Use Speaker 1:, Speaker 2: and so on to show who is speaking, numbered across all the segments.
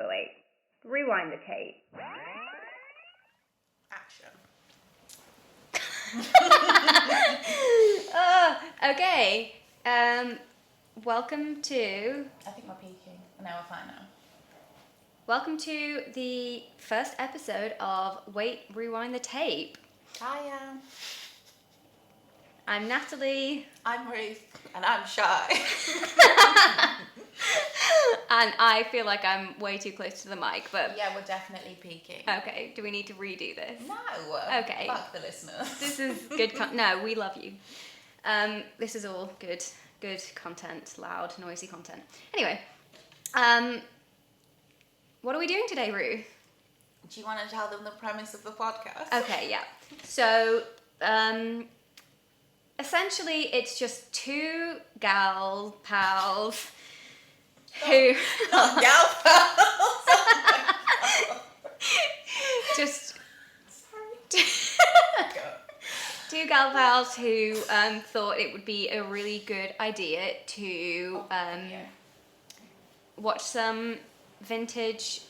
Speaker 1: Wait. Rewind the tape.
Speaker 2: Action.
Speaker 1: Okay. Welcome to...
Speaker 2: I think we're peaking. No, we're fine now.
Speaker 1: Welcome to the first episode of Wait, Rewind the Tape.
Speaker 2: Hiya.
Speaker 1: I'm Natalie.
Speaker 2: I'm Ruth. And I'm shy.
Speaker 1: And I feel like I'm way too close to the mic, but...
Speaker 2: Yeah, we're definitely peaking.
Speaker 1: Okay, do we need to redo this?
Speaker 2: No.
Speaker 1: Okay.
Speaker 2: Fuck the listeners.
Speaker 1: This is good no, we love you. This is all good content, loud, noisy content. Anyway, what are we doing today, Rue?
Speaker 2: Do you want to tell them the premise of the podcast?
Speaker 1: Okay, yeah. So, essentially, it's just two gal pals who...
Speaker 2: Not gal pals!
Speaker 1: Just...
Speaker 2: Sorry.
Speaker 1: Two gal pals who thought it would be a really good idea to watch some vintage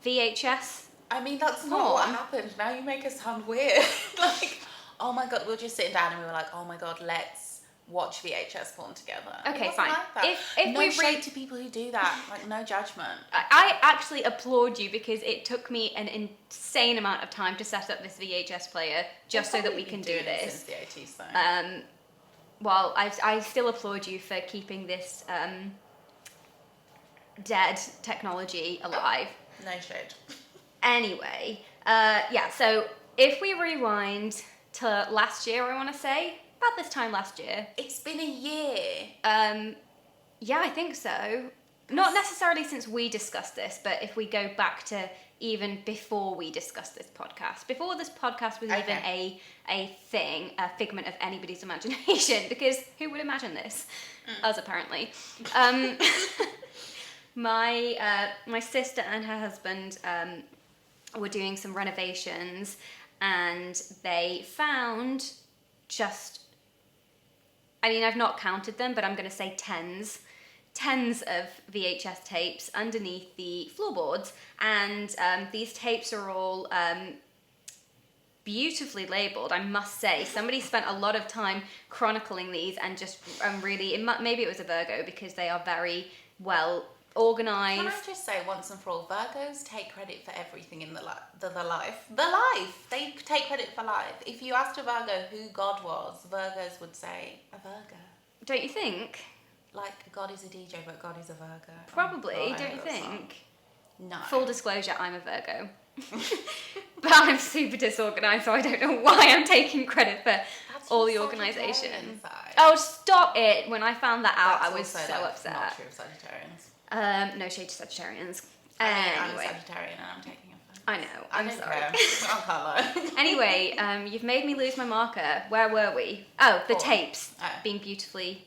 Speaker 1: VHS.
Speaker 2: I mean, that's not what happened. Now you make us sound weird. Like, oh my god, we were just sitting down and we were like, oh my god, let's watch VHS porn together.
Speaker 1: Okay, fine.
Speaker 2: Like that.
Speaker 1: If
Speaker 2: no
Speaker 1: we
Speaker 2: shade to people who do that. Like, no judgment.
Speaker 1: I actually applaud you because it took me an insane amount of time to set up this VHS player just so that we can do this.
Speaker 2: Since the 80s, though.
Speaker 1: Well, I still applaud you for keeping this dead technology alive.
Speaker 2: No shade.
Speaker 1: Anyway, so if we rewind to last year, I want to say, about this time last year.
Speaker 2: It's been a year.
Speaker 1: Yeah, I think so. Not necessarily since we discussed this, but if we go back to even before we discussed this podcast. Before this podcast was even a thing, a figment of anybody's imagination, because who would imagine this? Us, apparently. My sister and her husband were doing some renovations, and they found I've not counted them, but I'm going to say tens of VHS tapes underneath the floorboards, and these tapes are all beautifully labelled, I must say. Somebody spent a lot of time chronicling these and just really, maybe it was a Virgo, because they are very well organised.
Speaker 2: Can I just say once and for all, Virgos take credit for everything in the life. The life! They take credit for life. If you asked a Virgo who God was, Virgos would say a Virgo.
Speaker 1: Don't you think?
Speaker 2: Like, God is a DJ, but God is a Virgo.
Speaker 1: Probably,
Speaker 2: Oh,
Speaker 1: don't you think?
Speaker 2: No.
Speaker 1: Full disclosure, I'm a Virgo. But I'm super disorganised, so I don't know why I'm taking credit for all the organisation. Oh, stop it! When I found that out, I was so upset.
Speaker 2: Not true of Sagittarians.
Speaker 1: No shade to Sagittarians.
Speaker 2: I'm
Speaker 1: anyway.
Speaker 2: a Sagittarian and I'm taking offence.
Speaker 1: I know, I'm sorry.
Speaker 2: I can't lie.
Speaker 1: Anyway, you've made me lose my marker. Where were we? Oh, the tapes being beautifully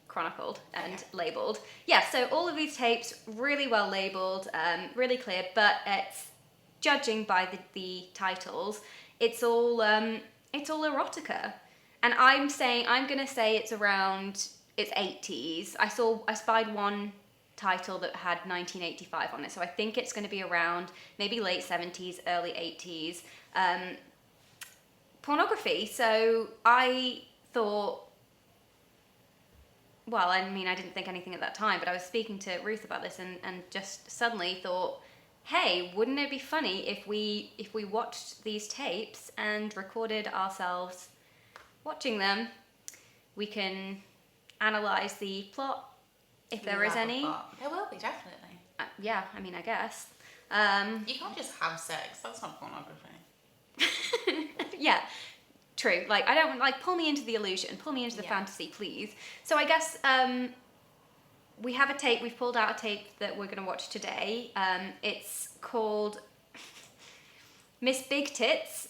Speaker 1: chronicled and labelled. Yeah, so all of these tapes, really well labelled, really clear, but it's, judging by the titles, it's all erotica. And I'm gonna say it's 80s. I spied one title that had 1985 on it, so I think it's going to be around maybe late 70s, early 80s. Pornography. So I thought, well, I mean, I didn't think anything at that time, but I was speaking to Ruth about this and just suddenly thought, hey, wouldn't it be funny if we watched these tapes and recorded ourselves watching them? We can analyse the plot, if there is any.
Speaker 2: There will be, definitely.
Speaker 1: Yeah, I mean, I guess.
Speaker 2: You can't just have sex. That's not pornography.
Speaker 1: Yeah, true. Like, I don't, pull me into the illusion. Pull me into the fantasy, please. So I guess we have a tape. We've pulled out a tape that we're going to watch today. It's called Miss Big Tits.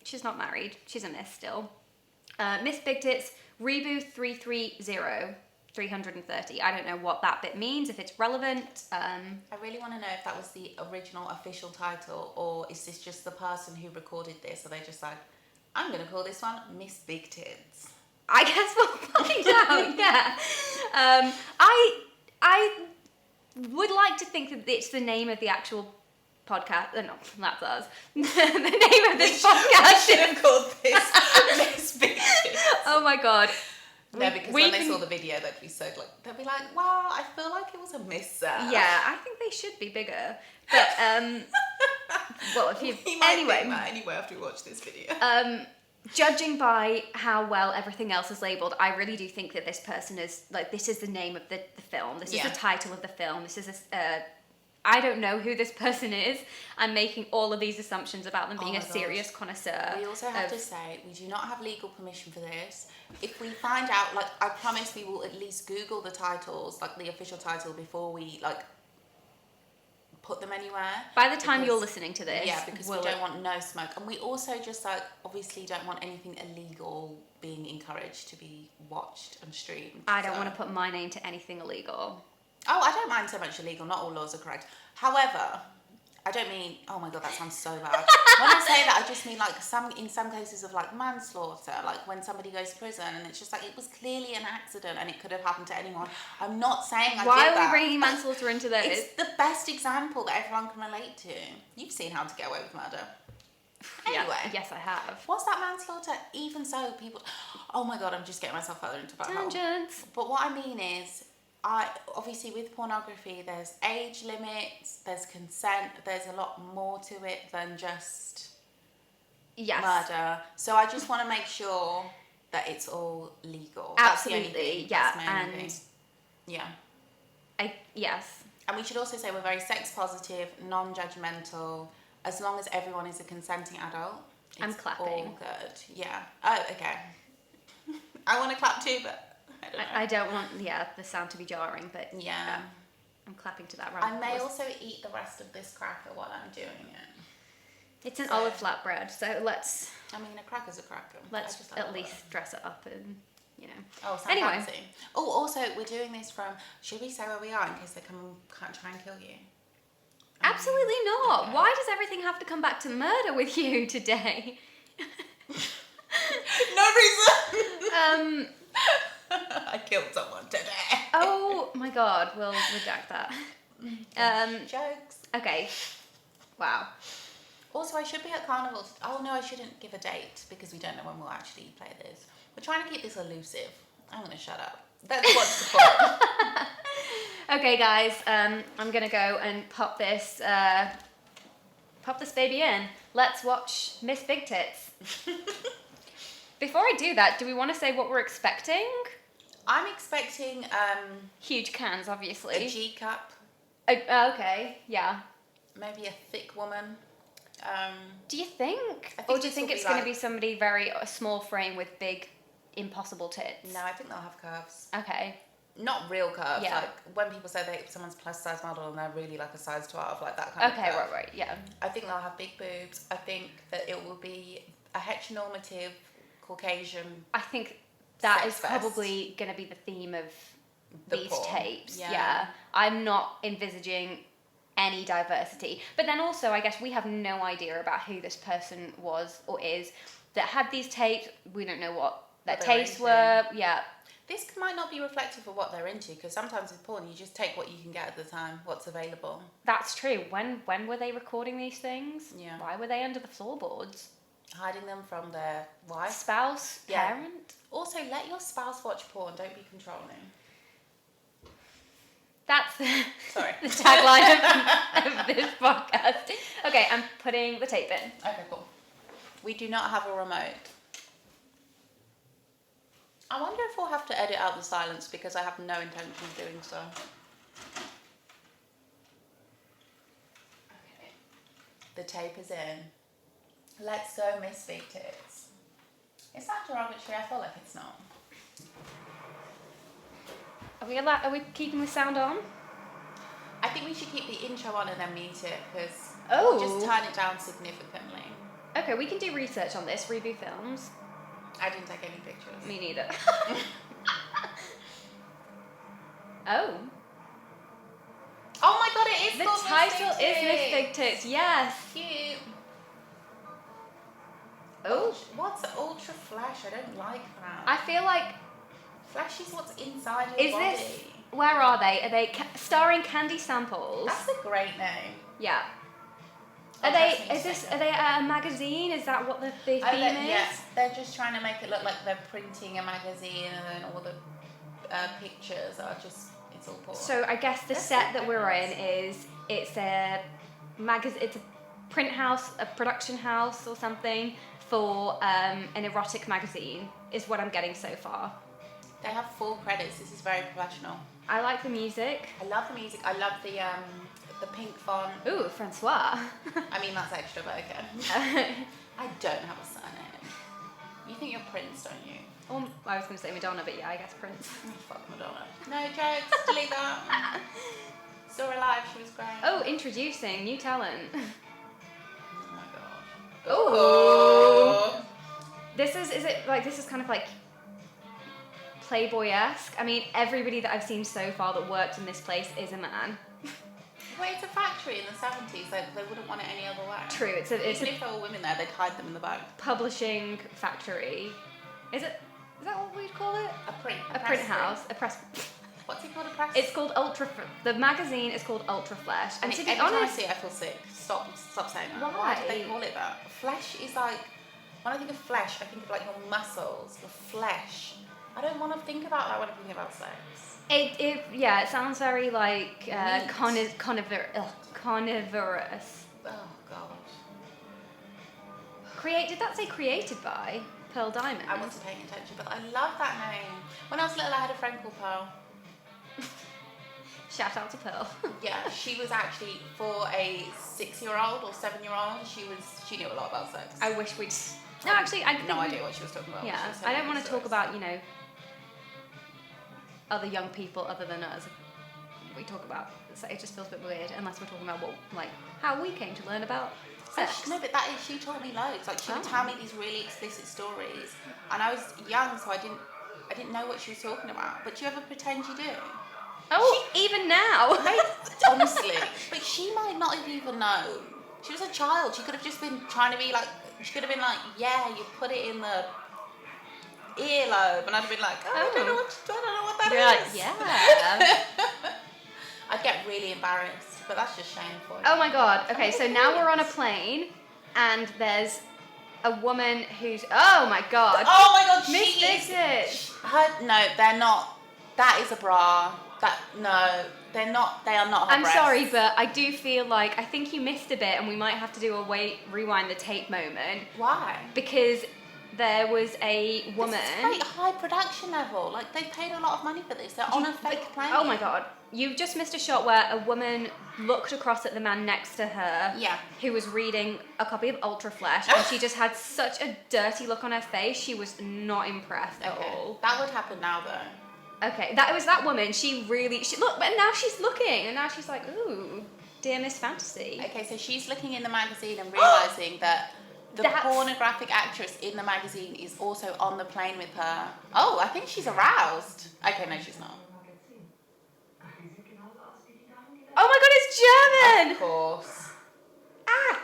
Speaker 1: She's not married. She's a miss still. Miss Big Tits, Reboot 330. I don't know what that bit means, if it's relevant.
Speaker 2: I really want to know if that was the original official title, or is this just the person who recorded this? Are they just like, I'm going to call this one Miss Big Tits?
Speaker 1: I guess we'll find out, yeah. I would like to think that it's the name of the actual podcast. No, that's us. The name of this podcast.
Speaker 2: Should have called this Miss Big Tits.
Speaker 1: Oh my god.
Speaker 2: No, because when they saw the video, they'd be so like, they'd be like, wow, I feel like it was a miss.
Speaker 1: Yeah, I think they should be bigger. But well, if you anyway
Speaker 2: after we watch this video.
Speaker 1: Judging by how well everything else is labelled, I really do think that this person is, like, this is the name of the film. This is the title of the film. This is I don't know who this person is. I'm making all of these assumptions about them being a serious connoisseur.
Speaker 2: We also have to say, we do not have legal permission for this. If we find out, like, I promise we will at least Google the titles, like the official title, before we, like, put them anywhere.
Speaker 1: By the time you're listening to this.
Speaker 2: Yeah, because we don't want no smoke. And we also just, like, obviously don't want anything illegal being encouraged to be watched and streamed.
Speaker 1: I don't want to put my name to anything illegal.
Speaker 2: Oh, I don't mind so much illegal. Not all laws are correct. However, I don't mean, oh my God, that sounds so bad. When I say that, I just mean, like, in some cases of, like, manslaughter, like when somebody goes to prison and it's just like, it was clearly an accident and it could have happened to anyone. I'm not saying I did that.
Speaker 1: Why are we bringing manslaughter into this?
Speaker 2: It's the best example that everyone can relate to. You've seen How to Get Away with Murder. Anyway.
Speaker 1: Yes, I have.
Speaker 2: Was that manslaughter? Even so, people... Oh my God, I'm just getting myself further into that hole.
Speaker 1: Tangents.
Speaker 2: But what I mean is, obviously with pornography, there's age limits, there's consent, there's a lot more to it than just murder. So I just want to make sure that it's all legal.
Speaker 1: Absolutely,
Speaker 2: That's the only thing. Yeah.
Speaker 1: Yes.
Speaker 2: And we should also say we're very sex positive, non-judgmental. As long as everyone is a consenting adult,
Speaker 1: I'm clapping.
Speaker 2: All good. Yeah. Oh, okay. I want to clap too, but
Speaker 1: I don't want the sound to be jarring, but
Speaker 2: yeah,
Speaker 1: I'm clapping to that.
Speaker 2: I may also eat the rest of this cracker while I'm doing it.
Speaker 1: It's an olive flatbread, so let's.
Speaker 2: I mean, a cracker's a cracker.
Speaker 1: Let's just at least dress it up and, you know.
Speaker 2: Oh, so
Speaker 1: anyway.
Speaker 2: Fancy. Oh, also, we're doing this from. Should we say where we are in case they can't try and kill you?
Speaker 1: Absolutely not.
Speaker 2: Okay.
Speaker 1: Why does everything have to come back to murder with you today?
Speaker 2: No reason. I killed someone today.
Speaker 1: Oh my God, we'll redact that.
Speaker 2: Jokes.
Speaker 1: Okay. Wow.
Speaker 2: Also, I should be at Carnival. Oh no, I shouldn't give a date because we don't know when we'll actually play this. We're trying to keep this elusive. I'm gonna shut up. That's what's the point.
Speaker 1: Okay, guys. I'm gonna go and pop this baby in. Let's watch Miss Big Tits. Before I do that, do we want to say what we're expecting?
Speaker 2: I'm expecting
Speaker 1: huge cans, obviously.
Speaker 2: A G cup.
Speaker 1: Okay, yeah.
Speaker 2: Maybe a thick woman.
Speaker 1: Do you think? Or do you think it's going to be somebody a small frame with big, impossible tits?
Speaker 2: No, I think they'll have curves.
Speaker 1: Okay.
Speaker 2: Not real curves.
Speaker 1: Yeah.
Speaker 2: Like when people say someone's plus size model and they're really like a size 12, like that kind of curve.
Speaker 1: Okay, right, yeah.
Speaker 2: I think they'll have big boobs. I think that it will be a heteronormative Caucasian.
Speaker 1: I think that is probably going to be the theme of these tapes. Yeah. I'm not envisaging any diversity. But then also, I guess we have no idea about who this person was or is that had these tapes. We don't know what their tastes were. Yeah.
Speaker 2: This might not be reflective of what they're into, because sometimes with porn, you just take what you can get at the time, what's available.
Speaker 1: That's true. When were they recording these things?
Speaker 2: Yeah.
Speaker 1: Why were they under the floorboards?
Speaker 2: Hiding them from their wife.
Speaker 1: Spouse?
Speaker 2: Yeah.
Speaker 1: Parent?
Speaker 2: Also, let your spouse watch porn. Don't be controlling.
Speaker 1: That's the
Speaker 2: tagline
Speaker 1: of this podcast. Okay, I'm putting the tape in.
Speaker 2: Okay, cool. We do not have a remote. I wonder if we'll have to edit out the silence because I have no intention of doing so. Okay. The tape is in. Let's go, Miss Big Tits. Is that derogatory? I feel like it's not.
Speaker 1: Are we keeping the sound on?
Speaker 2: I think we should keep the intro on and then mute it because
Speaker 1: we'll
Speaker 2: just turn it down significantly.
Speaker 1: Okay, we can do research on this. Review films.
Speaker 2: I didn't take any pictures.
Speaker 1: Me neither. Oh.
Speaker 2: Oh my God, it is.
Speaker 1: The title is Miss Big Tits. Yes.
Speaker 2: Cute.
Speaker 1: Oh.
Speaker 2: What's ultra flash? I don't like that.
Speaker 1: I feel like
Speaker 2: flash is what's inside your body.
Speaker 1: Where are they? Are they starring Candy Samples?
Speaker 2: That's a great name.
Speaker 1: Yeah.
Speaker 2: Oh,
Speaker 1: Are they? Are they at a magazine? Is that what the theme is?
Speaker 2: Yes, they're just trying to make it look like they're printing a magazine, and then all the pictures are just it's all porn.
Speaker 1: So I guess the set that we're in it's a magazine. It's a print house, a production house, or something for an erotic magazine. Is what I'm getting so far.
Speaker 2: They have 4 credits. This is very professional.
Speaker 1: I like the music.
Speaker 2: I love the music. I love the pink font.
Speaker 1: Ooh, Francois.
Speaker 2: I mean, that's extra, but okay. I don't have a surname. You think you're Prince, don't you?
Speaker 1: I was going to say Madonna, but yeah, I guess Prince.
Speaker 2: Oh, fuck Madonna. No jokes. Delete that. Saw her live. She was great.
Speaker 1: Oh, introducing new talent.
Speaker 2: Oh my god.
Speaker 1: Oh. This is kind of like Playboy-esque. I mean, everybody that I've seen so far that worked in this place is a man.
Speaker 2: Wait, it's a factory in the 70s. They wouldn't want it any other way.
Speaker 1: True.
Speaker 2: Even if there were women there, they'd hide them in the back.
Speaker 1: Publishing factory. Is that what we'd call it?
Speaker 2: A
Speaker 1: print house. A press.
Speaker 2: What's it called? A press?
Speaker 1: It's called Ultra. The magazine is called Ultra Flesh. And to be
Speaker 2: every time I
Speaker 1: honest,
Speaker 2: see it, I feel sick. Stop saying that.
Speaker 1: Why
Speaker 2: do they call it that? Flesh is like. When I think of flesh, I think of like your muscles, your flesh. I don't want to think about that when I'm thinking about sex.
Speaker 1: It sounds very like carnivorous.
Speaker 2: Oh god.
Speaker 1: Did that say created by Pearl Diamond?
Speaker 2: I wasn't paying attention, but I love that name. When I was little, I had a friend called Pearl.
Speaker 1: Shout out to Pearl.
Speaker 2: Yeah, she was actually, for a 6-year-old or 7-year-old, she knew a lot about sex.
Speaker 1: I wish we'd. No, actually, I
Speaker 2: had no idea what she was talking about.
Speaker 1: Yeah, I don't want to talk about other young people other than us. We talk about, so it just feels a bit weird unless we're talking about how we came to learn about sex.
Speaker 2: No, but she taught me loads. Like she would tell me these really explicit stories, and I was young, so I didn't know what she was talking about. But do you ever pretend you do?
Speaker 1: Oh, even now.
Speaker 2: Honestly, but she might not have even known. She was a child. She could have just been trying to be like. She could have been like, yeah, you put it in the earlobe, and I'd have been like, I don't know what that is.
Speaker 1: You're like, yeah.
Speaker 2: I'd get really embarrassed, but that's just shameful.
Speaker 1: Oh my god. Okay, so now we're on a plane, and there's a woman who's. Oh my god.
Speaker 2: Oh my god,
Speaker 1: Miss Dixit.
Speaker 2: No, they're not. That is a bra. They're not. They are not her
Speaker 1: I'm
Speaker 2: breasts.
Speaker 1: sorry, but I do feel like I think you missed a bit, and we might have to do a rewind the tape moment.
Speaker 2: Why?
Speaker 1: Because there was a woman.
Speaker 2: This is quite high production level. Like they paid a lot of money for this. They're on a fake plane.
Speaker 1: Oh my god! You just missed a shot where a woman looked across at the man next to her.
Speaker 2: Yeah.
Speaker 1: Who was reading a copy of Ultra Flesh, and she just had such a dirty look on her face. She was not impressed at all.
Speaker 2: That would happen now, though.
Speaker 1: Okay, that was that woman. She look, and now she's looking, and now she's like, ooh, dear Miss Fantasy.
Speaker 2: Okay, so she's looking in the magazine and realizing that the pornographic actress in the magazine is also on the plane with her. Oh, I think she's aroused. Okay, no, she's not.
Speaker 1: Oh my god, it's German!
Speaker 2: Of course.
Speaker 1: Ah!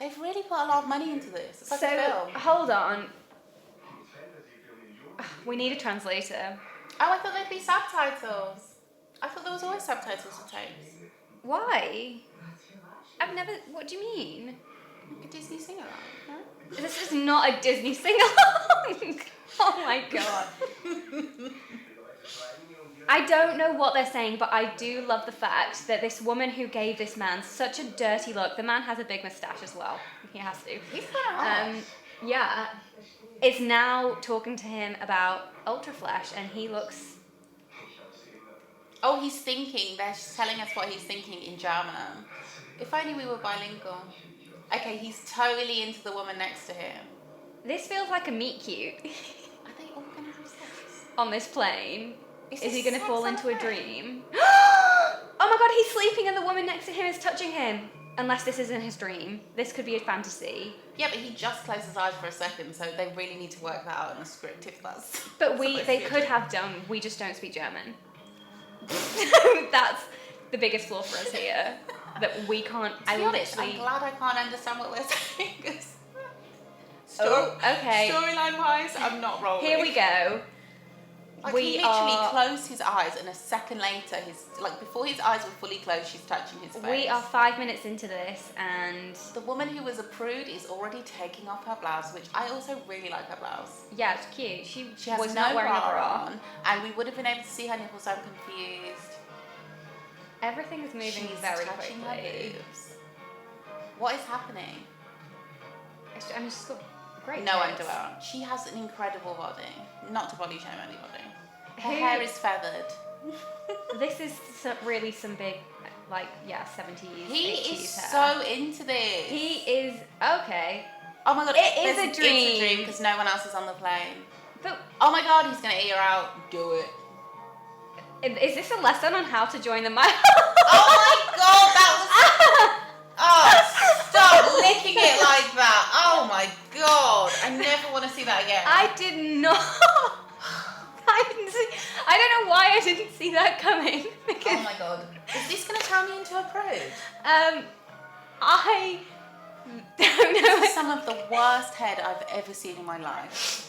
Speaker 2: They've really put a lot of money into this. It's like a film.
Speaker 1: Hold on. We need a translator.
Speaker 2: Oh, I thought there'd be subtitles. I thought there was always subtitles for tapes.
Speaker 1: Why? I've never. What do you mean?
Speaker 2: Like a Disney sing-along, huh?
Speaker 1: This is not a Disney sing-along. Oh my god. I don't know what they're saying, but I do love the fact that this woman who gave this man such a dirty look. The man has a big moustache as well. He has to.
Speaker 2: He's kind of
Speaker 1: yeah. Is now talking to him about Ultra Flesh, and he looks.
Speaker 2: Oh, he's thinking. They're telling us what he's thinking in German. If only we were bilingual. Okay, he's totally into the woman next to him.
Speaker 1: This feels like a meet cute.
Speaker 2: Are they all gonna have sex?
Speaker 1: On this plane. Is he gonna fall into a dream? Oh my god, he's sleeping and the woman next to him is touching him. Unless this isn't his dream. This could be a fantasy.
Speaker 2: Yeah, but he just closed his eyes for a second, so they really need to work that out in the script if that's...
Speaker 1: But they could have done, we just don't speak German. That's the biggest flaw for us here. That we can't,
Speaker 2: I'm glad I can't understand what they're saying, because...
Speaker 1: Okay.
Speaker 2: Storyline-wise, I'm not rolling.
Speaker 1: Here we go.
Speaker 2: Like he literally closed his eyes, and a second later, before his eyes were fully closed, she's touching his face.
Speaker 1: We are 5 minutes into this, and
Speaker 2: the woman who was a prude is already taking off her blouse, which I also really like her blouse.
Speaker 1: Yeah, it's cute. She
Speaker 2: has
Speaker 1: was
Speaker 2: no
Speaker 1: not wearing a bra
Speaker 2: on, and we would have been able to see her nipples. So I'm confused.
Speaker 1: Everything is moving
Speaker 2: She's
Speaker 1: very
Speaker 2: touching
Speaker 1: quickly.
Speaker 2: her boobs. What is happening?
Speaker 1: I mean, she's got great
Speaker 2: no
Speaker 1: tits.
Speaker 2: underwear. She has an incredible body. Not to body shame anybody. Her hair is feathered.
Speaker 1: This is really some big, 70s,
Speaker 2: He
Speaker 1: 80s
Speaker 2: is
Speaker 1: hair.
Speaker 2: so into this.
Speaker 1: He is, okay.
Speaker 2: Oh my god,
Speaker 1: It is a dream.
Speaker 2: It's a dream because no one else is on the plane.
Speaker 1: But
Speaker 2: oh my god, he's going to eat her out. Do it.
Speaker 1: is this a lesson on how to join the mile?
Speaker 2: Oh my god, that was... Oh, stop licking it like that. Oh my god. I never want to see that again.
Speaker 1: I did not. I don't know why I didn't see that coming. Because,
Speaker 2: oh my god. Is this going to turn me into a prude?
Speaker 1: I don't know.
Speaker 2: This is some of the worst head I've ever seen in my life.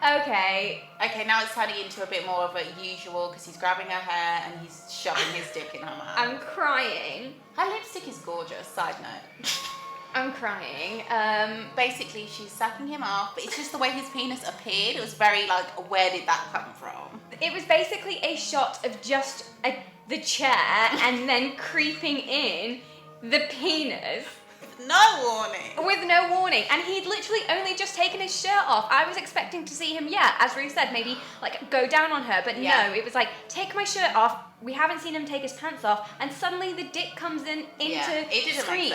Speaker 1: Okay,
Speaker 2: now it's turning into a bit more of a usual because he's grabbing her hair and he's shoving his dick in her mouth.
Speaker 1: I'm crying.
Speaker 2: Her lipstick is gorgeous, side note.
Speaker 1: I'm crying.
Speaker 2: Basically, she's sucking him off, but it's just the way his penis appeared. It was very where did that come from?
Speaker 1: It was basically a shot of just the chair and then creeping in the penis.
Speaker 2: No warning.
Speaker 1: With no warning. And he'd literally only just taken his shirt off. I was expecting to see him, as Ruth said, maybe go down on her. But no, it was take my shirt off. We haven't seen him take his pants off. And suddenly the dick comes into screen.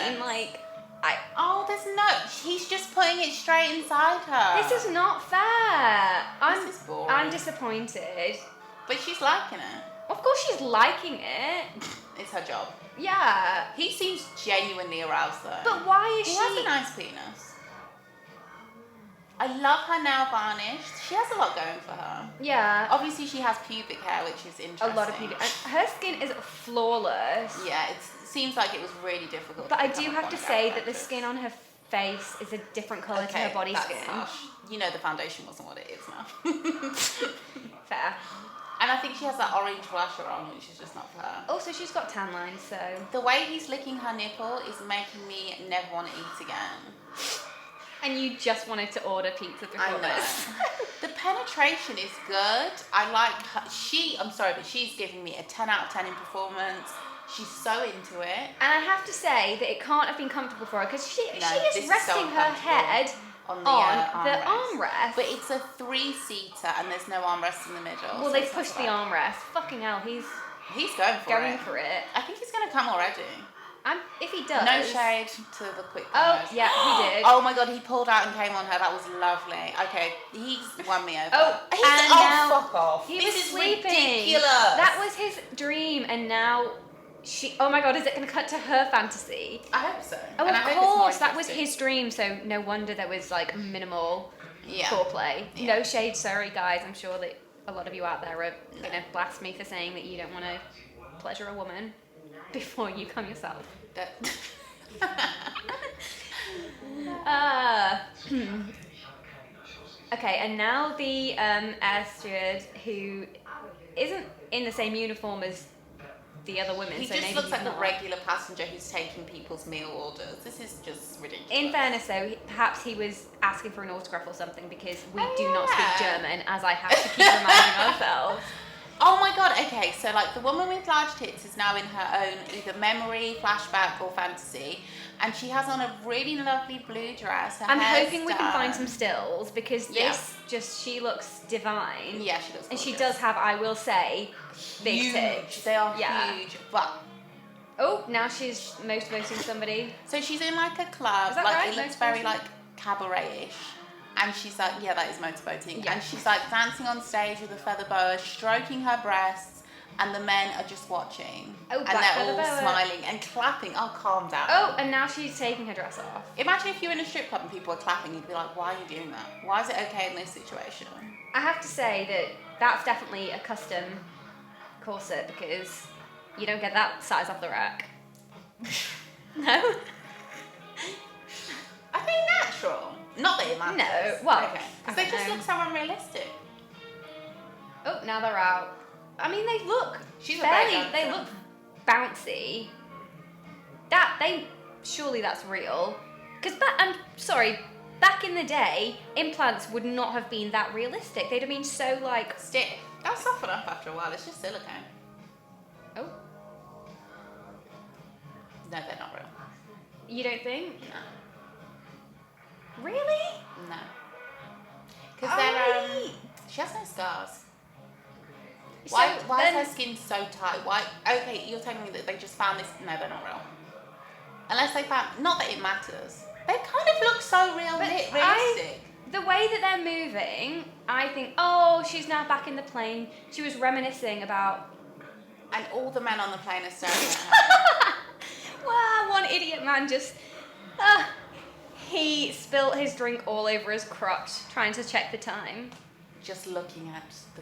Speaker 2: Oh, there's no... He's just putting it straight inside her.
Speaker 1: This is not fair.
Speaker 2: This is boring.
Speaker 1: I'm disappointed.
Speaker 2: But she's liking it.
Speaker 1: Of course she's liking it.
Speaker 2: It's her job.
Speaker 1: Yeah.
Speaker 2: He seems genuinely aroused though.
Speaker 1: But why is
Speaker 2: he
Speaker 1: she...
Speaker 2: has a nice penis. I love her nail varnished. She has a lot going for her.
Speaker 1: Yeah.
Speaker 2: Obviously she has pubic hair, which is interesting.
Speaker 1: A lot of pubic... And her skin is flawless.
Speaker 2: Yeah, it seems like it was really difficult.
Speaker 1: But I do have to say that the skin on her face is a different colour to her body skin.
Speaker 2: Harsh. You know the foundation wasn't what it is now.
Speaker 1: Fair.
Speaker 2: And I think she has that orange blusher on, which is just not for her.
Speaker 1: Also, she's got tan lines, so...
Speaker 2: The way he's licking her nipple is making me never want to eat again.
Speaker 1: And you just wanted to order pizza before this.
Speaker 2: The penetration is good. I like her. I'm sorry, but she's giving me a 10 out of 10 in performance. She's so into it. And
Speaker 1: I have to say that it can't have been comfortable for her because she is resting
Speaker 2: so
Speaker 1: her head
Speaker 2: on
Speaker 1: the armrest.
Speaker 2: But it's a 3-seater and there's no armrest in the middle.
Speaker 1: Well,
Speaker 2: so
Speaker 1: they pushed the armrest. Fucking hell, he's
Speaker 2: going for it. I think he's going to come already.
Speaker 1: If he does.
Speaker 2: No shade to the quick
Speaker 1: Oh,
Speaker 2: comers.
Speaker 1: yeah, he did.
Speaker 2: Oh my god, he pulled out and came on her. That was lovely. Okay, he's won me over.
Speaker 1: Fuck
Speaker 2: off.
Speaker 1: He was sleeping.
Speaker 2: Ridiculous.
Speaker 1: That was his dream, and now oh my god, is it going to cut to her fantasy?
Speaker 2: I hope so.
Speaker 1: Oh, of course, that was his dream, so no wonder there was minimal foreplay.
Speaker 2: Yeah.
Speaker 1: No shade, sorry guys. I'm sure that a lot of you out there are going to blast me for saying that you don't want to pleasure a woman before you come yourself. Okay, and now the air steward who isn't in the same uniform as the other women.
Speaker 2: He just looks like a regular passenger who's taking people's meal orders. This is just ridiculous.
Speaker 1: In fairness though, perhaps he was asking for an autograph or something because we do not speak German, as I have to keep reminding ourselves.
Speaker 2: Oh my god, okay, so the woman with large tits is now in her own either memory, flashback or fantasy, and she has on a really lovely blue dress.
Speaker 1: I'm hoping we can find some stills because she looks divine.
Speaker 2: Yeah, she looks gorgeous.
Speaker 1: And she does have, I will say, big tits.
Speaker 2: They are huge, but...
Speaker 1: Oh, now she's motivating somebody.
Speaker 2: So she's in a club,
Speaker 1: is that right?
Speaker 2: It looks very cabaret-ish. And she's that is motivating.
Speaker 1: Yeah.
Speaker 2: And she's dancing on stage with a feather boa, stroking her breasts, and the men are just watching.
Speaker 1: Oh,
Speaker 2: and they're all smiling and clapping. Oh, calm down.
Speaker 1: Oh, and now she's taking her dress off.
Speaker 2: Imagine if you were in a strip club and people were clapping, you'd be like, why are you doing that? Why is it okay in this situation?
Speaker 1: I have to say that that's definitely a custom corset because you don't get that size off the rack. No?
Speaker 2: I think natural. Not that it matters.
Speaker 1: No, well,
Speaker 2: okay. Because they just look so unrealistic.
Speaker 1: Oh, now they're out. I mean, they look they look bouncy. Surely that's real. Because I'm sorry, back in the day, implants would not have been that realistic. They'd have been so like
Speaker 2: stiff. They'll soften up after a while. It's just silicone.
Speaker 1: Oh.
Speaker 2: No, they're not real.
Speaker 1: You don't think?
Speaker 2: No.
Speaker 1: Really?
Speaker 2: No. Because she has no scars. Why is her skin so tight? Why? Okay, you're telling me that they just found this. No, they're not real. Unless they found. Not that it matters. They kind of look so realistic.
Speaker 1: The way that they're moving, I think, oh, she's now back in the plane. She was reminiscing about.
Speaker 2: And all the men on the plane are staring at her.
Speaker 1: Wow, one idiot man just. He spilled his drink all over his crotch trying to check the time.
Speaker 2: Just looking at the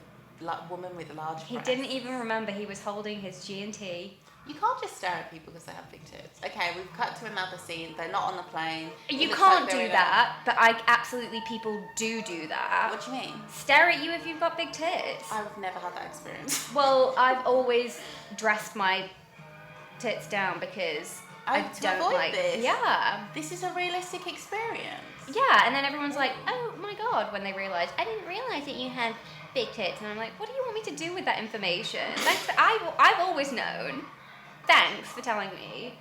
Speaker 2: woman with large breasts.
Speaker 1: He didn't even remember he was holding his G&T.
Speaker 2: You can't just stare at people because they have big tits. Okay, we've cut to another scene. They're not on the plane.
Speaker 1: You can't do that, but people do that.
Speaker 2: What do you mean?
Speaker 1: Stare at you if you've got big tits.
Speaker 2: I've never had that experience.
Speaker 1: Well, I've always dressed my tits down because I don't like
Speaker 2: this.
Speaker 1: Yeah.
Speaker 2: This is a realistic experience.
Speaker 1: Yeah, and then everyone's like, oh my god, when they realise, I didn't realise that you had big tits. And I'm like, what do you want me to do with that information? I've always known. Thanks for telling me.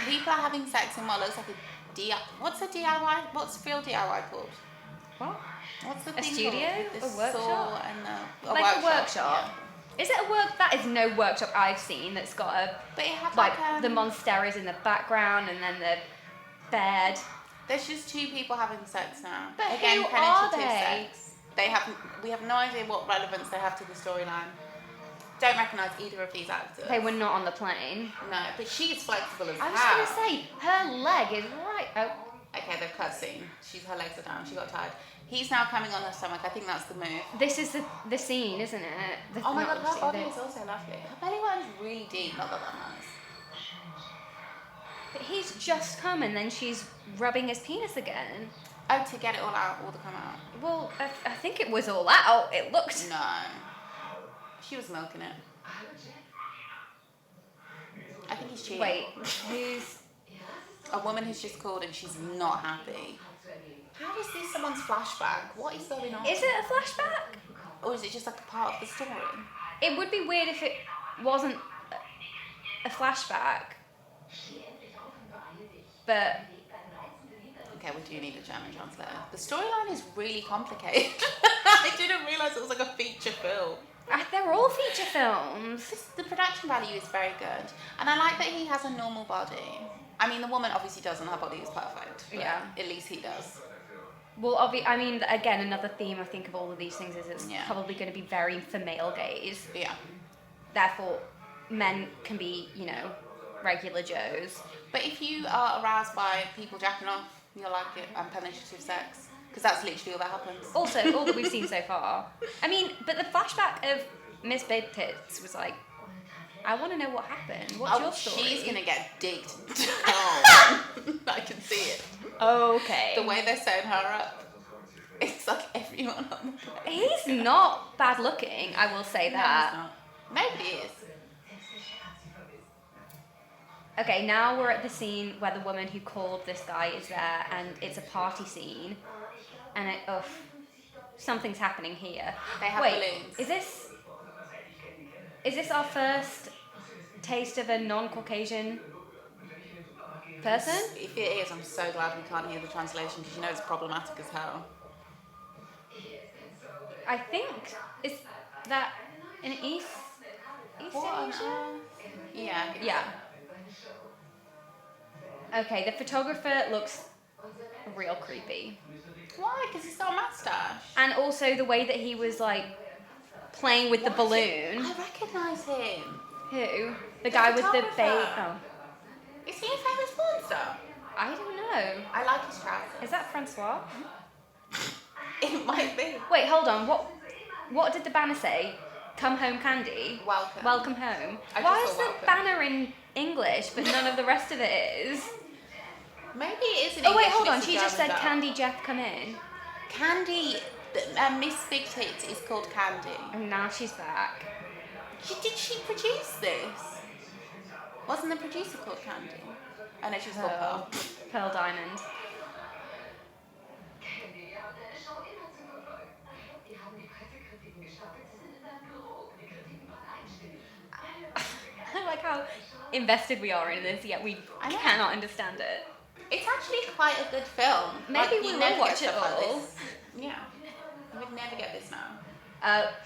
Speaker 2: People are having sex in what looks like a DIY. What's a DIY? What's real DIY called?
Speaker 1: What?
Speaker 2: What's the
Speaker 1: thing
Speaker 2: studio?
Speaker 1: Called? A workshop?
Speaker 2: And
Speaker 1: like a workshop? Yeah. Is it a work? That is no workshop I've seen that's got a.
Speaker 2: But it had
Speaker 1: like the monsteras in the background and then the bed.
Speaker 2: There's just two people having sex now.
Speaker 1: But
Speaker 2: again,
Speaker 1: who
Speaker 2: penetrative
Speaker 1: are they?
Speaker 2: sex. We have no idea what relevance they have to the storyline. Don't recognise either of these actors.
Speaker 1: They were not on the plane.
Speaker 2: No, but she's flexible as hell.
Speaker 1: I was going to say, her leg is right. Oh.
Speaker 2: Okay, they've cut scene. Her legs are down. She got tired. He's now coming on her stomach. I think that's the move.
Speaker 1: This is the scene, isn't it?
Speaker 2: Oh my god, her body is also lovely. Her belly button's really deep. Not that nice.
Speaker 1: But he's just come and then she's rubbing his penis again.
Speaker 2: Oh, to get it all out, all to come out.
Speaker 1: Well, I think it was all out. It looked.
Speaker 2: No. She was milking it. I think he's cheating.
Speaker 1: Wait, who's...
Speaker 2: A woman who's just called and she's not happy. How is this someone's flashback? What is going on?
Speaker 1: Is it a flashback?
Speaker 2: Or is it just like a part of the story?
Speaker 1: It would be weird if it wasn't a flashback. But...
Speaker 2: Okay, we do need a German translator. The storyline is really complicated. I didn't realise it was like a feature film.
Speaker 1: They're all feature films.
Speaker 2: The production value is very good. And I like that he has a normal body. I mean, the woman obviously doesn't. Her body is perfect.
Speaker 1: Yeah.
Speaker 2: At least he does.
Speaker 1: Well, I mean, again, another theme I think of all of these things is it's probably going to be very for male gaze.
Speaker 2: Yeah.
Speaker 1: Therefore, men can be, regular Joes.
Speaker 2: But if you are aroused by people jacking off, you'll like it, and penetrative sex. Because that's literally all that happens.
Speaker 1: Also, all that we've seen so far. I mean, but the flashback of Miss Big Tits was like, I want to know what happened. What's your story?
Speaker 2: She's going to get digged. I can see it.
Speaker 1: Okay.
Speaker 2: The way they're sewing her up. It's like everyone on the plane.
Speaker 1: He's not bad looking, I will say that.
Speaker 2: No, he's not. Nobody is.
Speaker 1: Okay, now we're at the scene where the woman who called this guy is there and it's a party scene. And something's happening here.
Speaker 2: They have balloons.
Speaker 1: Is this our first taste of a non-Caucasian person?
Speaker 2: If it is, I'm so glad we can't hear the translation because it's problematic as hell.
Speaker 1: I think, is that in East Asia?
Speaker 2: Yeah.
Speaker 1: Yeah. Okay, the photographer looks real creepy.
Speaker 2: Why? Because he's got a mustache.
Speaker 1: And also the way that he was like playing with the balloon.
Speaker 2: I recognise him.
Speaker 1: Who? The guy with the babe. Oh.
Speaker 2: Is he a famous porn star?
Speaker 1: I don't know.
Speaker 2: I like his trousers.
Speaker 1: Is that Francois?
Speaker 2: It might be.
Speaker 1: Wait, hold on. What did the banner say? Come home, Candy.
Speaker 2: Welcome.
Speaker 1: Welcome home. Why is the banner in English but none of the rest of it is?
Speaker 2: Maybe it is in
Speaker 1: English.
Speaker 2: English.
Speaker 1: Oh wait, hold on. She just said, Candy, Jeff, come in.
Speaker 2: Candy Miss Big Tits is called Candy.
Speaker 1: And now she's back.
Speaker 2: Did she produce this? Wasn't the producer called Candy? Oh no, she was called Pearl.
Speaker 1: Pearl Diamond. I like how invested we are in this, yet we cannot understand it.
Speaker 2: It's actually quite a good film.
Speaker 1: Maybe we will watch it all.
Speaker 2: Yeah. You would never get this now.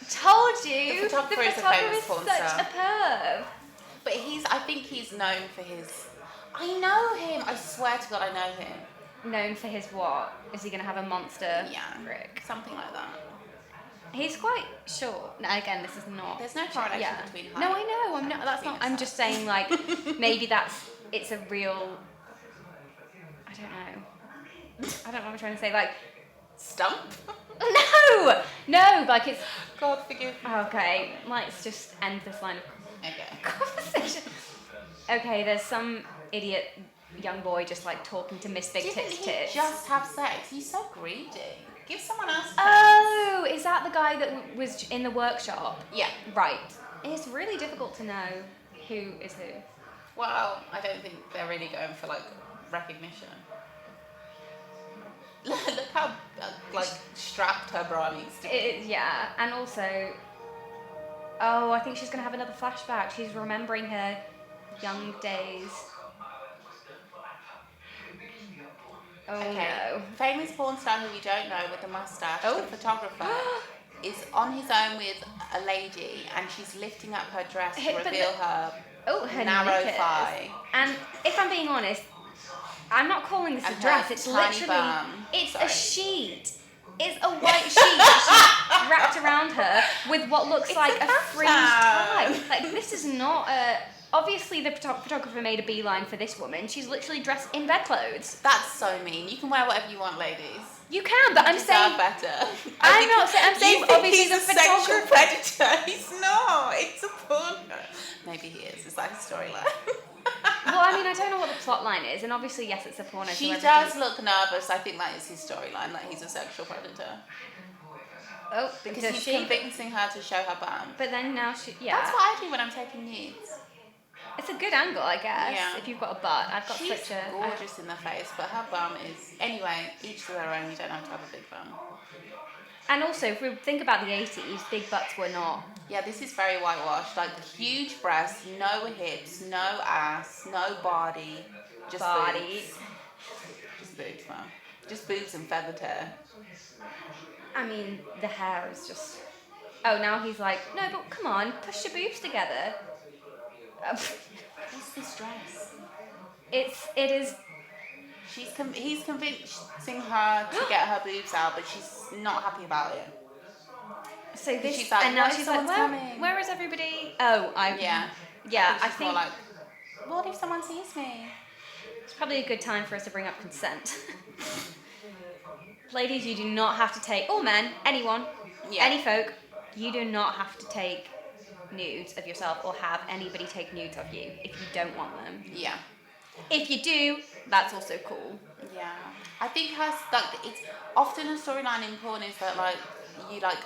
Speaker 1: Told you!
Speaker 2: The photographer is a famous porn
Speaker 1: such
Speaker 2: star.
Speaker 1: a perv.
Speaker 2: But I think he's known for his... I know him. I swear to God I know him.
Speaker 1: Known for his what? Is he going to have a monster
Speaker 2: Rick? Something like that.
Speaker 1: He's quite short. Now, again, this is not...
Speaker 2: There's no correlation between height.
Speaker 1: No, I know. I'm not. That's not... I'm just saying, like, maybe it's a real... I don't know what I'm trying to say. Like...
Speaker 2: Stump?
Speaker 1: No, like it's...
Speaker 2: God forgive me.
Speaker 1: Okay, let's just end this line of conversation. Okay, there's some idiot young boy just like talking to Miss Big Tits.
Speaker 2: Didn't he just have sex? He's so greedy. Give someone else sex.
Speaker 1: Oh, is that the guy that was in the workshop?
Speaker 2: Yeah.
Speaker 1: Right. It's really difficult to know who is who.
Speaker 2: Well, I don't think they're really going for like recognition. Look how like strapped her bra needs to be.
Speaker 1: Yeah, and also, I think she's gonna have another flashback. She's remembering her young days. Oh no!
Speaker 2: Famous porn star who we don't know with the mustache, the photographer, is on his own with a lady, and she's lifting up her dress to reveal her narrow thigh.
Speaker 1: And if I'm being honest, I'm not calling this a dress. It's literally a sheet. It's a white sheet that she's wrapped around her with what looks like a fringed tie. Like this is not a. Obviously, the photographer made a beeline for this woman. She's literally dressed in bedclothes.
Speaker 2: That's so mean. You can wear whatever you want, ladies.
Speaker 1: You can, but I'm saying
Speaker 2: better.
Speaker 1: I'm not saying. I'm saying obviously
Speaker 2: he's a sexual predator. He's not. It's a porn. Maybe he is. Is that his storyline?
Speaker 1: Well, I mean, I don't know what the plot line is, and obviously, yes, it's a porno.
Speaker 2: She does look nervous. I think that is his storyline, that he's a sexual predator.
Speaker 1: Oh,
Speaker 2: because he's convincing her to show her bum.
Speaker 1: But then now she,
Speaker 2: That's what I do when I'm taking nudes.
Speaker 1: It's a good angle, I guess.
Speaker 2: Yeah.
Speaker 1: If you've got a butt, I've got
Speaker 2: She's
Speaker 1: such a
Speaker 2: gorgeous in the face, but her bum is anyway. Each to their own. You don't have to have a big bum.
Speaker 1: And also, if we think about the 80s, big butts were not.
Speaker 2: Yeah, this is very whitewashed. Like huge breasts, no hips, no ass, no body, just boobs. Just boobs, man. Just boobs and feathered hair.
Speaker 1: I mean, the hair is just. Oh, now he's like, no, but come on, push your boobs together.
Speaker 2: What's this dress?
Speaker 1: It is.
Speaker 2: He's convincing her to get her boobs out, but she's not happy about it.
Speaker 1: So this,
Speaker 2: she's like,
Speaker 1: and now she's like, where is everybody? Oh,
Speaker 2: yeah.
Speaker 1: I think
Speaker 2: more like, what if someone sees me?
Speaker 1: It's probably a good time for us to bring up consent. Ladies, you do not have to take, or men, anyone, any folk, you do not have to take nudes of yourself or have anybody take nudes of you if you don't want them.
Speaker 2: Yeah.
Speaker 1: If you do, that's also cool.
Speaker 2: Yeah. I think it's often a storyline in porn is that like you like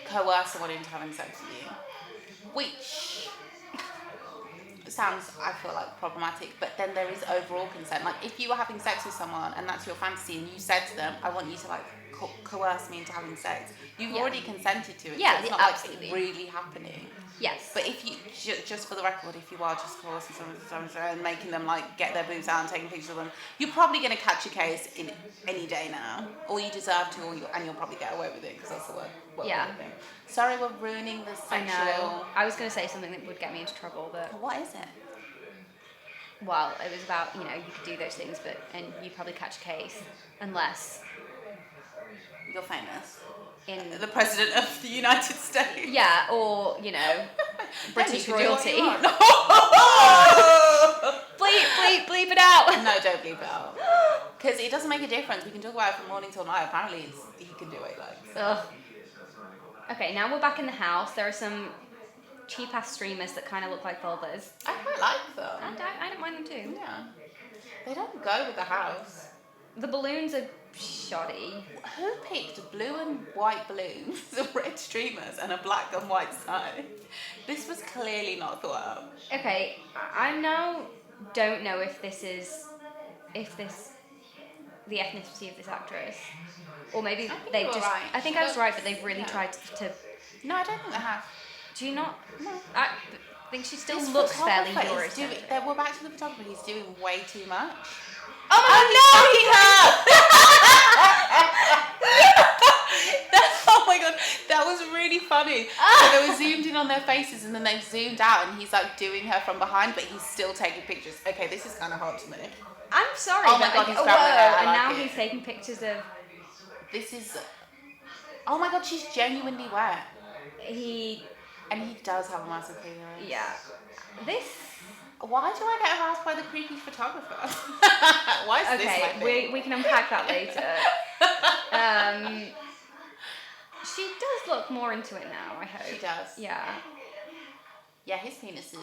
Speaker 2: coerce someone into having sex with you, which sounds, I feel like, problematic, but then there is overall consent. Like if you were having sex with someone and that's your fantasy and you said to them, I want you to like coerce me into having sex, you've already consented to it.
Speaker 1: Yeah,
Speaker 2: so it's not
Speaker 1: absolutely.
Speaker 2: like really happening.
Speaker 1: Yes.
Speaker 2: But if you, just for the record, if you are just coercing someone and making them like get their boobs out and taking pictures of them, you're probably going to catch a case in any day now, or you deserve to, and you'll probably get away with it because that's the word. Thing. Sorry, we're ruining the sexual.
Speaker 1: I know. I was going to say something that would get me into trouble, but
Speaker 2: what is it?
Speaker 1: Well, it was about, you could do those things, and you probably catch a case unless
Speaker 2: you're famous.
Speaker 1: In
Speaker 2: the President of the United States.
Speaker 1: Yeah, or, British royalty. Bleep it out.
Speaker 2: No, don't bleep it out. Because it doesn't make a difference. We can talk about it from morning till night. Apparently, he can do it.
Speaker 1: Ugh. Okay, now we're back in the house. There are some cheap-ass streamers that kind of look like vulvas.
Speaker 2: I quite like them.
Speaker 1: I don't mind them too.
Speaker 2: Yeah. They don't go with the house.
Speaker 1: The balloons are shoddy.
Speaker 2: Who picked blue and white balloons, red streamers, and a black and white side? This was clearly not thought up.
Speaker 1: Okay, I now don't know if this the ethnicity of this actress, or maybe they just.
Speaker 2: Right.
Speaker 1: I think I was right, but they've really tried to.
Speaker 2: No, I don't think they have.
Speaker 1: Do you not?
Speaker 2: No.
Speaker 1: I think she still
Speaker 2: This
Speaker 1: looks fairly
Speaker 2: photographer is
Speaker 1: Eurocentric.
Speaker 2: we're back to the photographer. He's doing way too much.
Speaker 1: Oh my
Speaker 2: Oh my god, that was really funny. So they were zoomed in on their faces and then they zoomed out and he's like doing her from behind, but he's still taking pictures. Okay, this is kind of hot to me.
Speaker 1: I'm sorry.
Speaker 2: Oh my
Speaker 1: but
Speaker 2: god, he's
Speaker 1: whoa,
Speaker 2: grabbing her hair. I
Speaker 1: and
Speaker 2: like
Speaker 1: now
Speaker 2: it.
Speaker 1: he's taking pictures of.
Speaker 2: This is. Oh my god, she's genuinely wet. And he does have a massive clitoris.
Speaker 1: Yeah. This.
Speaker 2: Why do I get harassed by the creepy photographer? Why is this my thing?
Speaker 1: we can unpack that later. She does look more into it now, I hope.
Speaker 2: She does.
Speaker 1: Yeah.
Speaker 2: Yeah, his penis is...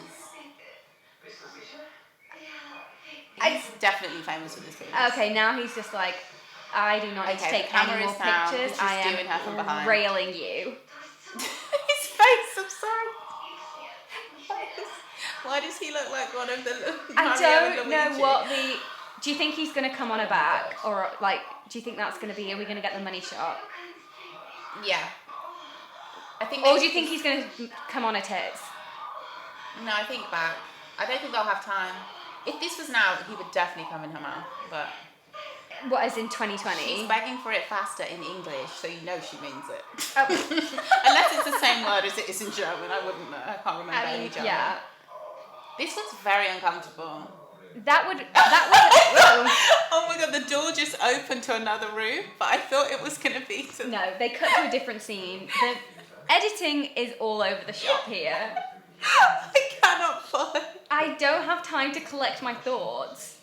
Speaker 2: He's definitely famous for this penis.
Speaker 1: Okay, now he's just like, I do not need to take any more pictures. I am railing you.
Speaker 2: His face, I'm sorry. Why does he look like one of the...
Speaker 1: I don't know what the... Do you think he's going to come on her back? Or, like, do you think that's going to be... Are we going to get the money shot?
Speaker 2: Yeah. I think.
Speaker 1: Or do you think he's going to come on her tits?
Speaker 2: No, I think back. I don't think they'll have time. If this was now, he would definitely come in her mouth, but...
Speaker 1: What, as in 2020?
Speaker 2: She's begging for it faster in English, so you know she means it.
Speaker 1: Oh.
Speaker 2: Unless it's the same word as it is in German, I wouldn't know. I can't remember any German.
Speaker 1: Yeah.
Speaker 2: This looks very uncomfortable.
Speaker 1: That would...
Speaker 2: Oh my god, the door just opened to another room, but I thought it was going to be...
Speaker 1: No, they cut to a different scene. The editing is all over the shop here.
Speaker 2: I cannot follow.
Speaker 1: I don't have time to collect my thoughts.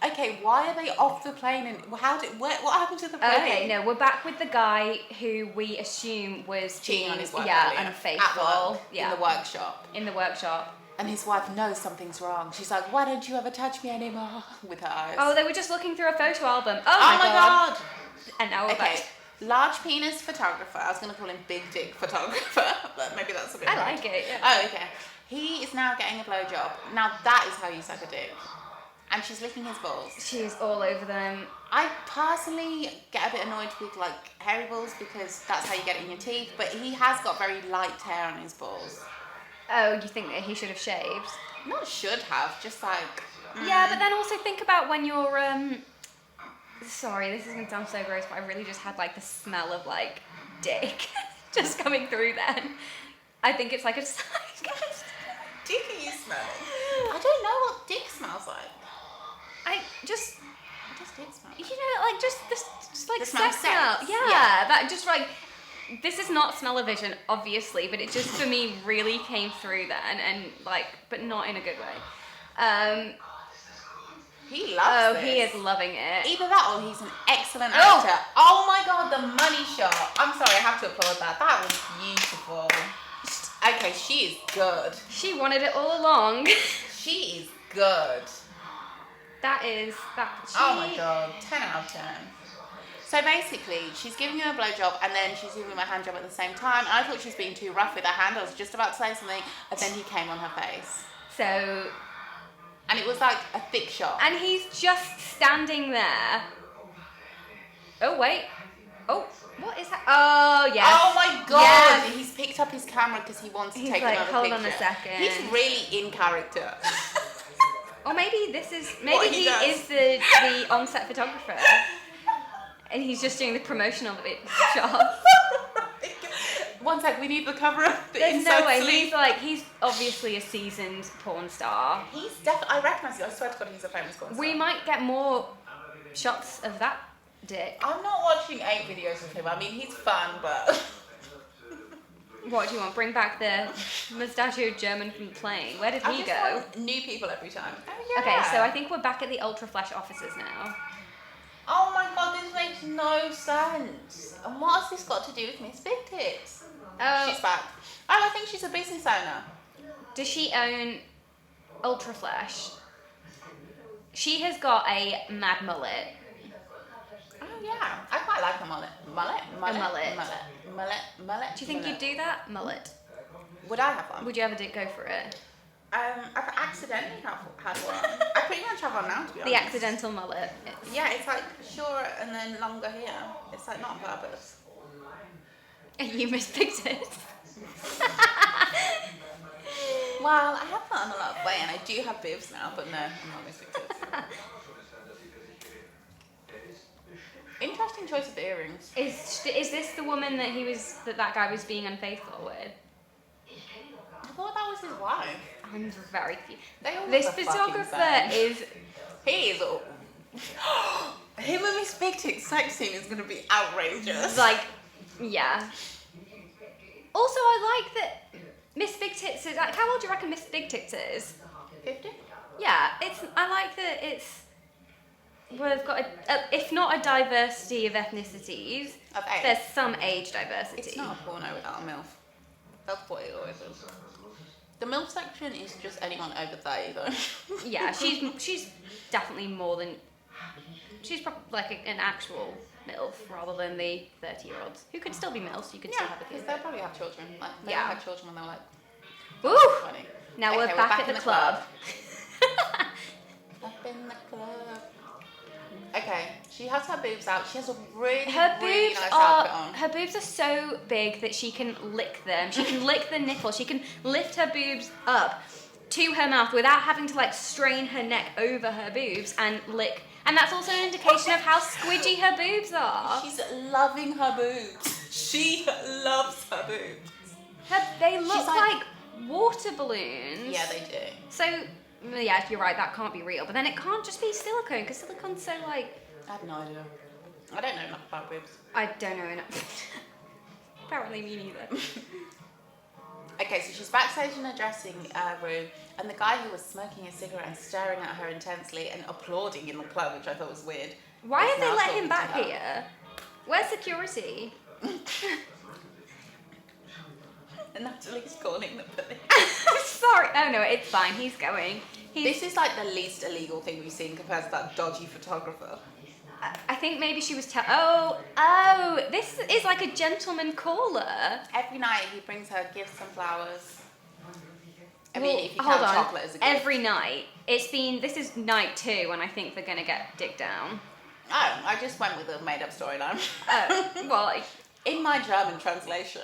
Speaker 2: Okay, why are they off the plane and what happened to the plane?
Speaker 1: Okay, no, we're back with the guy who we assume was
Speaker 2: cheating on his wife.
Speaker 1: Yeah, unfaithful.
Speaker 2: At work,
Speaker 1: yeah.
Speaker 2: in the workshop.
Speaker 1: In the workshop.
Speaker 2: And his wife knows something's wrong. She's like, why don't you ever touch me anymore? With her eyes.
Speaker 1: Oh, they were just looking through a photo album. Oh my god. And now we're back.
Speaker 2: Large penis photographer. I was going to call him big dick photographer, but maybe that's a bit
Speaker 1: I
Speaker 2: hard.
Speaker 1: like it, yeah.
Speaker 2: Oh, okay. He is now getting a blowjob. Now that is how you suck a dick. And she's licking his balls.
Speaker 1: She's all over them.
Speaker 2: I personally get a bit annoyed with like hairy balls because that's how you get it in your teeth, but he has got very light hair on his balls.
Speaker 1: Oh, you think that he should have shaved?
Speaker 2: Not should have, just like...
Speaker 1: Yeah, but then also think about when you're, sorry, this is going to sound so gross, but I really just had, like, the smell of, like, dick just coming through then. I think it's like a...
Speaker 2: Dick are you smelling? I don't know what dick smells like. What does dick smell like?
Speaker 1: You know, like, just like,
Speaker 2: the smell of
Speaker 1: sex smell.
Speaker 2: sex.
Speaker 1: Yeah, that just, like... This is not smell-o-vision, obviously, but it just, for me, really came through then, and, like, but not in a good way.
Speaker 2: He loves this.
Speaker 1: He is loving it.
Speaker 2: Either that or he's an excellent actor. Oh my god, the money shot. I'm sorry, I have to applaud that. That was beautiful. Okay, she is good.
Speaker 1: She wanted it all along.
Speaker 2: She is good. Oh my god, 10 out of 10. So basically, she's giving him a blowjob and then she's giving him a hand job at the same time. And I thought she was being too rough with her hand. I was just about to say something, and then he came on her face.
Speaker 1: So...
Speaker 2: And it was like a thick shot.
Speaker 1: And he's just standing there. Oh, wait. Oh, what is that? Oh, yes.
Speaker 2: Oh my god!
Speaker 1: Yes.
Speaker 2: He's picked up his camera because he wants to take
Speaker 1: like,
Speaker 2: another
Speaker 1: hold
Speaker 2: picture.
Speaker 1: on a second.
Speaker 2: He's really in character.
Speaker 1: Or maybe he is the on-set photographer. And he's just doing the promotional shot.
Speaker 2: One sec, we need the cover up.
Speaker 1: There's no way. He's obviously a seasoned porn star.
Speaker 2: He's definitely. I recognise him. I swear to God, he's a famous porn star.
Speaker 1: We might get more shots of that dick.
Speaker 2: I'm not watching 8 videos of him. I mean, he's fun, but.
Speaker 1: What do you want? Bring back the mustachioed German from the plane. Where did he go?
Speaker 2: Want new people every time. Oh, yeah.
Speaker 1: Okay, so I think we're back at the Ultra Flash offices now.
Speaker 2: Oh my god, this makes no sense. And what has this got to do with Miss Big Tits? She's back. Oh, I think she's a business owner.
Speaker 1: Does she own Ultra Flash? She has got a mad mullet.
Speaker 2: yeah. I quite like a mullet. Mullet?
Speaker 1: Do you think you'd do that? Mullet.
Speaker 2: Would I have one?
Speaker 1: Would you ever go for it?
Speaker 2: I've accidentally had one. I pretty much have one now, to be honest.
Speaker 1: The accidental mullet.
Speaker 2: Yeah, it's like short and then longer here. It's like not on purpose.
Speaker 1: You mispicked it.
Speaker 2: Well, I have put on a lot of weight and I do have boobs now, but no, I'm not mispicked it. Interesting choice of earrings.
Speaker 1: Is this the woman that guy was being unfaithful with?
Speaker 2: I thought that was his wife.
Speaker 1: I'm very confused.
Speaker 2: This
Speaker 1: photographer is...
Speaker 2: He is... Him and Miss Big Tits sex scene is going to be outrageous.
Speaker 1: Like, yeah. Also, I like that Miss Big Tits is... Like, how old do you reckon Miss Big Tits is?
Speaker 2: 50?
Speaker 1: Yeah, I like that it's... We've got, if not a diversity of ethnicities,
Speaker 2: Of age.
Speaker 1: there's some age diversity.
Speaker 2: It's not a porno without a MILF. That's what it always is. The MILF section is just anyone over 30 though.
Speaker 1: Yeah, she's definitely more than... She's probably like an actual MILF rather than the 30-year-olds who could still be MILFs. You could still have a kid.
Speaker 2: They'll probably have children. Like, they
Speaker 1: Yeah.
Speaker 2: had children when they were like
Speaker 1: Woo!
Speaker 2: 20.
Speaker 1: Now
Speaker 2: Okay,
Speaker 1: we're back at the club.
Speaker 2: Up in the club. Okay, she has her boobs out. She has a really nice outfit on.
Speaker 1: Her boobs are so big that she can lick them. She can lick the nipple. She can lift her boobs up to her mouth without having to like strain her neck over her boobs and lick. And that's also an indication of how squidgy her boobs are.
Speaker 2: She's loving her boobs. She loves her boobs.
Speaker 1: They look like water balloons.
Speaker 2: Yeah, they do.
Speaker 1: So, yeah, you're right, that can't be real. But then it can't just be silicone, because silicone's so like...
Speaker 2: I have no idea. I don't know enough about boobs.
Speaker 1: I don't know enough. Apparently me neither.
Speaker 2: Okay, so she's backstage in a dressing room, and the guy who was smoking a cigarette and staring at her intensely and applauding in the club, which I thought was weird.
Speaker 1: Why have they
Speaker 2: now
Speaker 1: let
Speaker 2: talking
Speaker 1: him
Speaker 2: to
Speaker 1: back
Speaker 2: her.
Speaker 1: here? Where's security?
Speaker 2: And Natalie's calling the police.
Speaker 1: Sorry. Oh no, it's fine. He's going.
Speaker 2: This is like the least illegal thing we've seen compared to that dodgy photographer.
Speaker 1: I think maybe she was oh, this is like a gentleman caller.
Speaker 2: Every night he brings her gifts and flowers. I
Speaker 1: Well,
Speaker 2: mean, if you
Speaker 1: hold
Speaker 2: count
Speaker 1: on.
Speaker 2: chocolate as a gift.
Speaker 1: Every night. This is night 2, and I think they're gonna get dick down.
Speaker 2: Oh, I just went with a made-up storyline.
Speaker 1: Oh, well,
Speaker 2: In my German translation,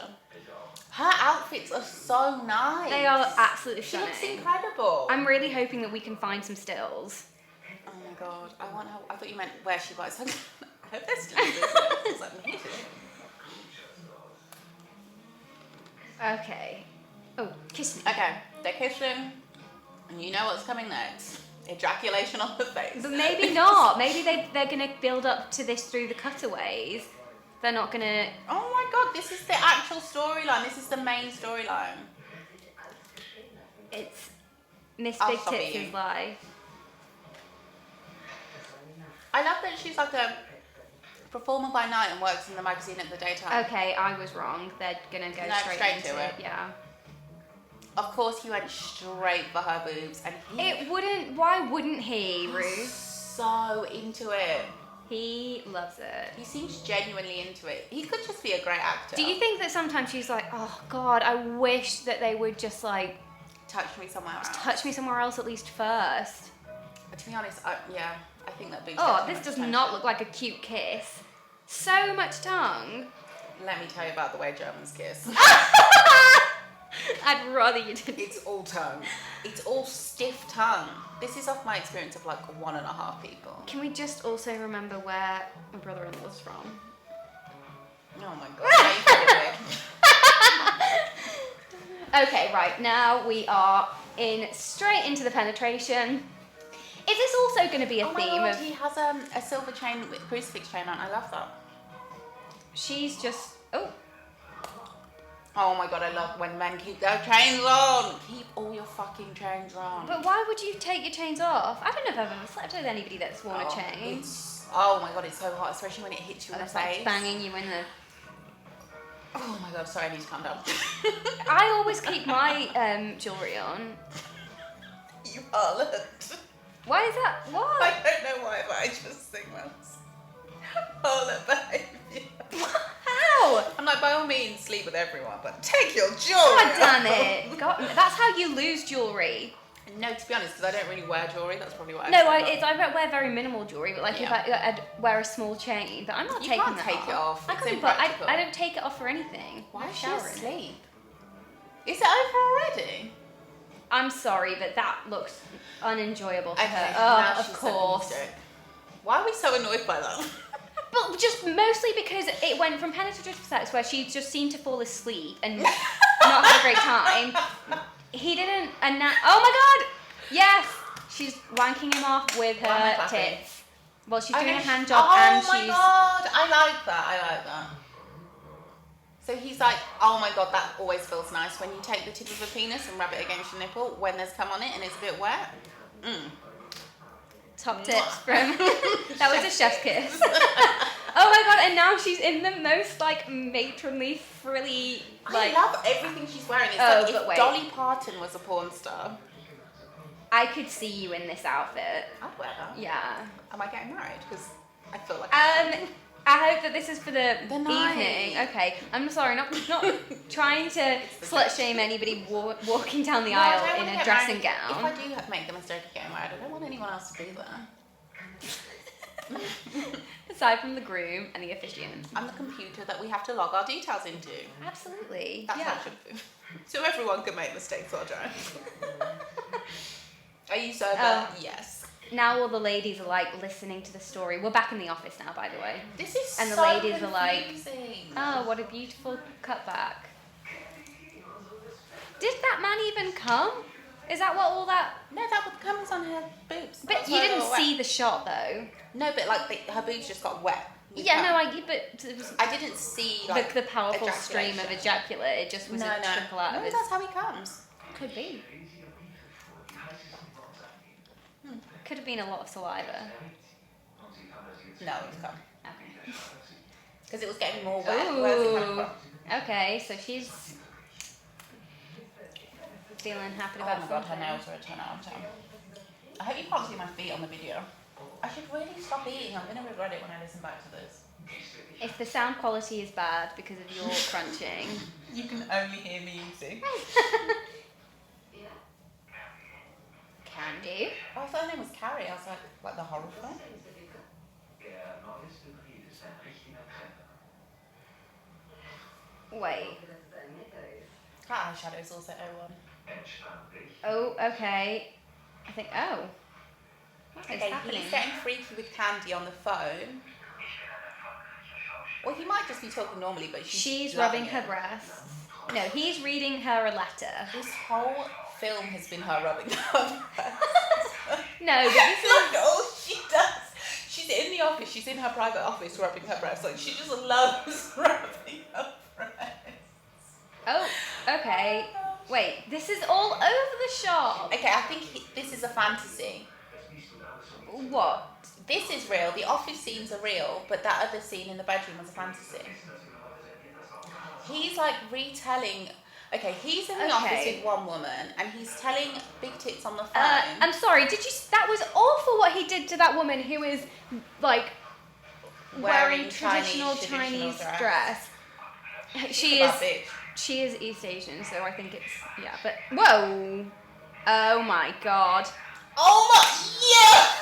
Speaker 2: her outfits are so nice.
Speaker 1: they are absolutely
Speaker 2: She
Speaker 1: stunning.
Speaker 2: looks incredible.
Speaker 1: I'm really hoping that we can find some stills.
Speaker 2: Oh my god, I thought you meant where she buys her. I hope they're still in business. Like, me too.
Speaker 1: Okay. Oh, kiss me.
Speaker 2: Okay, they're kissing, and you know what's coming next. Ejaculation on the face.
Speaker 1: But maybe not. Maybe they're gonna build up to this through the cutaways. They're not gonna...
Speaker 2: Oh my god, this is the actual storyline. This is the main storyline.
Speaker 1: It's Miss
Speaker 2: I'll
Speaker 1: Big
Speaker 2: stop
Speaker 1: Tits'
Speaker 2: eating.
Speaker 1: life.
Speaker 2: I love that she's like a performer by night and works in the magazine at the daytime.
Speaker 1: Okay, I was wrong. They're gonna go
Speaker 2: No, straight
Speaker 1: into
Speaker 2: to it.
Speaker 1: Yeah.
Speaker 2: Of course, he went straight for her boobs, and he
Speaker 1: Why wouldn't he,
Speaker 2: was
Speaker 1: Ruth?
Speaker 2: so into it.
Speaker 1: He loves it.
Speaker 2: He seems genuinely into it. He could just be a great actor.
Speaker 1: Do you think that sometimes she's like, oh God, I wish that they would just like
Speaker 2: touch me somewhere else?
Speaker 1: touch me somewhere else at least first?
Speaker 2: To be honest, I think that boobs.
Speaker 1: Oh,
Speaker 2: get too
Speaker 1: this
Speaker 2: much
Speaker 1: does
Speaker 2: attention.
Speaker 1: not look like a cute kiss. So much tongue.
Speaker 2: Let me tell you about the way Germans kiss.
Speaker 1: I'd rather you didn't.
Speaker 2: It's all tongue. It's all stiff tongue. This is off my experience of like 1.5 people.
Speaker 1: Can we just also remember where my brother-in-law's from?
Speaker 2: Oh my god. Now you feel weird.
Speaker 1: Okay, right, now we are straight into the penetration. Is this also going to be a
Speaker 2: Oh my
Speaker 1: theme
Speaker 2: god,
Speaker 1: of...
Speaker 2: he has a silver chain with crucifix chain on. I love that.
Speaker 1: She's just...
Speaker 2: Oh my god, I love when men keep their chains on. Keep all your fucking chains on.
Speaker 1: But why would you take your chains off? I don't know if I've ever slept with anybody that's worn a chain.
Speaker 2: Oh my god, it's so hot, especially when it hits you in the
Speaker 1: That's like
Speaker 2: face.
Speaker 1: banging you in the...
Speaker 2: Oh my god, sorry, I need to calm down.
Speaker 1: I always keep my jewellery on.
Speaker 2: You harlot.
Speaker 1: Why is that?
Speaker 2: I
Speaker 1: What?
Speaker 2: don't know why, but I just think that's... Toilet behaviour.
Speaker 1: How?
Speaker 2: I'm like, by all means, sleep with everyone, but take your jewelry.
Speaker 1: God damn it! God, that's how you lose jewelry.
Speaker 2: No, to be honest, because I don't really wear jewelry. That's probably why.
Speaker 1: I wear very minimal jewelry, but like
Speaker 2: Yeah.
Speaker 1: if I'd wear a small chain, but I'm not
Speaker 2: You
Speaker 1: taking
Speaker 2: can't
Speaker 1: that
Speaker 2: take
Speaker 1: off.
Speaker 2: it off.
Speaker 1: I
Speaker 2: It's
Speaker 1: can't.
Speaker 2: impractical.
Speaker 1: I don't take it off for anything.
Speaker 2: Why
Speaker 1: I'm
Speaker 2: is she
Speaker 1: showering.
Speaker 2: asleep? Is it over already?
Speaker 1: I'm sorry, but that looks unenjoyable for her.
Speaker 2: now
Speaker 1: Oh, of
Speaker 2: she's
Speaker 1: course.
Speaker 2: sucking his dick. Why are we so annoyed by that?
Speaker 1: But just mostly because it went from penetrative sex where she just seemed to fall asleep and not have a great time. He didn't, and now, oh my god! Yes! She's wanking him off with her tits. Well, she's doing a hand job and she's...
Speaker 2: Oh my god! I like that. So he's like, oh my god, that always feels nice when you take the tip of a penis and rub it against your nipple when there's cum on it and it's a bit wet.
Speaker 1: Top tips from... That was a chef's kiss. Oh my god, and now she's in the most like matronly, frilly, like...
Speaker 2: I love everything she's wearing. It's like if Dolly Parton was a porn star.
Speaker 1: I could see you in this outfit.
Speaker 2: I'd wear that.
Speaker 1: Yeah.
Speaker 2: Am I getting married? Because I feel like...
Speaker 1: I hope that this is for the
Speaker 2: night.
Speaker 1: evening. Okay, I'm sorry, not trying to slut shame anybody walking down the aisle in a dressing gown.
Speaker 2: If I do make the mistake of getting married, I don't want anyone else to be there.
Speaker 1: Aside from the groom and the officiant.
Speaker 2: I'm the computer that we have to log our details into.
Speaker 1: Absolutely.
Speaker 2: That's how it should be. So everyone can make mistakes or don't. Are you sober? Yes.
Speaker 1: Now all the ladies are like listening to the story. We're back in the office now, by the way.
Speaker 2: This is
Speaker 1: and
Speaker 2: so
Speaker 1: the ladies
Speaker 2: confusing.
Speaker 1: are like, oh, what a beautiful cutback. Did that man even come? Is that what all that...
Speaker 2: No, that comes on her boobs.
Speaker 1: But you didn't see the shot though.
Speaker 2: No, but like her boobs just got wet.
Speaker 1: Yeah, no, but it was
Speaker 2: I didn't see like
Speaker 1: the powerful stream of ejaculate. It just was a trickle out of his...
Speaker 2: that's how he comes.
Speaker 1: Could be. Could have been a lot of saliva.
Speaker 2: No, it's come.
Speaker 1: Okay.
Speaker 2: Because it was getting more wet.
Speaker 1: Ooh.
Speaker 2: Where's it coming from?
Speaker 1: Okay, so she's feeling happy about
Speaker 2: Oh my god, her nails are a 10 out of 10. I hope you can't see my feet on the video. I should really stop eating. I'm going to regret it when I listen back to this.
Speaker 1: If the sound quality is bad because of your crunching...
Speaker 2: You can only hear me eating.
Speaker 1: Candy.
Speaker 2: Oh, I thought her name was Carrie. I was like the horror film.
Speaker 1: Wait.
Speaker 2: Her eyeshadow is also 01.
Speaker 1: Oh, okay. I think... Oh. What is happening?
Speaker 2: He's getting freaky with Candy on the phone. Well, he might just be talking normally, but
Speaker 1: she's rubbing her breasts. No, he's reading her a letter.
Speaker 2: This whole film has been her rubbing her breasts.
Speaker 1: No, but this is...
Speaker 2: Look, all she does. She's in the office. She's in her private office rubbing her breasts. Like, she just loves rubbing her breasts.
Speaker 1: Oh, okay. Wait, this is all over the shop.
Speaker 2: Okay, I think this is a fantasy.
Speaker 1: What?
Speaker 2: This is real. The office scenes are real, but that other scene in the bedroom was a fantasy. He's like retelling... Okay, he's in the office with one woman, and he's telling Big Tits on the phone.
Speaker 1: I'm sorry, did you... That was awful what he did to that woman who is, like, wearing traditional Chinese dress. She is East Asian, so I think it's... Yeah, but... Whoa! Oh my god.
Speaker 2: Oh my... Yes!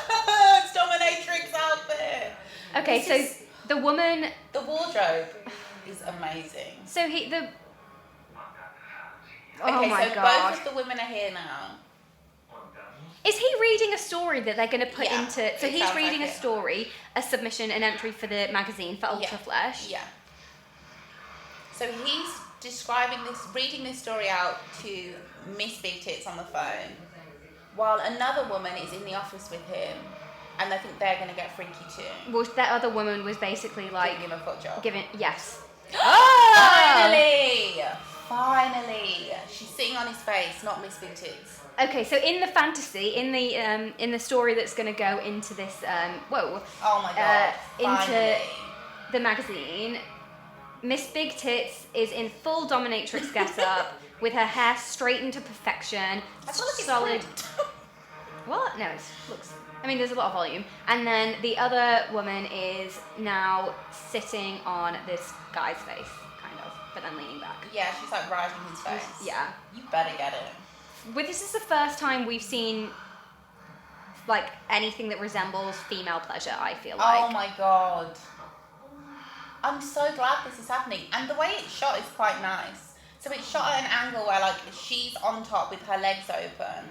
Speaker 2: Dominatrix outfit!
Speaker 1: Okay, so the woman...
Speaker 2: The wardrobe is amazing.
Speaker 1: So the...
Speaker 2: Okay,
Speaker 1: oh my
Speaker 2: so
Speaker 1: god.
Speaker 2: both of the women are here now.
Speaker 1: Is he reading a story that they're going to put into... So he's reading
Speaker 2: like
Speaker 1: a story, a submission, an entry for the magazine, for Ultra Flesh.
Speaker 2: Yeah. So he's reading this story out to Miss Big Tits on the phone, while another woman is in the office with him, and I think they're going to get freaky too.
Speaker 1: Well, that other woman was basically like...
Speaker 2: Giving him a foot job.
Speaker 1: Yes.
Speaker 2: Finally! She's sitting on his face, not Miss Big Tits.
Speaker 1: Okay, so in the fantasy, in the story that's going to go into this,
Speaker 2: oh my god!
Speaker 1: Into the magazine, Miss Big Tits is in full dominatrix get-up with her hair straightened to perfection.
Speaker 2: I feel like
Speaker 1: solid.
Speaker 2: it's
Speaker 1: What? No, it looks... I mean, there's a lot of volume. And then the other woman is now sitting on this guy's face, kind of, but then leaning back.
Speaker 2: Yeah, she's like riding his face.
Speaker 1: Yeah.
Speaker 2: You better get it.
Speaker 1: This is the first time we've seen like anything that resembles female pleasure, I feel like.
Speaker 2: Oh my god. I'm so glad this is happening. And the way it's shot is quite nice. So it's shot at an angle where like she's on top with her legs open.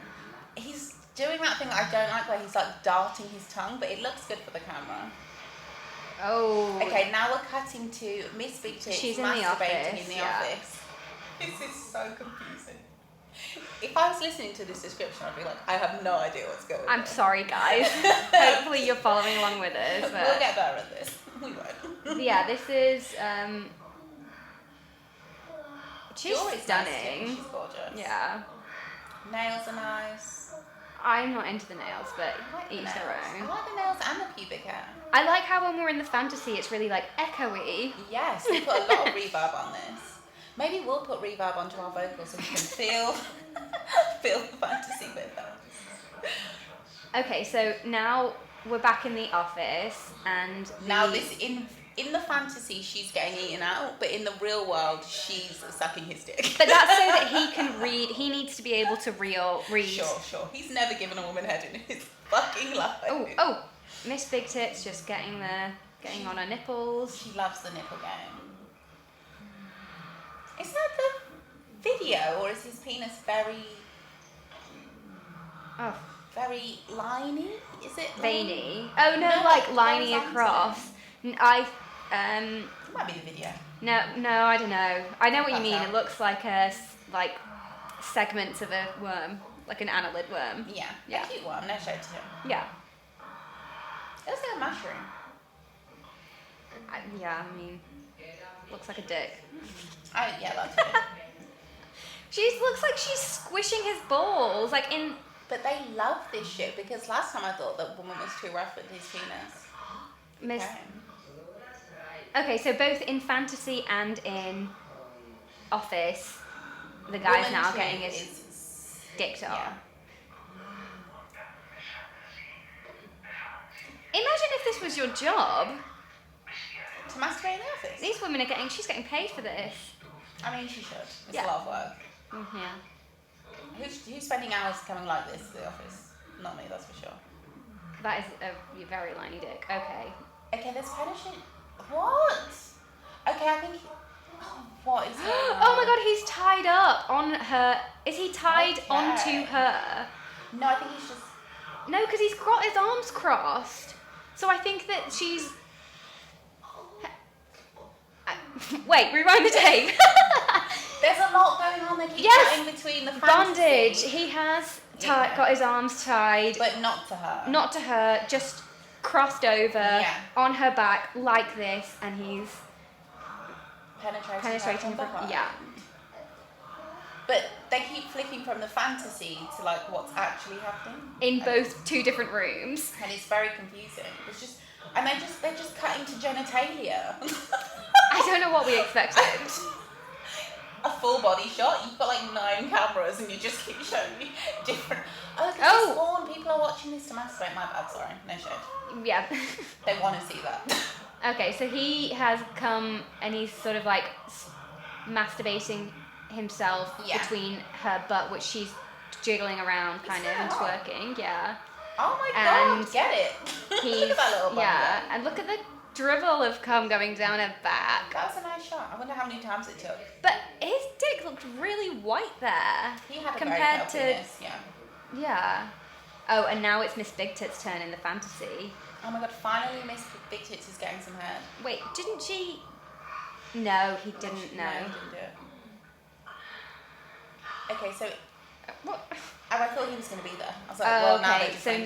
Speaker 2: He's doing that thing that I don't like where he's like darting his tongue, but it looks good for the camera.
Speaker 1: Oh.
Speaker 2: Okay, now we're cutting to Miss Big Tits
Speaker 1: She's
Speaker 2: masturbating in the office. This is so confusing. If I was listening to this description, I'd be like, I have no idea what's going on.
Speaker 1: I'm sorry, guys. Hopefully you're following along with us. But...
Speaker 2: We'll get better at this. We won't.
Speaker 1: Yeah, this is... she's stunning.
Speaker 2: She's gorgeous.
Speaker 1: Yeah.
Speaker 2: Nails are nice.
Speaker 1: I'm not into the nails, but each their
Speaker 2: I
Speaker 1: own.
Speaker 2: like the nails and the pubic hair.
Speaker 1: I like how when we're in the fantasy, it's really like echoey.
Speaker 2: Yes, we put a lot of reverb on this. Maybe we'll put reverb onto our vocals so we can feel the fantasy with us.
Speaker 1: Okay, so now we're back in the office, and
Speaker 2: now this in the fantasy she's getting eaten out, but in the real world she's sucking his dick.
Speaker 1: But that's so that he can read. He needs to be able to read.
Speaker 2: Sure. He's never given a woman head in his fucking life.
Speaker 1: Oh, Miss Big Tits just getting on her nipples.
Speaker 2: She loves the nipple game. Is that the video, or is his penis very very liney? Is it
Speaker 1: veiny? Oh no, like liney across.
Speaker 2: It might be the video.
Speaker 1: No, I don't know. I know what you mean.
Speaker 2: Out.
Speaker 1: It looks like segments of a worm, like an annelid worm.
Speaker 2: Yeah. A cute worm. No shade to him.
Speaker 1: Yeah.
Speaker 2: It looks like a mushroom.
Speaker 1: I mean, looks like a dick.
Speaker 2: Oh yeah, that's it.
Speaker 1: She looks like she's squishing his balls, like in.
Speaker 2: But they love this shit because last time I thought that woman was too rough with his penis.
Speaker 1: Okay, so both in fantasy and in office, the guy's now getting his dick on.
Speaker 2: Yeah.
Speaker 1: Imagine if this was your job.
Speaker 2: To masturbate in the office?
Speaker 1: These women are she's getting paid for this.
Speaker 2: I mean, she should. It's a lot of work.
Speaker 1: Yeah.
Speaker 2: Who's spending hours coming like this to the office? Not me, that's for sure.
Speaker 1: That is a very liney dick. Okay.
Speaker 2: Okay, there's punishment. What? Okay, I think. What is going on?
Speaker 1: Oh my god, he's tied up on her. Is he tied onto her?
Speaker 2: No, I think he's just.
Speaker 1: No, because he's got his arms crossed. So I think that she's. Wait, rewind the tape.
Speaker 2: There's a lot going on. They keep cutting between the fantasy.
Speaker 1: Bondage. He has got his arms tied.
Speaker 2: But not to her.
Speaker 1: Not to her, just crossed over on her back like this, and he's penetrating her behind. Yeah.
Speaker 2: But they keep flicking from the fantasy to like what's actually happening
Speaker 1: in both two different rooms,
Speaker 2: and it's very confusing. It's just, and they're just cutting to genitalia.
Speaker 1: I don't know what we expected.
Speaker 2: A full body shot. You've got like 9 cameras, and you just keep showing me different. Oh, because it's porn. People are watching this to masturbate. My bad. Sorry, no shade.
Speaker 1: Yeah.
Speaker 2: They want to see that.
Speaker 1: Okay, so he has come and he's sort of like masturbating himself between her butt, which she's jiggling around kind of and twerking. Yeah.
Speaker 2: Oh my god, get it.
Speaker 1: He's,
Speaker 2: look at that little bum again.
Speaker 1: and look at the dribble of cum going down her back.
Speaker 2: That was a nice shot. I wonder how many times it took.
Speaker 1: But his dick looked really white there.
Speaker 2: He had a
Speaker 1: compared
Speaker 2: very
Speaker 1: to
Speaker 2: penis,
Speaker 1: yeah. Oh, and now it's Miss Big Tits' turn in the fantasy.
Speaker 2: Oh my god, finally Miss Big Tits is getting some head.
Speaker 1: Wait, didn't she? No, he didn't. No.
Speaker 2: No, he didn't do it. Okay, so
Speaker 1: what?
Speaker 2: Oh, I thought he was going to be there. I was like, well, now they're just
Speaker 1: so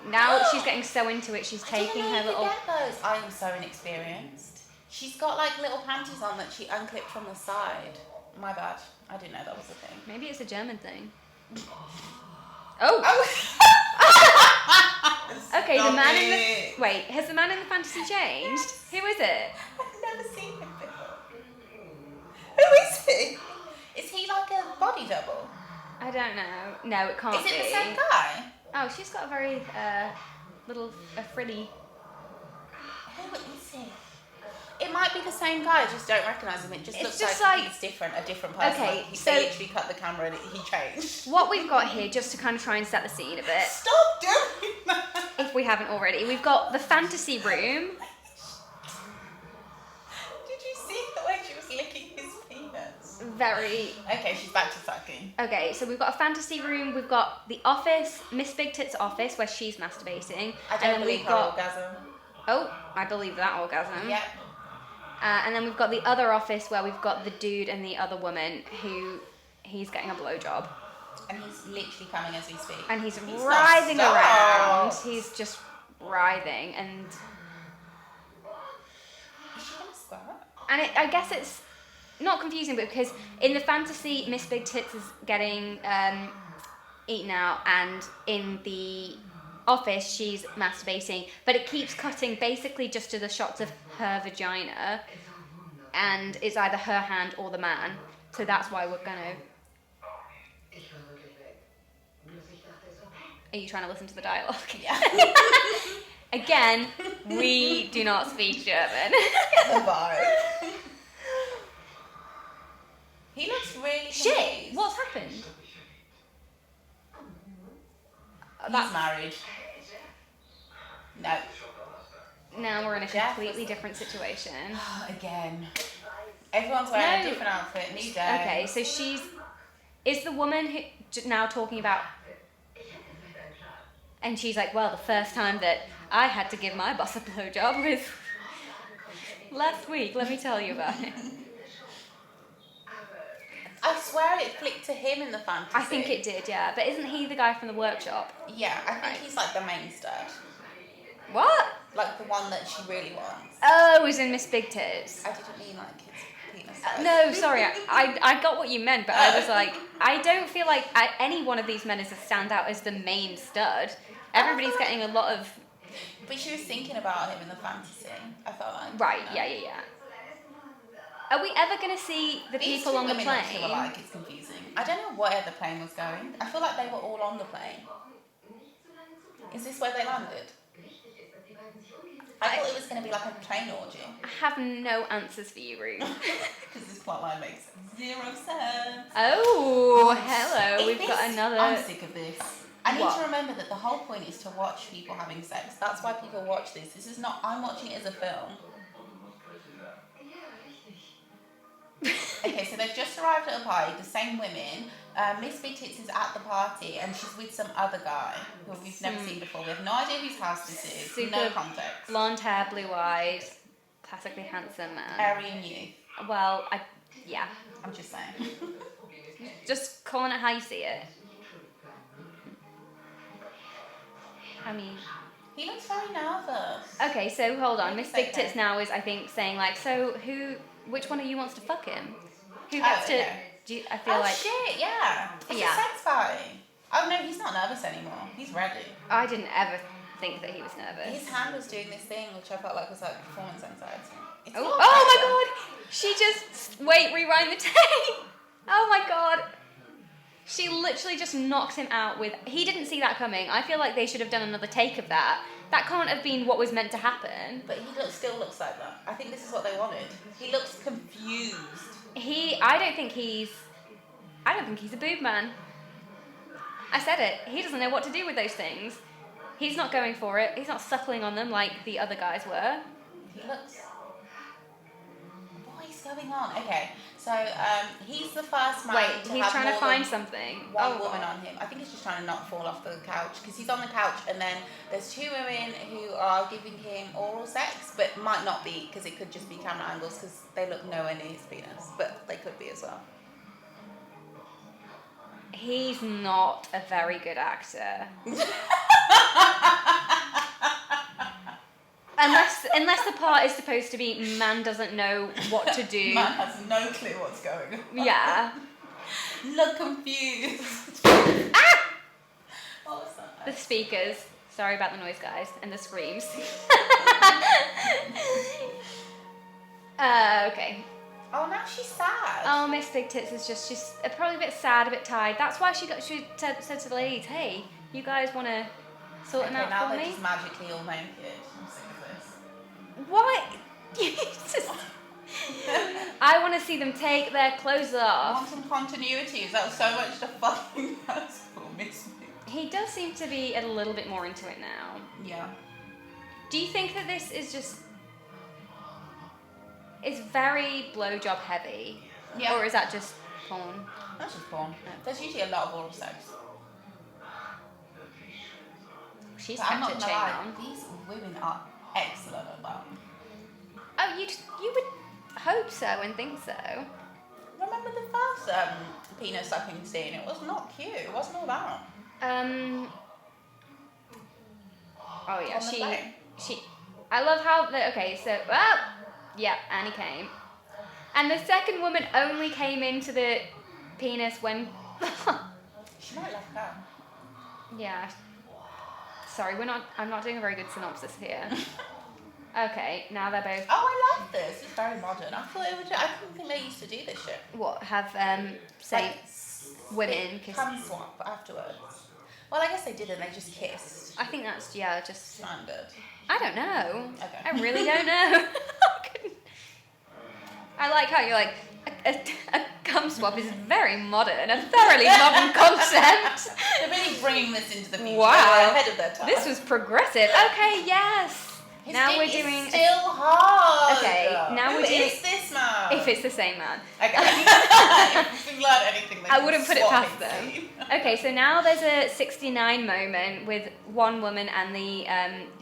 Speaker 1: now she's getting so into it, she's taking her little.
Speaker 2: Get those. I am so inexperienced. She's got like little panties on that she unclipped from the side. My bad. I didn't know that was a thing.
Speaker 1: Maybe it's a German thing. Oh. Okay, the man in the has the man in the fantasy changed?
Speaker 2: Yes.
Speaker 1: Who is it?
Speaker 2: I've never seen him before. Who is he? Is he like a body double?
Speaker 1: I don't know. No, it can't be.
Speaker 2: Is it the same guy?
Speaker 1: Oh, she's got a very frilly.
Speaker 2: Who is he? It might be the same guy, I just don't recognise him. It just looks like he's different, a different person.
Speaker 1: Okay,
Speaker 2: like
Speaker 1: so
Speaker 2: they literally cut the camera and he changed.
Speaker 1: What we've got here, just to kind of try and set the scene a bit.
Speaker 2: Stop doing that!
Speaker 1: If we haven't already, we've got the fantasy room.
Speaker 2: Did you see the way she was licking his penis?
Speaker 1: Very.
Speaker 2: Okay, she's back to sucking.
Speaker 1: Okay, so we've got a fantasy room. We've got the office, Miss Big Tits' office, where she's masturbating.
Speaker 2: I don't believe her orgasm.
Speaker 1: Oh, I believe that orgasm.
Speaker 2: Yep.
Speaker 1: And then we've got the other office where we've got the dude and the other woman who he's getting a blowjob.
Speaker 2: And he's literally coming as we speak.
Speaker 1: And he's writhing around. He's just writhing and...
Speaker 2: Is she gonna squirt?
Speaker 1: And I guess it's not confusing, but because in the fantasy, Miss Big Tits is getting eaten out, and in the office, she's masturbating, but it keeps cutting basically just to the shots of her vagina, and it's either her hand or the man. So that's why we're gonna... Are you trying to listen to the dialogue?
Speaker 2: Yeah.
Speaker 1: Again, we do not speak German.
Speaker 2: Get the vibe. He looks really
Speaker 1: Shit!
Speaker 2: confused.
Speaker 1: What's happened?
Speaker 2: He's married. No.
Speaker 1: Now we're in a completely different situation.
Speaker 2: Again. Everyone's wearing a different outfit. New day.
Speaker 1: Okay, so is the woman who now talking about... And she's like, well, the first time that I had to give my boss a blowjob was last week. Let me tell you about it.
Speaker 2: I swear it flicked to him in the fantasy.
Speaker 1: I think it did, yeah. But isn't he the guy from the workshop?
Speaker 2: Yeah, I think he's like the main stud.
Speaker 1: What?
Speaker 2: Like the one that she really wants.
Speaker 1: Oh, he's in Miss Big Tits.
Speaker 2: I didn't mean like his penis size.
Speaker 1: No, sorry. I got what you meant, but I was like, I don't feel like any one of these men is a standout as the main stud. Everybody's getting a lot of...
Speaker 2: But she was thinking about him in the fantasy, I felt like.
Speaker 1: Right, yeah. Are we ever going to see the
Speaker 2: These
Speaker 1: people on the
Speaker 2: plane?
Speaker 1: plane?
Speaker 2: Look alike, it's confusing. I don't know where the plane was going. I feel like they were all on the plane. Is this where they landed? I thought it was going to be like a plane orgy.
Speaker 1: I have no answers for you, Ruth.
Speaker 2: Because this plotline makes zero sense.
Speaker 1: Oh, hello. We've got another...
Speaker 2: I'm sick of this. I need
Speaker 1: What?
Speaker 2: to remember that the whole point is to watch people having sex. That's why people watch this. This is not... I'm watching it as a film. Okay, so they've just arrived at a party, the same women. Miss Big Tits is at the party and she's with some other guy who we've never seen before. We have no idea whose house this is.
Speaker 1: Super
Speaker 2: no context.
Speaker 1: Blonde hair, blue eyes, classically handsome man.
Speaker 2: Aryan youth.
Speaker 1: Well, yeah.
Speaker 2: I'm just saying.
Speaker 1: Just calling it how you see it. I mean...
Speaker 2: He looks very nervous.
Speaker 1: Okay, so hold on. Miss Big
Speaker 2: okay.
Speaker 1: Tits now is, I think, saying like, so which one of you wants to fuck him? Who gets to... I feel like...
Speaker 2: Oh shit, yeah. It's a sex party. Oh no, he's not nervous anymore. He's ready.
Speaker 1: I didn't ever think that he was nervous.
Speaker 2: His hand was doing this thing, which I felt like was like performance anxiety.
Speaker 1: Oh my god! She just... Wait, rewind the tape! Oh my god! She literally just knocked him out with... He didn't see that coming. I feel like they should have done another take of that. That can't have been what was meant to happen.
Speaker 2: But he still looks like that. I think this is what they wanted. He looks confused.
Speaker 1: I don't think he's a boob man. I said it. He doesn't know what to do with those things. He's not going for it. He's not suckling on them like the other guys were.
Speaker 2: He looks... What is going on? Okay, so he's the first man to
Speaker 1: he's
Speaker 2: have
Speaker 1: trying to
Speaker 2: more
Speaker 1: find
Speaker 2: than
Speaker 1: something.
Speaker 2: one woman on him. I think he's just trying to not fall off the couch because he's on the couch and then there's two women who are giving him oral sex, but might not be because it could just be camera angles because they look nowhere near his penis, but they could be as well.
Speaker 1: He's not a very good actor. Unless the part is supposed to be man doesn't know what to do.
Speaker 2: Man has no clue what's going on.
Speaker 1: Yeah.
Speaker 2: Look confused.
Speaker 1: Ah!
Speaker 2: What was that?
Speaker 1: The speakers. Sorry about the noise, guys, and the screams. Okay.
Speaker 2: Oh, now she's sad.
Speaker 1: Oh, Miss Big Tits is she's probably a bit sad, a bit tired. That's why she said to the ladies, hey, You guys want to sort him out
Speaker 2: now
Speaker 1: for
Speaker 2: they're
Speaker 1: me?
Speaker 2: just magically all naked. I'm sick of this.
Speaker 1: What? I want to see them take their clothes
Speaker 2: I
Speaker 1: off.
Speaker 2: want some continuity. Is that so much to fucking ask for? Miss me.
Speaker 1: He does seem to be a little bit more into it now.
Speaker 2: Yeah.
Speaker 1: Do you think that this is just... It's very blowjob heavy?
Speaker 2: Yeah.
Speaker 1: Or is that just porn?
Speaker 2: That's just porn. There's usually a lot of oral sex.
Speaker 1: She's
Speaker 2: But I'm
Speaker 1: kept
Speaker 2: not
Speaker 1: it
Speaker 2: gonna
Speaker 1: chain
Speaker 2: lie,
Speaker 1: on.
Speaker 2: these women are excellent at that.
Speaker 1: Oh, you would hope so and think so.
Speaker 2: Remember the first penis sucking scene? It was not cute. It wasn't all that.
Speaker 1: Oh yeah,
Speaker 2: On the plane.
Speaker 1: she. I love how yeah, Annie came, and the second woman only came into the penis when.
Speaker 2: She might let go.
Speaker 1: Yeah. Sorry, I'm not doing a very good synopsis here. Okay, now they're both.
Speaker 2: Oh, I love this. It's very modern. I didn't think they used to do this shit.
Speaker 1: What have say women kiss?
Speaker 2: Cum swap afterwards. Well, I guess they didn't. They just kissed.
Speaker 1: I think that's just.
Speaker 2: Standard.
Speaker 1: I don't know.
Speaker 2: Okay.
Speaker 1: I really don't know. I like how you're like a cum swap is very modern, a thoroughly modern concept.
Speaker 2: They're really bringing this into the future.
Speaker 1: Wow.
Speaker 2: They're ahead of their time.
Speaker 1: This was progressive. Okay, yes.
Speaker 2: His
Speaker 1: now
Speaker 2: dick
Speaker 1: we're
Speaker 2: is
Speaker 1: doing.
Speaker 2: still hard.
Speaker 1: Okay, now
Speaker 2: Who
Speaker 1: we're doing.
Speaker 2: is this man?
Speaker 1: If it's the same man.
Speaker 2: Okay. If we've learned anything,
Speaker 1: I wouldn't put it past them.
Speaker 2: scene.
Speaker 1: Okay, so now there's a 69 moment with one woman and the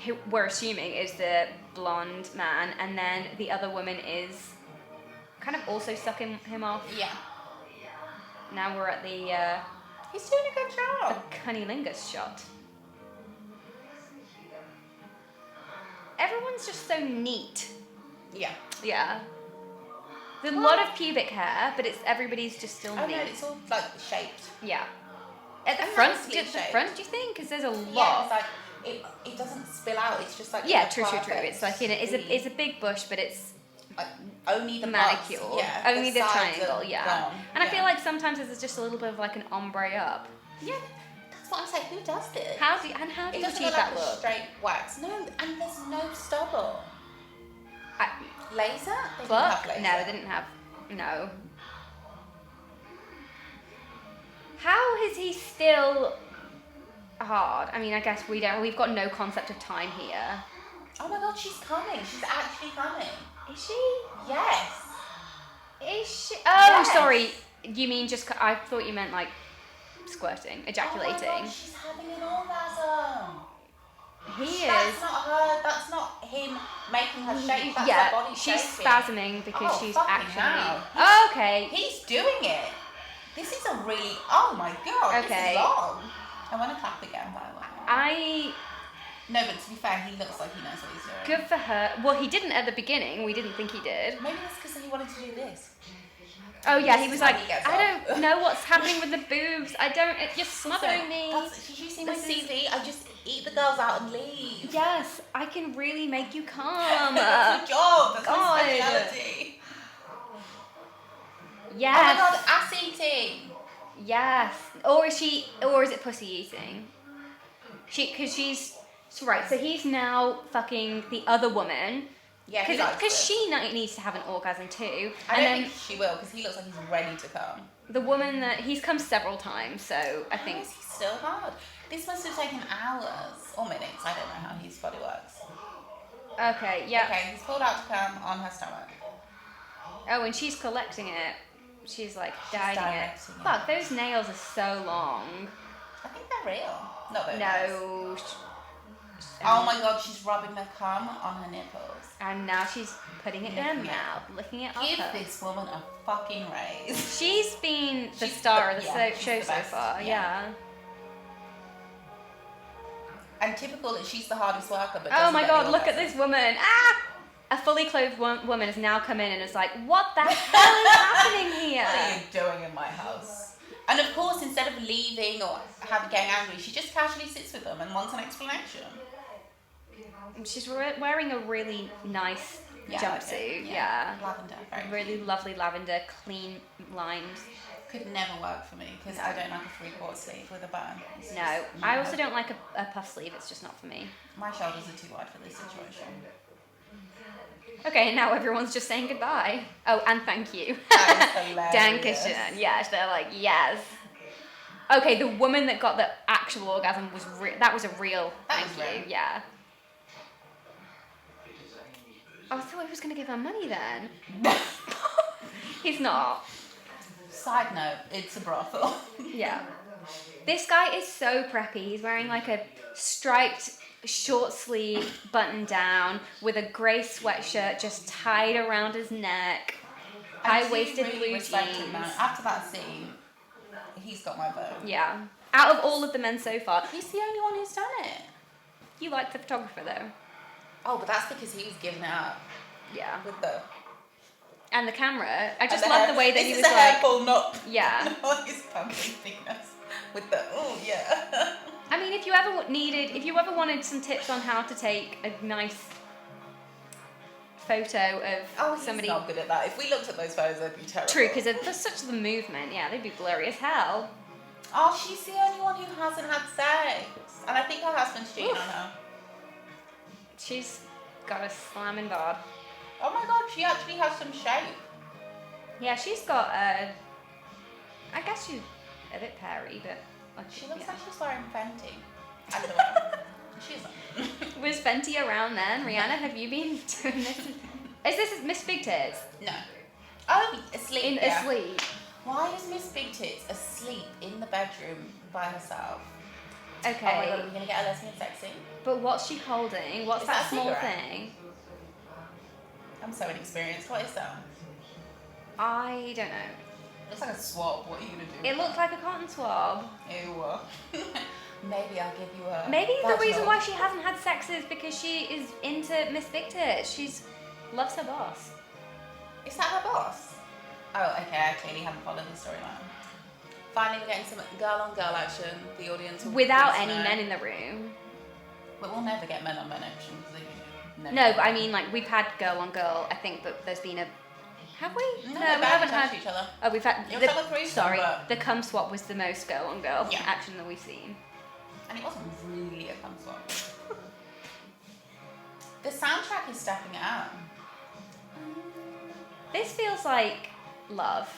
Speaker 1: who we're assuming is the blonde man, and then the other woman is kind of also sucking him off.
Speaker 2: Yeah.
Speaker 1: Now we're at the
Speaker 2: He's doing a good job.
Speaker 1: cunnilingus shot. Everyone's just so neat.
Speaker 2: Yeah.
Speaker 1: Yeah. There's a lot of pubic hair, but everybody's just still
Speaker 2: Oh
Speaker 1: neat.
Speaker 2: no, it's all like shaped.
Speaker 1: Yeah. At the
Speaker 2: And
Speaker 1: front,
Speaker 2: nicely
Speaker 1: at the
Speaker 2: shaped.
Speaker 1: front, do you think? Because there's a
Speaker 2: Yeah,
Speaker 1: lot.
Speaker 2: it's like it doesn't spill out. It's just like
Speaker 1: Yeah,
Speaker 2: a
Speaker 1: true.
Speaker 2: perfect
Speaker 1: It's like it's a big bush, but it's
Speaker 2: like only the
Speaker 1: manicured.
Speaker 2: parts, yeah,
Speaker 1: only the
Speaker 2: sides
Speaker 1: triangle.
Speaker 2: are
Speaker 1: Yeah.
Speaker 2: gone.
Speaker 1: And I
Speaker 2: Yeah.
Speaker 1: feel like sometimes there's just a little bit of like an ombre up.
Speaker 2: Yeah, that's what I'm saying. Who does this?
Speaker 1: How do you
Speaker 2: it
Speaker 1: achieve
Speaker 2: doesn't look
Speaker 1: that
Speaker 2: like a
Speaker 1: look?
Speaker 2: straight wax. No, and there's no stubble. Laser? They didn't have
Speaker 1: Fuck.
Speaker 2: laser.
Speaker 1: No, they didn't have. No. How is he still hard? I mean, I guess we don't. We've got no concept of time here.
Speaker 2: Oh my god, she's coming. She's actually coming.
Speaker 1: Is she?
Speaker 2: Yes.
Speaker 1: Is she? Oh,
Speaker 2: Yes.
Speaker 1: sorry. You mean just? I thought you meant like squirting, ejaculating.
Speaker 2: Oh my god, she's having an orgasm.
Speaker 1: He
Speaker 2: That's
Speaker 1: is.
Speaker 2: not her. That's not him making her shake. That's her
Speaker 1: Yeah,
Speaker 2: body
Speaker 1: she's
Speaker 2: shaking.
Speaker 1: spasming because
Speaker 2: Oh,
Speaker 1: she's
Speaker 2: fucking
Speaker 1: actually.
Speaker 2: hell.
Speaker 1: Okay.
Speaker 2: He's doing it. This is a really. Oh my god.
Speaker 1: Okay.
Speaker 2: This is long. I want to clap again, by the way. No, but to be fair, he looks like he knows what he's doing.
Speaker 1: Good for her. Well, he didn't at the beginning. We didn't think he did.
Speaker 2: Maybe that's because he wanted to do this.
Speaker 1: Oh yeah,
Speaker 2: This
Speaker 1: he
Speaker 2: is
Speaker 1: was
Speaker 2: how
Speaker 1: like,
Speaker 2: he gets
Speaker 1: I
Speaker 2: off."
Speaker 1: don't know what's happening with the boobs. You're smothering me.
Speaker 2: Did you see my
Speaker 1: This is-
Speaker 2: CV? I just eat the girls out and leave.
Speaker 1: Yes, I can really make you come.
Speaker 2: That's my job. That's
Speaker 1: God.
Speaker 2: my speciality.
Speaker 1: Yes.
Speaker 2: Oh my god, ass eating.
Speaker 1: Yes. Or is it pussy eating? She's right. So he's now fucking the other woman.
Speaker 2: Yeah, he likes
Speaker 1: Because
Speaker 2: this.
Speaker 1: she needs to have an orgasm too.
Speaker 2: I
Speaker 1: And
Speaker 2: don't
Speaker 1: then
Speaker 2: think she will because he looks like he's ready to come.
Speaker 1: the woman that he's come several times, so I
Speaker 2: How
Speaker 1: think.
Speaker 2: is he still hard? This must have taken hours or minutes. I don't know how his body works.
Speaker 1: Okay, yeah.
Speaker 2: Okay, he's pulled out to come on her stomach.
Speaker 1: Oh, and she's collecting it. She's like
Speaker 2: She's
Speaker 1: dyeing it.
Speaker 2: directing it.
Speaker 1: Fuck, those nails are so long.
Speaker 2: I think they're real. Not those.
Speaker 1: No.
Speaker 2: Oh my god, she's rubbing the cum on her nipples.
Speaker 1: And now she's putting it in her mouth, licking it off
Speaker 2: Give
Speaker 1: her.
Speaker 2: this woman a fucking raise.
Speaker 1: She's been the
Speaker 2: She's
Speaker 1: star of the
Speaker 2: yeah, she's
Speaker 1: show
Speaker 2: the
Speaker 1: so
Speaker 2: best,
Speaker 1: far,
Speaker 2: yeah.
Speaker 1: yeah.
Speaker 2: And typical that she's the hardest worker, but
Speaker 1: Oh my
Speaker 2: doesn't
Speaker 1: god,
Speaker 2: get
Speaker 1: look
Speaker 2: the
Speaker 1: at this woman. Ah! A fully clothed woman has now come in and is like, what the hell is happening here?
Speaker 2: What are you doing in my house? And of course, instead of leaving or getting angry, she just casually sits with them and wants an explanation.
Speaker 1: She's wearing a really nice
Speaker 2: Yeah,
Speaker 1: jumpsuit,
Speaker 2: okay.
Speaker 1: yeah.
Speaker 2: Lavender, very
Speaker 1: Really
Speaker 2: cute.
Speaker 1: lovely lavender, clean lined
Speaker 2: Could never work for me because I don't like a 3/4 sleeve with a button.
Speaker 1: No, I also don't like a puff sleeve. It's just not for me.
Speaker 2: My shoulders are too wide for this situation.
Speaker 1: Okay, now everyone's just saying goodbye. Oh, and thank you.
Speaker 2: That is hilarious.
Speaker 1: Dankeschön. Yes, they're like, yes. Okay, the woman that got the actual orgasm was that was a real thank you. Yeah. I thought he was going to give her money then. He's not.
Speaker 2: Side note, it's a brothel.
Speaker 1: Yeah. This guy is so preppy. He's wearing like a striped short sleeve button down with a grey sweatshirt just tied around his neck. High-waisted blue jeans.
Speaker 2: After that scene, he's got my vote.
Speaker 1: Yeah. Out of all of the men so far.
Speaker 2: He's the only one who's done it.
Speaker 1: You like the photographer though.
Speaker 2: Oh, but that's because he was giving it up.
Speaker 1: Yeah.
Speaker 2: With the...
Speaker 1: And the camera. I just love the way that he was
Speaker 2: like...
Speaker 1: This is a hair
Speaker 2: pull, not...
Speaker 1: Yeah.
Speaker 2: Not his pumping penis. With the... Oh, yeah.
Speaker 1: I mean, if you ever wanted some tips on how to take a nice photo of somebody...
Speaker 2: he's not good at that. If we looked at those photos, they'd be terrible.
Speaker 1: True, because there's such the movement. Yeah, they'd be blurry as hell.
Speaker 2: Oh, she's the only one who hasn't had sex. And I think her husband's cheating on her.
Speaker 1: She's got a slamming bod.
Speaker 2: Oh my god, she actually has some shape.
Speaker 1: Yeah, she's got a... I guess she's a bit pairy, but...
Speaker 2: She looks like she's wearing Fenty. I don't know. She's not.
Speaker 1: Was Fenty around then? Rihanna, have you been doing this? Is this Miss Big Tits?
Speaker 2: No. Oh, asleep.
Speaker 1: Asleep.
Speaker 2: Why is Miss Big Tits asleep in the bedroom by herself?
Speaker 1: Okay.
Speaker 2: Oh my god, are we going to get a lesbian sex scene?
Speaker 1: But what's she holding? What's that small thing?
Speaker 2: I'm so inexperienced. What is that?
Speaker 1: I don't know.
Speaker 2: Looks like a swab. What are you going to do?
Speaker 1: It looks like a cotton swab.
Speaker 2: Ew. Maybe I'll give you a...
Speaker 1: Maybe the reason why she hasn't had sex is because she is into Miss Big Tits. She's loves her boss.
Speaker 2: Is that her boss? Oh, okay. I clearly haven't followed the storyline. Finally, we're getting some girl-on-girl action. The audience will
Speaker 1: without any men in the room.
Speaker 2: But we'll never get men-on-men action because they usually
Speaker 1: no, but I mean, like, we've had girl-on-girl, I think, but there's been a... Have we?
Speaker 2: No, we haven't had each other.
Speaker 1: Oh, we've had... Sorry,
Speaker 2: but...
Speaker 1: the cum swap was the most girl-on-girl action that we've seen.
Speaker 2: And it wasn't really a cum swap. The soundtrack is stepping it up.
Speaker 1: This feels like love.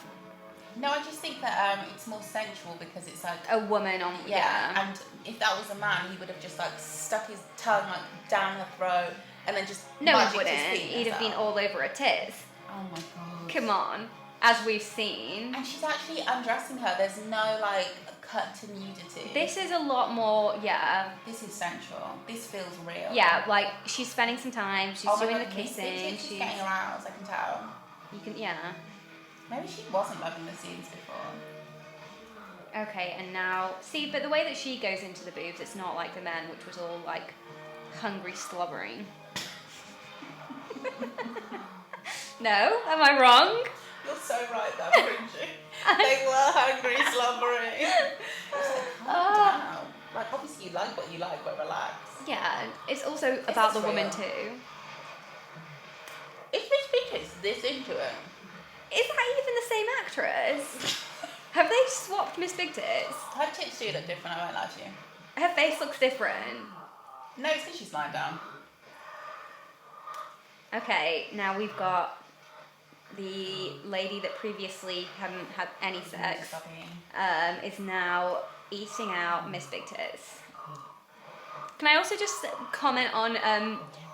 Speaker 2: No, I just think that it's more sensual because it's like...
Speaker 1: A woman on... Yeah.
Speaker 2: And if that was a man, he would have just like stuck his tongue like down her throat and then just...
Speaker 1: No, he wouldn't. He'd have been all over her tits.
Speaker 2: Oh my god.
Speaker 1: Come on. As we've seen.
Speaker 2: And she's actually undressing her. There's no like cut to nudity.
Speaker 1: This is a lot more,
Speaker 2: This is sensual. This feels real.
Speaker 1: Yeah, like she's spending some time. She's doing the kissing.
Speaker 2: She's getting aroused, I can tell.
Speaker 1: You can, yeah.
Speaker 2: Maybe she wasn't loving the scenes before.
Speaker 1: Okay, and now, see, but the way that she goes into the boobs, it's not like the men, which was all like hungry slobbering. No? Am I wrong?
Speaker 2: You're so right there, Bridget. They were hungry slobbering. Calm down. Like, obviously you like what you like, but relax.
Speaker 1: Yeah, it's also about the woman too.
Speaker 2: Is Miss Peters this into it?
Speaker 1: Is that even the same actress? Have they swapped Miss Big Tits?
Speaker 2: Her tits do look different, I won't lie to you.
Speaker 1: Her face looks different.
Speaker 2: No, it's because she's lying down.
Speaker 1: Okay, now we've got the lady that previously hadn't had any sex is now eating out Miss Big Tits. Can I also just comment on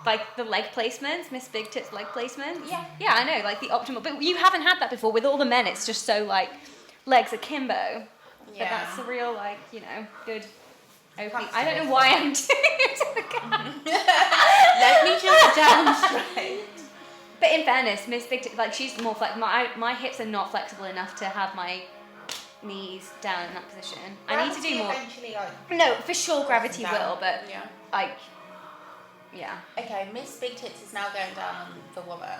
Speaker 1: like the leg placements, Miss Big Tits leg placements?
Speaker 2: Yeah.
Speaker 1: Yeah, I know, like the optimal. But you haven't had that before with all the men. It's just so like legs akimbo. Yeah. But that's the real like good. OP. I don't know why I'm doing it to the camera.
Speaker 2: Let me just demonstrate.
Speaker 1: But in fairness, Miss Big Tits, like she's more flexible. My hips are not flexible enough to have my knees down in that position. I need to do more. No, for sure gravity will, but like, yeah.
Speaker 2: Okay, Miss Big Tits is now going down on the woman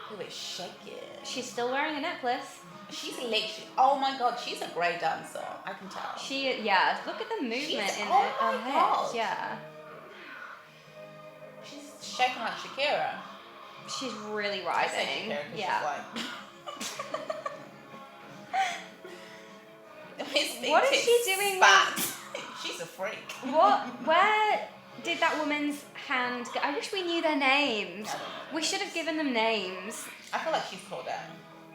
Speaker 2: who is shaking.
Speaker 1: She's still wearing a necklace.
Speaker 2: She's literally, oh my god, she's a great dancer. I can tell.
Speaker 1: Look at the movement in her hips. Yeah.
Speaker 2: She's shaking like Shakira.
Speaker 1: She's really rising.
Speaker 2: Yeah.
Speaker 1: What is she doing?
Speaker 2: She's a freak.
Speaker 1: Where did that woman's hand go? I wish we knew their names. We should have given them names.
Speaker 2: I feel like she's Claudette.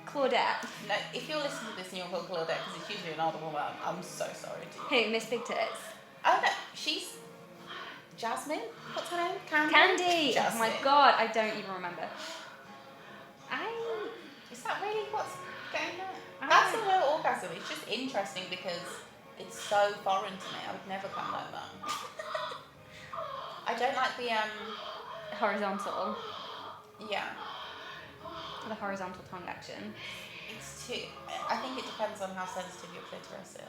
Speaker 1: Claudette.
Speaker 2: No, if you're listening to this and you're called Claudette, because it's usually an older woman, I'm so sorry to you.
Speaker 1: Who? Miss Big Tits?
Speaker 2: Oh no, she's Jasmine. What's her name?
Speaker 1: Candy.
Speaker 2: Jasmine.
Speaker 1: Oh my god, I don't even remember.
Speaker 2: Is that really what's going on? That's a real orgasm. It's just interesting because it's so foreign to me. I would never come like that. I don't like the
Speaker 1: horizontal.
Speaker 2: Yeah.
Speaker 1: The horizontal tongue action.
Speaker 2: It's too. I think it depends on how sensitive your clitoris is.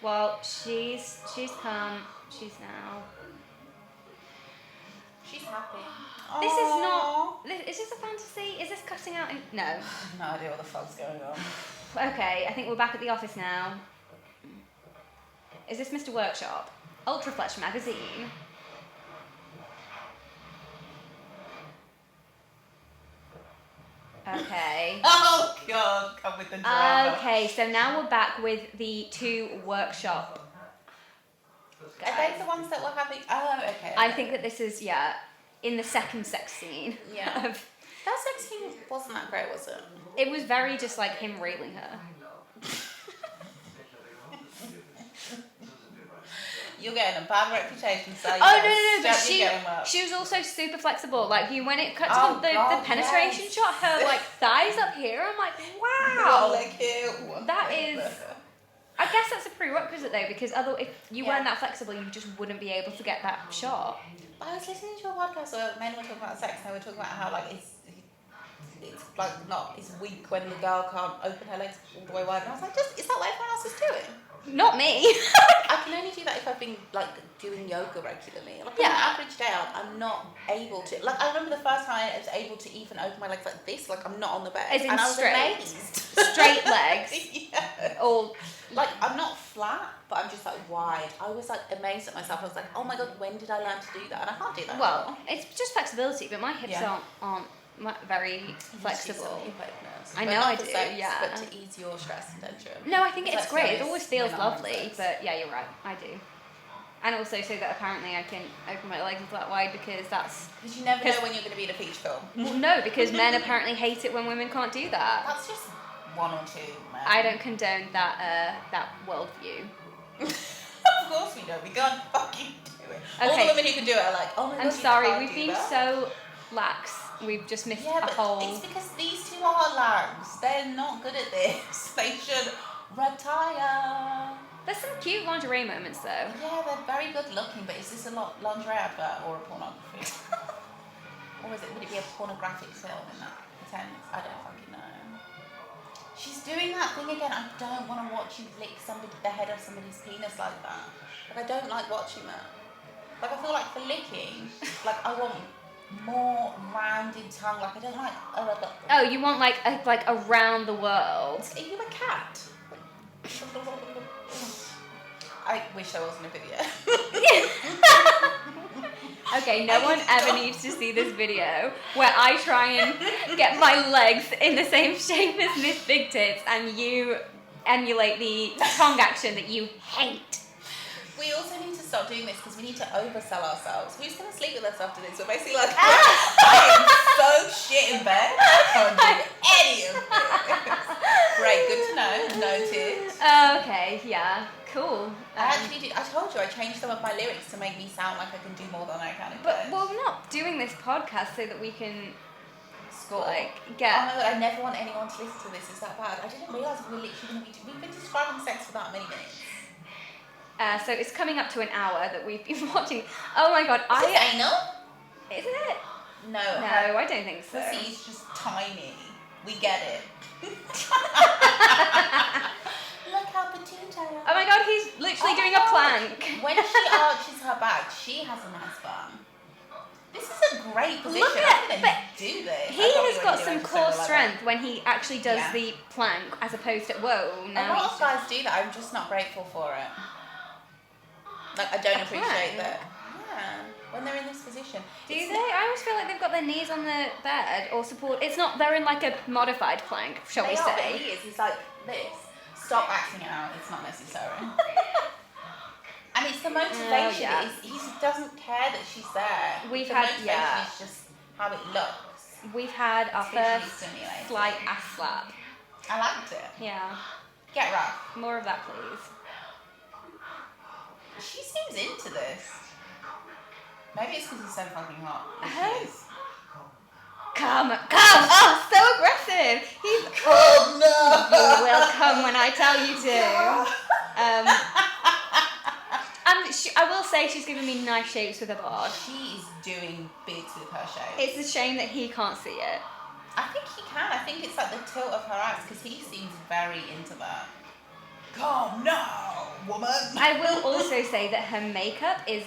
Speaker 1: Well, she's come. She's now.
Speaker 2: She's happy.
Speaker 1: This is not. Is this a fantasy? Is this cutting out? No.
Speaker 2: I have no idea what the fuck's going on.
Speaker 1: Okay, I think we're back at the office now. Is this Mr. Workshop? Ultra Flesh magazine. Okay.
Speaker 2: Oh god, come with the drama.
Speaker 1: Okay, so now we're back with the two workshop guys.
Speaker 2: Are they the ones that were having? Oh, okay.
Speaker 1: I think that this is in the second sex scene.
Speaker 2: Yeah. That sex scene wasn't that great, was it?
Speaker 1: It was very just like him railing her.
Speaker 2: You're getting a bad reputation, so
Speaker 1: no, but she was also super flexible. Like when it cuts on the penetration shot, her like thighs up here. I'm like, wow. That is. I guess that's a prerequisite though, because if you weren't that flexible, you just wouldn't be able to get that shot.
Speaker 2: I was listening to a podcast where men were talking about sex, and they were talking about how like it's weak when the girl can't open her legs all the way wide. And I was like, is that what everyone else is doing?
Speaker 1: Not me.
Speaker 2: I can only do that if I've been like doing yoga regularly. Like on an average day, I'm not able to. Like I remember the first time I was able to even open my legs like this. Like I'm not on the bed.
Speaker 1: As in
Speaker 2: and I was
Speaker 1: straight.
Speaker 2: amazed.
Speaker 1: Straight legs.
Speaker 2: Yeah.
Speaker 1: Or
Speaker 2: like I'm not flat, but I'm just like wide. I was like amazed at myself. I was like, oh my god, when did I learn to do that? And I can't do that.
Speaker 1: Well, it's just flexibility, but my hips aren't very flexible. I know I do,
Speaker 2: But to ease your stress and tension.
Speaker 1: No, I think it's great. It always feels lovely, but yeah, you're right. I do. And also so that apparently I can open my legs that wide because that's...
Speaker 2: Because you never know when you're going to be in a feeach film.
Speaker 1: Well, no, because men apparently hate it when women can't do that.
Speaker 2: That's just one or two men.
Speaker 1: I don't condone that worldview.
Speaker 2: Of course we don't. We can't fucking do it. Okay. All the women who can do it are like, oh my god,
Speaker 1: I'm sorry, we've been so lax. We've just missed a whole...
Speaker 2: It's because these two are lags. They're not good at this. They should retire.
Speaker 1: There's some cute lingerie moments though.
Speaker 2: Yeah, they're very good looking, but is this a lingerie advert or a pornography? Or would it be a pornographic film in that sense? I don't fucking know. She's doing that thing again. I don't want to watch you lick the head of somebody's penis like that. Like I don't like watching that. Like I feel like for licking, like I want more rounded tongue. Like I don't like.
Speaker 1: Oh, you want like around the world?
Speaker 2: Are you a cat? I wish there wasn't a video.
Speaker 1: Okay, no one ever needs to see this video where I try and get my legs in the same shape as Miss Big Tits and you emulate the tongue action that you hate.
Speaker 2: We also need to stop doing this because we need to oversell ourselves. Who's going to sleep with us after this? We're basically like, I am so shit in bed. I can't do any of this. Great, good to know. Noted.
Speaker 1: Okay, yeah, cool.
Speaker 2: I told you I changed some of my lyrics to make me sound like I can do more than I can in bed.
Speaker 1: But we're not doing this podcast so that we can
Speaker 2: score.
Speaker 1: Get.
Speaker 2: Oh my god, I never want anyone to listen to this. Is that bad? I didn't realise we're literally going to be. We've been describing sex for that many minutes.
Speaker 1: So it's coming up to an hour that we've been watching. Oh my god,
Speaker 2: Is it anal?
Speaker 1: Isn't it?
Speaker 2: No,
Speaker 1: I don't think so.
Speaker 2: Pussy's just tiny. We get it. Look how petite I am.
Speaker 1: Oh my god, he's literally doing a plank.
Speaker 2: When she arches her back, she has a nice bum. This is a great position.
Speaker 1: Look at
Speaker 2: do this.
Speaker 1: He has got some core strength when he actually does the plank, as opposed to whoa. No,
Speaker 2: a lot of guys do that. I'm just not grateful for it. Like I don't appreciate that. Yeah, when they're in this position.
Speaker 1: Do they? I always feel like they've got their knees on the bed or support. It's not. They're in like a modified plank, shall we say?
Speaker 2: But he is. He's like this. Stop acting out. It's not necessary. And it's the motivation.
Speaker 1: Yeah.
Speaker 2: He doesn't care that she's there.
Speaker 1: We've
Speaker 2: the
Speaker 1: had
Speaker 2: motivation is just how it looks.
Speaker 1: We've had our first slight ass slap.
Speaker 2: I liked it.
Speaker 1: Yeah.
Speaker 2: Get rough.
Speaker 1: More of that, please.
Speaker 2: She seems into this. Maybe it's because he's so fucking hot.
Speaker 1: Come. Oh, so aggressive.
Speaker 2: Oh no.
Speaker 1: You will come when I tell you to. I will say she's giving me nice shapes with her bod.
Speaker 2: She is doing bigs with her shapes.
Speaker 1: It's a shame that he can't see it.
Speaker 2: I think he can. I think it's like the tilt of her eyes because he seems very into that. Come now, woman.
Speaker 1: I will also say that her makeup is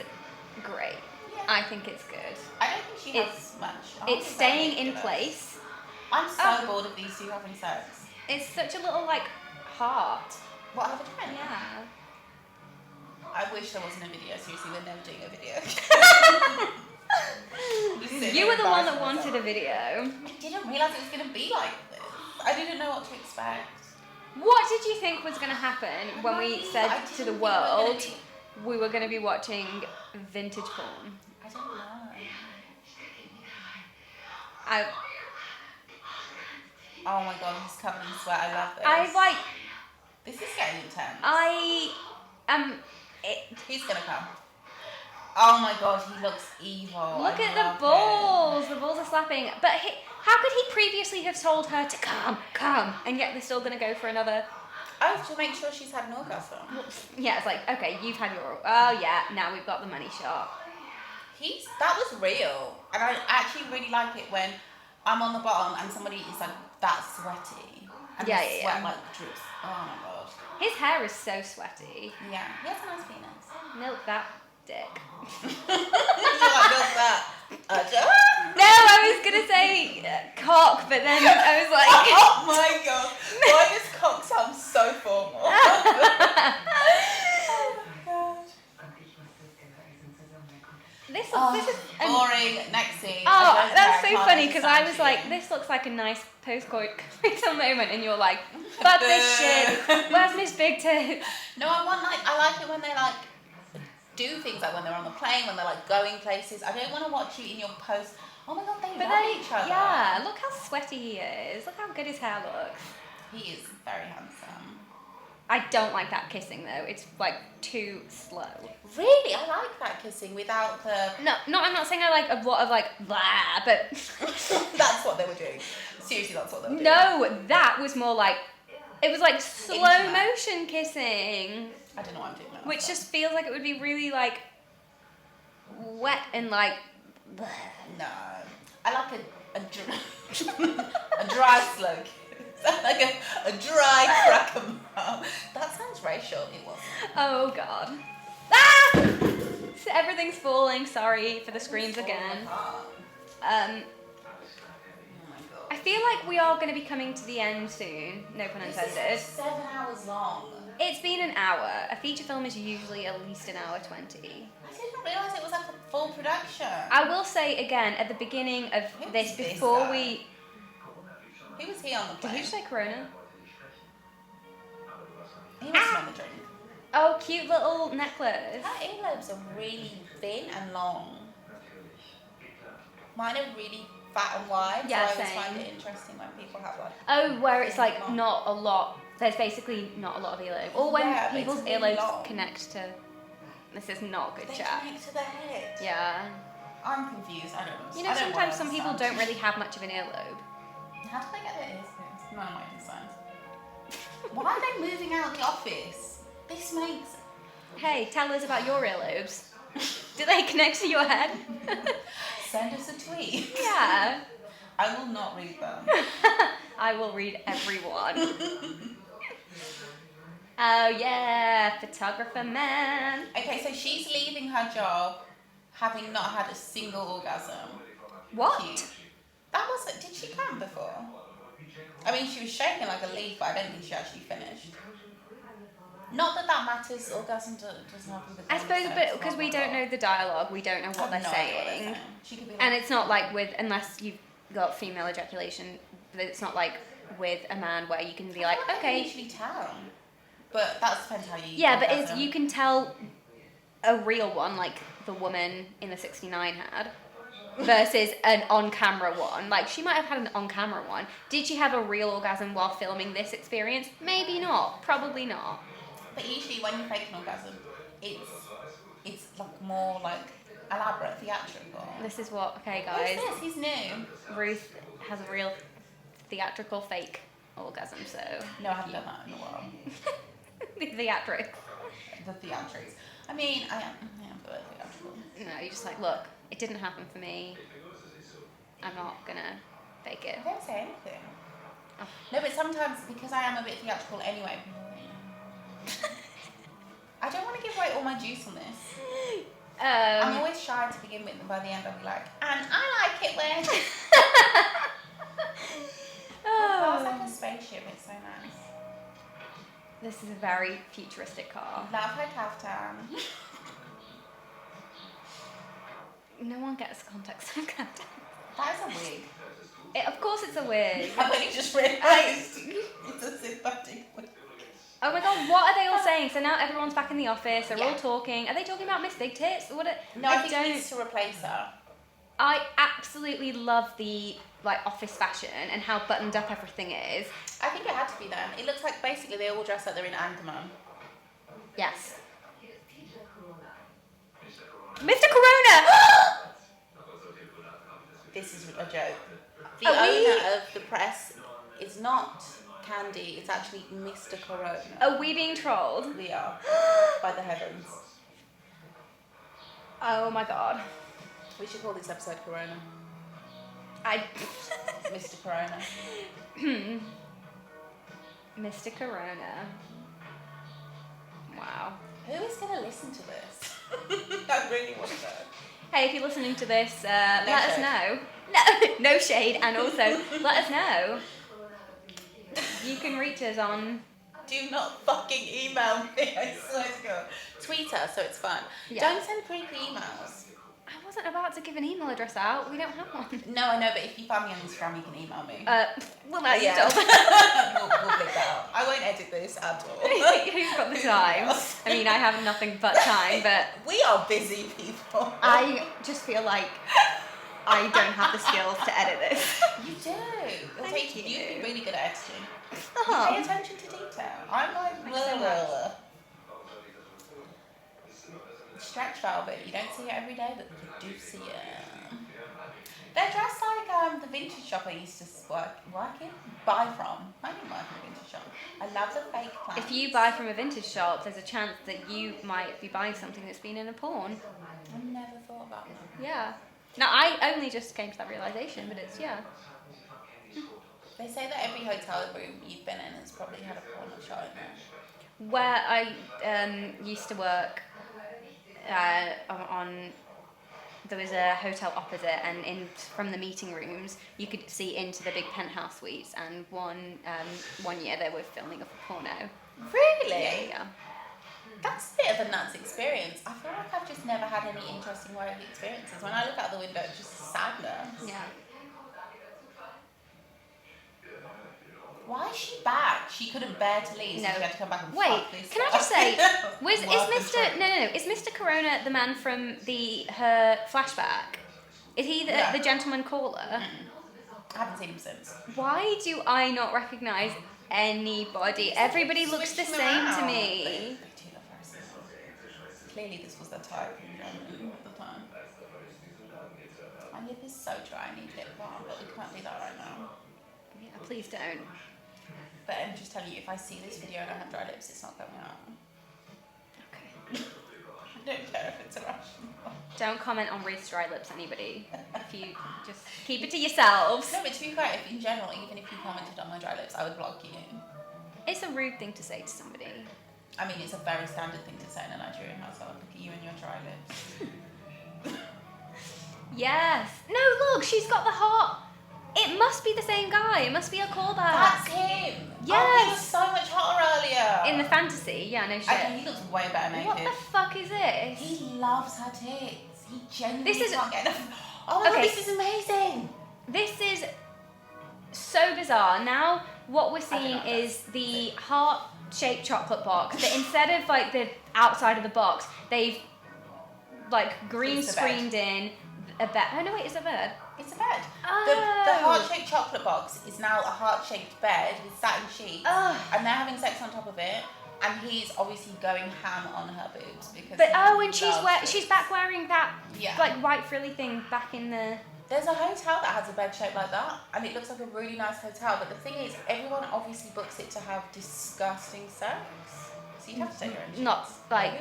Speaker 1: great.
Speaker 2: Yeah.
Speaker 1: I think it's good.
Speaker 2: I don't think she has much.
Speaker 1: It's staying in place.
Speaker 2: I'm so bored of these two having sex.
Speaker 1: It's such a little like heart.
Speaker 2: What have I done?
Speaker 1: Yeah.
Speaker 2: I wish there wasn't a video. Seriously, we're never doing a video.
Speaker 1: You were the one that wanted a video.
Speaker 2: I didn't realise it was going to be like this. I didn't know what to expect.
Speaker 1: What did you think was going to happen when we said to the world we were going to be watching vintage porn?
Speaker 2: I don't know. Oh my god, he's covered in sweat. I love this. This is getting intense. He's gonna come. Oh my god, he looks evil.
Speaker 1: Look at the balls. The balls are slapping. But how could he previously have told her to come, and yet they're still gonna go for another?
Speaker 2: Oh, to make sure she's had an orgasm.
Speaker 1: Yeah, it's like, okay, you've had your. Oh yeah, now we've got the money shot.
Speaker 2: That was real, and I actually really like it when I'm on the bottom and somebody is like that sweaty, and the sweat like drips. Oh my god.
Speaker 1: His hair is so sweaty.
Speaker 2: Yeah, he has a nice penis.
Speaker 1: Milk that dick.
Speaker 2: You like milk that?
Speaker 1: No, I was gonna say cock, but then I was like,
Speaker 2: oh my god, why does cock sound so formal?
Speaker 1: This is
Speaker 2: boring. Next scene.
Speaker 1: Oh, that's so funny because I was like, this looks like a nice post-coital moment, and you're like, fuck this shit. Where's Miss Big Tits?
Speaker 2: No, I like it when they like do things like when they're on the plane, when they're like going places. I don't want to watch you in your post. Oh my god, they love each other.
Speaker 1: Yeah, look how sweaty he is. Look how good his hair looks.
Speaker 2: He is very handsome.
Speaker 1: I don't like that kissing though. It's like too slow.
Speaker 2: Really? I like that kissing without the...
Speaker 1: No, I'm not saying I like a lot of like blah, but...
Speaker 2: That's what they were doing. Seriously, that's what they were doing.
Speaker 1: No, that was more like... It was like slow motion kissing.
Speaker 2: I don't know why I'm doing that.
Speaker 1: Which just feels like it would be really like... wet and like... Blah.
Speaker 2: No. I like a dry slow kiss. Like a dry cracker mouth. That sounds racial. It wasn't.
Speaker 1: Oh god. Ah! So everything's falling. Sorry for the screams again.
Speaker 2: Oh my god.
Speaker 1: I feel like we are going to be coming to the end soon. No pun intended.
Speaker 2: This is 7 hours long.
Speaker 1: It's been an hour. A feature film is usually at least an hour 20.
Speaker 2: I didn't realise it was like a full production.
Speaker 1: I will say again at the beginning of this, before we...
Speaker 2: Who was he on the plane?
Speaker 1: Did you say Corona?
Speaker 2: He must have on the drink.
Speaker 1: Oh, cute little necklace.
Speaker 2: Her earlobes are really thin and long. Mine are really fat and wide,
Speaker 1: Yeah,
Speaker 2: so I always
Speaker 1: same.
Speaker 2: find it interesting when people have like...
Speaker 1: Oh, where it's like not a lot. There's basically not a lot of earlobes. Or when people's
Speaker 2: really
Speaker 1: earlobes
Speaker 2: long.
Speaker 1: connect to... This is not good
Speaker 2: They
Speaker 1: chat.
Speaker 2: connect to their head.
Speaker 1: Yeah.
Speaker 2: I'm confused. I don't know.
Speaker 1: You know, sometimes some people don't really have much of an earlobe.
Speaker 2: How do they get their ears pierced? None of my concerns. Why are they moving out of the office? This makes...
Speaker 1: Hey, tell us about your earlobes. Do they connect to your head?
Speaker 2: Send us a tweet.
Speaker 1: Yeah.
Speaker 2: I will not read them.
Speaker 1: I will read every one. Oh yeah, photographer man.
Speaker 2: Okay, so she's leaving her job having not had a single orgasm.
Speaker 1: What?
Speaker 2: Cute. That wasn't... Did she come before? I mean, she was shaking like a leaf, but I don't think she actually finished. Not that matters. Orgasm doesn't have to be...
Speaker 1: I suppose a bit, because we don't know the dialogue, we don't know what they're saying.
Speaker 2: She could be like,
Speaker 1: And it's not like with, unless you've got female ejaculation, it's not like with a man where you can be like,
Speaker 2: I can
Speaker 1: okay.
Speaker 2: usually tell. But that depends how you...
Speaker 1: Yeah, but you can tell a real one, like the woman in the 69 had, versus an on-camera one. Like, she might have had an on-camera one. Did she have a real orgasm while filming this experience? Maybe not. Probably not.
Speaker 2: But usually when you fake an orgasm, it's like more like elaborate, theatrical.
Speaker 1: This is what... Okay, guys.
Speaker 2: What's this? He's new.
Speaker 1: Ruth has a real theatrical fake orgasm, so...
Speaker 2: No, I haven't done that in a while.
Speaker 1: The theatrics.
Speaker 2: The theatrics. I mean, I am good at theatrical.
Speaker 1: No, you're just like, look, it didn't happen for me. I'm not gonna fake it.
Speaker 2: I don't say anything.
Speaker 1: Oh.
Speaker 2: No, but sometimes, because I am a bit theatrical anyway, I don't want to give away all my juice on this. I'm always shy to begin with, and by the end I'll be like, and I like it when...
Speaker 1: Oh.
Speaker 2: It smells like a spaceship, it's so nice.
Speaker 1: This is a very futuristic car.
Speaker 2: Love her kaftan.
Speaker 1: No one gets the context of kaftan.
Speaker 2: That is a wig.
Speaker 1: Of course it's a wig.
Speaker 2: I've only just realised it's a synthetic wig.
Speaker 1: Oh my god, what are they all saying? So now everyone's back in the office, they're all talking. Are they talking about Miss Big Tits?
Speaker 2: No, I think he needs to replace her.
Speaker 1: I absolutely love the office fashion and how buttoned up everything is.
Speaker 2: I think it had to be them. It looks like basically they all dress like they're in Anchorman.
Speaker 1: Yes. Mr. Corona!
Speaker 2: This is a joke. The owner of the press is not Candy, it's actually Mr. Corona.
Speaker 1: Are we being trolled?
Speaker 2: We are. By the heavens.
Speaker 1: Oh my god.
Speaker 2: We should call this episode Corona. Mr. Corona. Mr.
Speaker 1: Corona. Wow.
Speaker 2: Who is going to listen to this? I really want to know.
Speaker 1: Hey, if you're listening to this, let us know. No shade, and also let us know. You can reach us on...
Speaker 2: Do not fucking email me, I swear to God. Tweet us, so it's fun. Yeah. Don't send creepy emails.
Speaker 1: I wasn't about to give an email address out. We don't have one.
Speaker 2: No, I know, but if you find me on Instagram, you can email me.
Speaker 1: Well, now
Speaker 2: yeah.
Speaker 1: you don't.
Speaker 2: we'll pick that out. I won't edit this at all.
Speaker 1: Who's got the time? I mean, I have nothing but time, but...
Speaker 2: We are busy people.
Speaker 1: I just feel like I don't have the skills to edit this.
Speaker 2: You do. You'd be really good at editing.
Speaker 1: Oh.
Speaker 2: You pay attention to detail. I'm like, blah. Stretch velvet, you don't see it every day, but you do see it. They're dressed like the vintage shop I used to buy from. I didn't buy from a vintage shop. I love the fake plants.
Speaker 1: If you buy from a vintage shop, there's a chance that you might be buying something that's been in a porn.
Speaker 2: I never thought about that.
Speaker 1: Yeah. Now, I only just came to that realisation, but it's, yeah.
Speaker 2: They say that every hotel room you've been in has probably had a porn show in there.
Speaker 1: Where I used to work, there was a hotel opposite, and from the meeting rooms you could see into the big penthouse suites, and one year they were filming a porno.
Speaker 2: Really?
Speaker 1: Yeah.
Speaker 2: That's a bit of a nuts experience. I feel like I've just never had any interesting work experiences. When I look out the window, it's just sadness.
Speaker 1: Yeah.
Speaker 2: Why is she back? She couldn't bear to leave, so she had to come back and fuck this
Speaker 1: can I just say, is Mr. Corona the man from her flashback? Is he the gentleman caller?
Speaker 2: I haven't seen him since.
Speaker 1: Why do I not recognise anybody? Everybody looks the same to me.
Speaker 2: They do look very similar. Clearly this was their type in Germany at the time. My lip is so dry, I need lip balm, but we can't do that right now.
Speaker 1: Yeah, please don't.
Speaker 2: But I'm just telling you, if I see this video and I have dry lips, it's not going out.
Speaker 1: Okay.
Speaker 2: I don't care if it's irrational.
Speaker 1: Don't comment on Ruth's dry lips, anybody. If you just keep it to yourselves.
Speaker 2: No, but to be fair, if in general, even if you commented on my dry lips, I would block you.
Speaker 1: It's a rude thing to say to somebody.
Speaker 2: I mean, it's a very standard thing to say in a Nigerian household. Look at you and your dry lips.
Speaker 1: Yes. No, look, she's got the heart. It must be the same guy. It must be a callback.
Speaker 2: That's him.
Speaker 1: Yes.
Speaker 2: Oh, he was so much hotter earlier.
Speaker 1: In the fantasy, yeah, no shit.
Speaker 2: Okay, he looks way better naked.
Speaker 1: What the fuck is this?
Speaker 2: He loves her tits. He genuinely
Speaker 1: This is-
Speaker 2: can't get enough. Oh my god, this is amazing.
Speaker 1: This is so bizarre. Now, what we're seeing
Speaker 2: know,
Speaker 1: is the heart heart-shaped chocolate box, but instead of like the outside of the box, they've like green screened in a bed. Oh no, wait, it's a bed.
Speaker 2: It's a bed.
Speaker 1: Oh.
Speaker 2: The heart-shaped chocolate box is now a heart-shaped bed with satin sheets, and they're having sex on top of it. And he's obviously going ham on her boobs because.
Speaker 1: But and she's back wearing that like white frilly thing back in the.
Speaker 2: There's a hotel that has a bed shaped like that, and it looks like a really nice hotel. But the thing is, everyone obviously books it to have disgusting sex. So you have to take your own sheets.
Speaker 1: Not like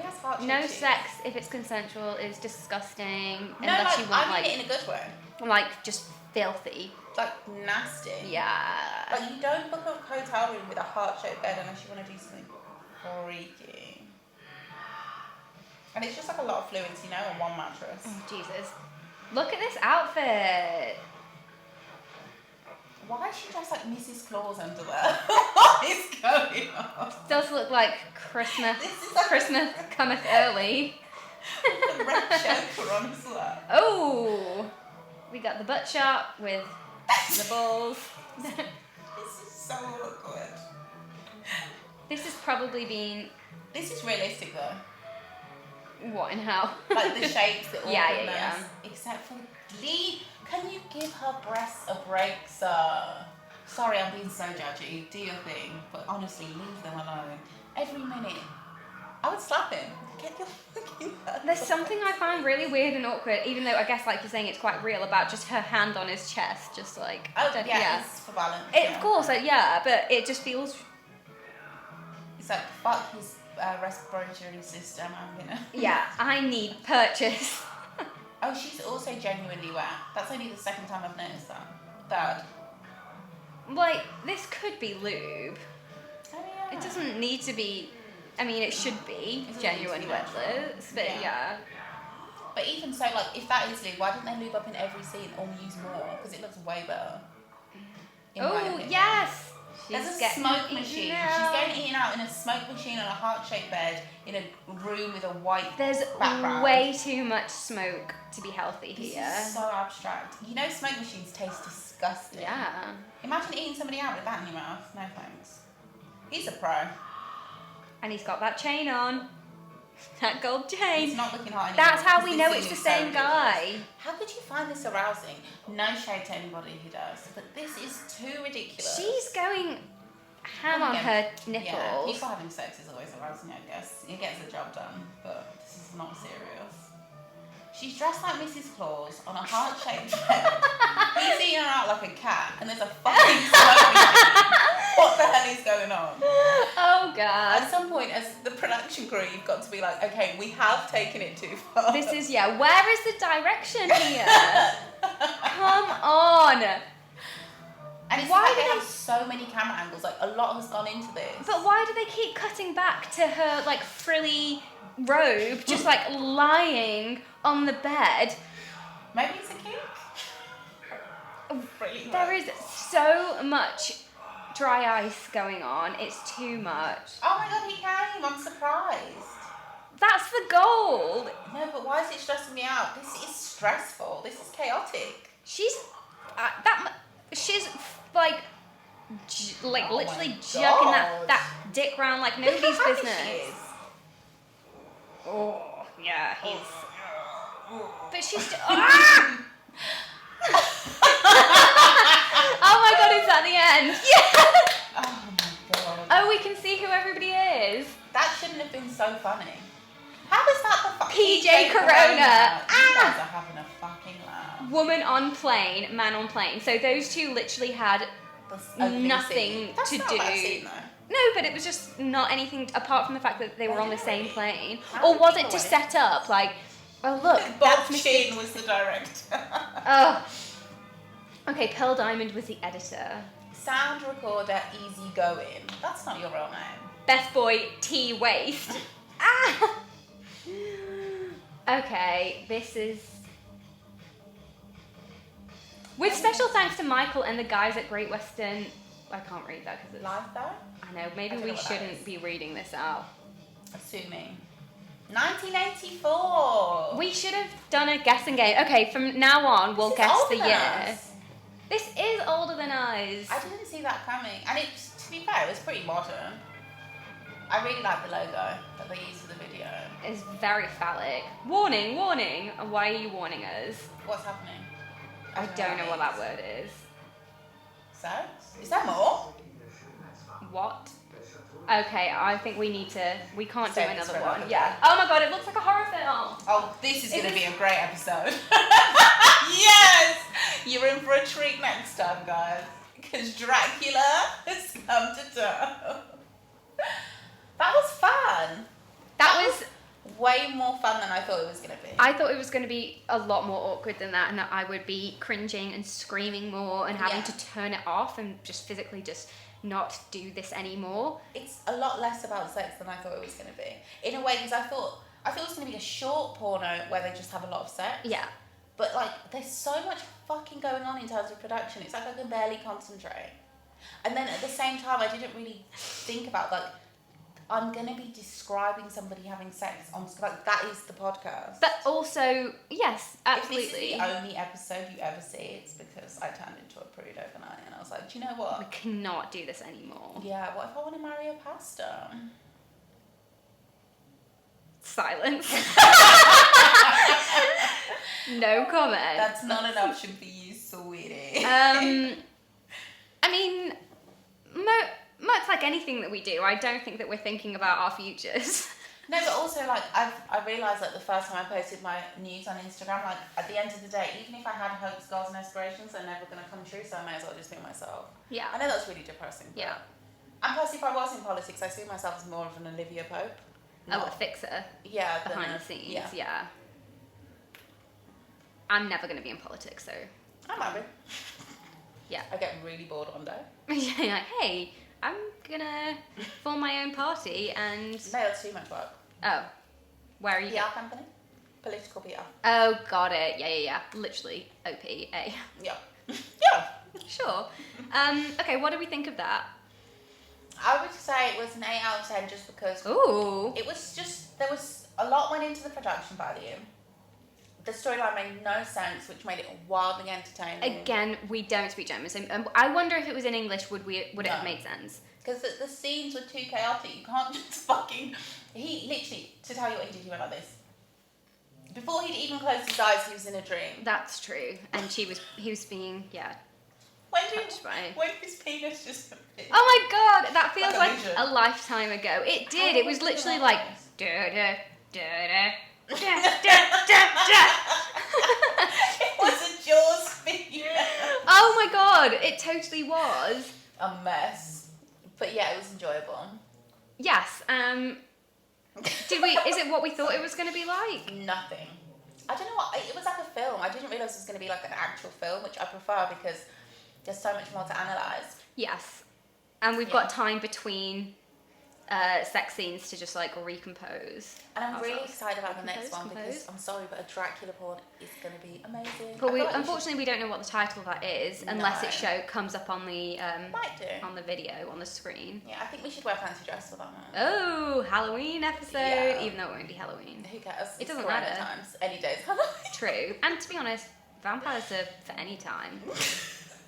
Speaker 1: no
Speaker 2: sheets.
Speaker 1: sex if it's consensual is disgusting.
Speaker 2: No,
Speaker 1: unless
Speaker 2: like,
Speaker 1: you want
Speaker 2: I mean it in a good way.
Speaker 1: Like just filthy.
Speaker 2: Like nasty.
Speaker 1: Yeah.
Speaker 2: Like you don't book a hotel room with a heart-shaped bed unless you want to do something freaky. And it's just like a lot of fluids, you know, on one mattress.
Speaker 1: Oh Jesus! Look at this outfit.
Speaker 2: Why is she dressed like Mrs. Claus under there? What is going on?
Speaker 1: Does look like Christmas. Christmas cometh early.
Speaker 2: The red choker on his lap.
Speaker 1: Oh, we got the butt shot with the balls.
Speaker 2: This is so awkward.
Speaker 1: This has probably been.
Speaker 2: This is realistic though.
Speaker 1: What and how?
Speaker 2: Like the shapes, the awkwardness.
Speaker 1: Yeah.
Speaker 2: Except for can you give her breasts a break, sir? Sorry, I'm being so judgy. Do your thing, but honestly, leave them alone. Every minute, I would slap him. Get your fucking hands
Speaker 1: There's
Speaker 2: off.
Speaker 1: something I find really weird and awkward, even though I guess, like you're saying, it's quite real about just her hand on his chest, just like.
Speaker 2: It's for balance.
Speaker 1: Of course, but it just feels.
Speaker 2: It's like fuck his respiratory system. I'm gonna.
Speaker 1: Yeah, I need purchase.
Speaker 2: Oh, she's also genuinely wet. That's only the second time I've noticed that. Third.
Speaker 1: Like, this could be lube.
Speaker 2: Oh yeah.
Speaker 1: It doesn't need to be. I mean, it should be genuine wetless, but yeah.
Speaker 2: But even so, like, if that is lube, why didn't they lube up in every scene or use more? Because it looks way better.
Speaker 1: Oh yes.
Speaker 2: There's a smoke machine. She's getting eaten out in a smoke machine on a heart-shaped bed in a room with a white background.
Speaker 1: Way too much smoke to be healthy here.
Speaker 2: This is so abstract. You know smoke machines taste disgusting.
Speaker 1: Yeah.
Speaker 2: Imagine eating somebody out with that in your mouth. No thanks. He's a pro.
Speaker 1: And he's got that chain on. That gold chain.
Speaker 2: He's not looking hot anymore.
Speaker 1: That's how we know it's the same guy.
Speaker 2: How could you find this arousing? No shade to anybody who does, but this is too ridiculous.
Speaker 1: She's going ham on her nipples.
Speaker 2: Yeah, people having sex is always arousing, I guess. It gets the job done, but this is not serious. She's dressed like Mrs. Claus on a heart-shaped bed. He's eating her out like a cat, and there's a fucking smoke machine. What the hell is going on?
Speaker 1: Oh God.
Speaker 2: At some point, as the production crew, you've got to be like, okay, we have taken it too far.
Speaker 1: This is, where is the direction here? Come on.
Speaker 2: And it's why they have so many camera angles, like a lot has gone into this.
Speaker 1: But why do they keep cutting back to her like frilly robe just like lying on the bed?
Speaker 2: Maybe it's a kink. Really
Speaker 1: there is so much dry ice going on. It's too much.
Speaker 2: Oh my God, he came. I'm surprised.
Speaker 1: That's the goal.
Speaker 2: No, but why is it stressing me out? This is stressful. This is chaotic.
Speaker 1: She's like literally jerking that dick round like nobody's business.
Speaker 2: She is.
Speaker 1: Oh yeah, he's. But she's. Oh my God, is that the end? Yeah.
Speaker 2: Oh my God.
Speaker 1: Oh, we can see who everybody is.
Speaker 2: That shouldn't have been so funny. How is that the
Speaker 1: PJ Corona?
Speaker 2: You guys are having a fucking laugh.
Speaker 1: Woman on plane, man on plane. So those two literally had nothing
Speaker 2: That's
Speaker 1: to
Speaker 2: not
Speaker 1: do.
Speaker 2: a bad scene, though.
Speaker 1: No, but it was just not anything apart from the fact that they were on the same plane.
Speaker 2: How
Speaker 1: Or was
Speaker 2: did
Speaker 1: it to
Speaker 2: people
Speaker 1: set up like, oh look,
Speaker 2: Bob
Speaker 1: that's
Speaker 2: Sheen was the director.
Speaker 1: Oh. Okay, Pearl Diamond was the editor.
Speaker 2: Sound recorder, easy going. That's not your real name.
Speaker 1: Best boy T Waste. Ah. Okay, this is. With special thanks to Michael and the guys at Great Western. I can't read that because it's.
Speaker 2: Live though?
Speaker 1: I know, maybe we shouldn't be reading this out.
Speaker 2: Assuming. 1984!
Speaker 1: We should have done a guessing game. Okay, from now on, we'll guess the year.
Speaker 2: Us.
Speaker 1: This is older than us.
Speaker 2: I didn't see that coming. And to be fair, it was pretty modern. I really like the logo that they used for the video.
Speaker 1: It's very phallic. Warning, warning. Why are you warning us?
Speaker 2: What's happening?
Speaker 1: I don't know what that word is.
Speaker 2: So? Is there more?
Speaker 1: What? Okay, I think we can't do another one. Yeah.
Speaker 2: Day.
Speaker 1: Oh my god, it looks like a horror film.
Speaker 2: Oh, this is going to be a great episode. Yes! You're in for a treat next time, guys. Because Dracula has come to town. That was fun.
Speaker 1: That was
Speaker 2: way more fun than I thought it was going to be.
Speaker 1: I thought it was going to be a lot more awkward than that, and that I would be cringing and screaming more and having to turn it off and just physically just not do this anymore.
Speaker 2: It's a lot less about sex than I thought it was going to be. In a way, because I thought it was going to be a short porno where they just have a lot of sex.
Speaker 1: Yeah.
Speaker 2: But like, there's so much fucking going on in terms of production. It's like I can barely concentrate. And then at the same time, I didn't really think about like, I'm going to be describing somebody having sex on, like, that is the podcast.
Speaker 1: But also, yes, absolutely.
Speaker 2: If this is the only episode you ever see, it's because I turned into a prude overnight and I was like, do you know what?
Speaker 1: We cannot do this anymore.
Speaker 2: Yeah, what if I want to marry a pastor?
Speaker 1: Silence. No comment.
Speaker 2: That's not an option for you, sweetie.
Speaker 1: I mean, much like anything that we do, I don't think that we're thinking about our futures.
Speaker 2: No, but also, like, I realised, like, the first time I posted my news on Instagram, like, at the end of the day, even if I had hopes, goals and aspirations, they're never going to come true, so I may as well just be myself.
Speaker 1: Yeah.
Speaker 2: I know that's really depressing.
Speaker 1: Yeah.
Speaker 2: And plus, if I was in politics, I see myself as more of an Olivia Pope.
Speaker 1: Oh, a fixer.
Speaker 2: Yeah.
Speaker 1: Behind the scenes, yeah. I'm never going to be in politics, so...
Speaker 2: I'm happy.
Speaker 1: Yeah.
Speaker 2: I get really bored one day.
Speaker 1: Yeah, like, hey, I'm going to form my own party and...
Speaker 2: No, that's too much work.
Speaker 1: Oh. Where are you
Speaker 2: PR company? Political PR.
Speaker 1: Oh, got it. Yeah. Literally, OPA.
Speaker 2: Yeah. Yeah.
Speaker 1: Sure. Okay, what do we think of that?
Speaker 2: I would say it was an 8 out of 10 just because...
Speaker 1: Ooh.
Speaker 2: It was just... There was... A lot went into the production value. The storyline made no sense, which made it wildly entertaining.
Speaker 1: Again, we don't speak German, so I wonder if it was in English, would it have made sense?
Speaker 2: Because the scenes were too chaotic. You can't just fucking... He literally, to tell you what he did, he went like this. Before he'd even closed his eyes, he was in a dream.
Speaker 1: That's true. And he was being,
Speaker 2: When his penis just...
Speaker 1: Oh my god, that feels like
Speaker 2: vision.
Speaker 1: a lifetime ago. It did. It was literally like...
Speaker 2: It was a Jaws video.
Speaker 1: Oh my god, it totally was.
Speaker 2: A mess. But yeah, it was enjoyable.
Speaker 1: Yes. Is it what we thought it was going to be like?
Speaker 2: Nothing. I don't know what... It was like a film. I didn't realise it was going to be like an actual film, which I prefer because there's so much more to analyse.
Speaker 1: Yes. And we've got time between sex scenes to just like recompose.
Speaker 2: And I'm really excited about the next one because I'm sorry, but a Dracula porn is going to be amazing.
Speaker 1: But unfortunately we don't know what the title of that is unless it comes up on the on the video on the screen.
Speaker 2: Yeah, I think we should wear fancy dress for that one.
Speaker 1: Oh, Halloween episode, even though it won't be Halloween.
Speaker 2: Who cares?
Speaker 1: It doesn't matter.
Speaker 2: Times. Any day's Halloween.
Speaker 1: True. And to be honest, vampires are for any time.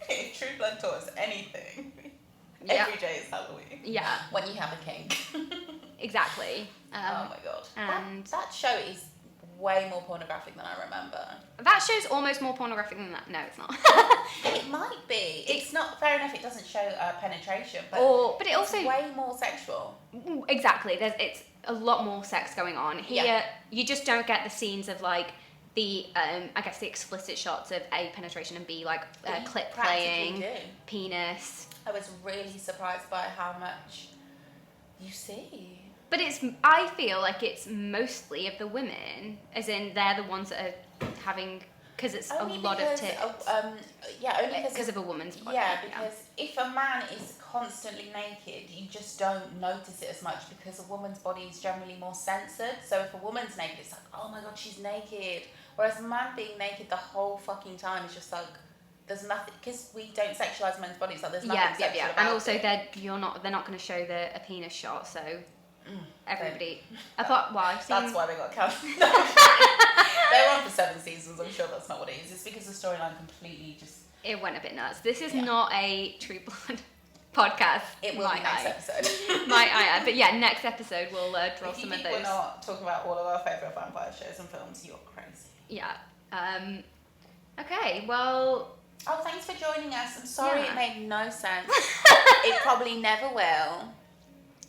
Speaker 2: If True Blood taught us anything, every day is Halloween.
Speaker 1: Yeah.
Speaker 2: When you have a kink.
Speaker 1: Exactly.
Speaker 2: Oh my god.
Speaker 1: And
Speaker 2: that show is way more pornographic than I remember.
Speaker 1: That show's almost more pornographic than that. No, it's not.
Speaker 2: It might be. It's not fair enough. It doesn't show penetration, but
Speaker 1: it also
Speaker 2: way more sexual.
Speaker 1: Exactly. It's a lot more sex going on here.
Speaker 2: Yeah.
Speaker 1: You just don't get the scenes of like the I guess the explicit shots of A, penetration, and B, like clip playing, penis.
Speaker 2: I was really surprised by how much you see.
Speaker 1: But I feel like it's mostly of the women, as in they're the ones that are having, because it's only a lot of tits.
Speaker 2: Only
Speaker 1: because of a woman's body.
Speaker 2: Yeah, because if a man is constantly naked, you just don't notice it as much because a woman's body is generally more censored. So if a woman's naked, it's like, oh my god, she's naked. Whereas a man being naked the whole fucking time is just like, there's nothing, because we don't sexualize men's bodies. Like there's nothing sexual about
Speaker 1: and also
Speaker 2: it.
Speaker 1: they're not going to show a penis shot, so everybody. I've seen.
Speaker 2: That's why they got cancelled. They were on for 7 seasons. I'm sure that's not what it is. It's because the storyline completely just.
Speaker 1: It went a bit nuts. This is not a True Blood. podcast.
Speaker 2: It will be next episode.
Speaker 1: Might I add. But yeah, next episode we'll draw some of those.
Speaker 2: We're not talking about all of our favourite vampire shows and films. You're crazy.
Speaker 1: Yeah. Okay, well...
Speaker 2: Oh, thanks for joining us. I'm sorry it made no sense. It probably never will.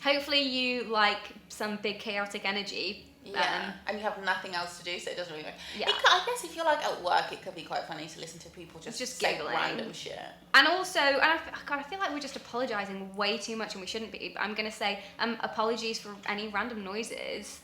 Speaker 1: Hopefully you like some big chaotic energy.
Speaker 2: Yeah, and you have nothing else to do, so it doesn't really matter.
Speaker 1: Yeah.
Speaker 2: I guess if you're like at work, it could be quite funny to listen to people just say
Speaker 1: giggling.
Speaker 2: random shit.
Speaker 1: And also, I feel like we're just apologising way too much, and we shouldn't be. I'm going to say apologies for any random noises.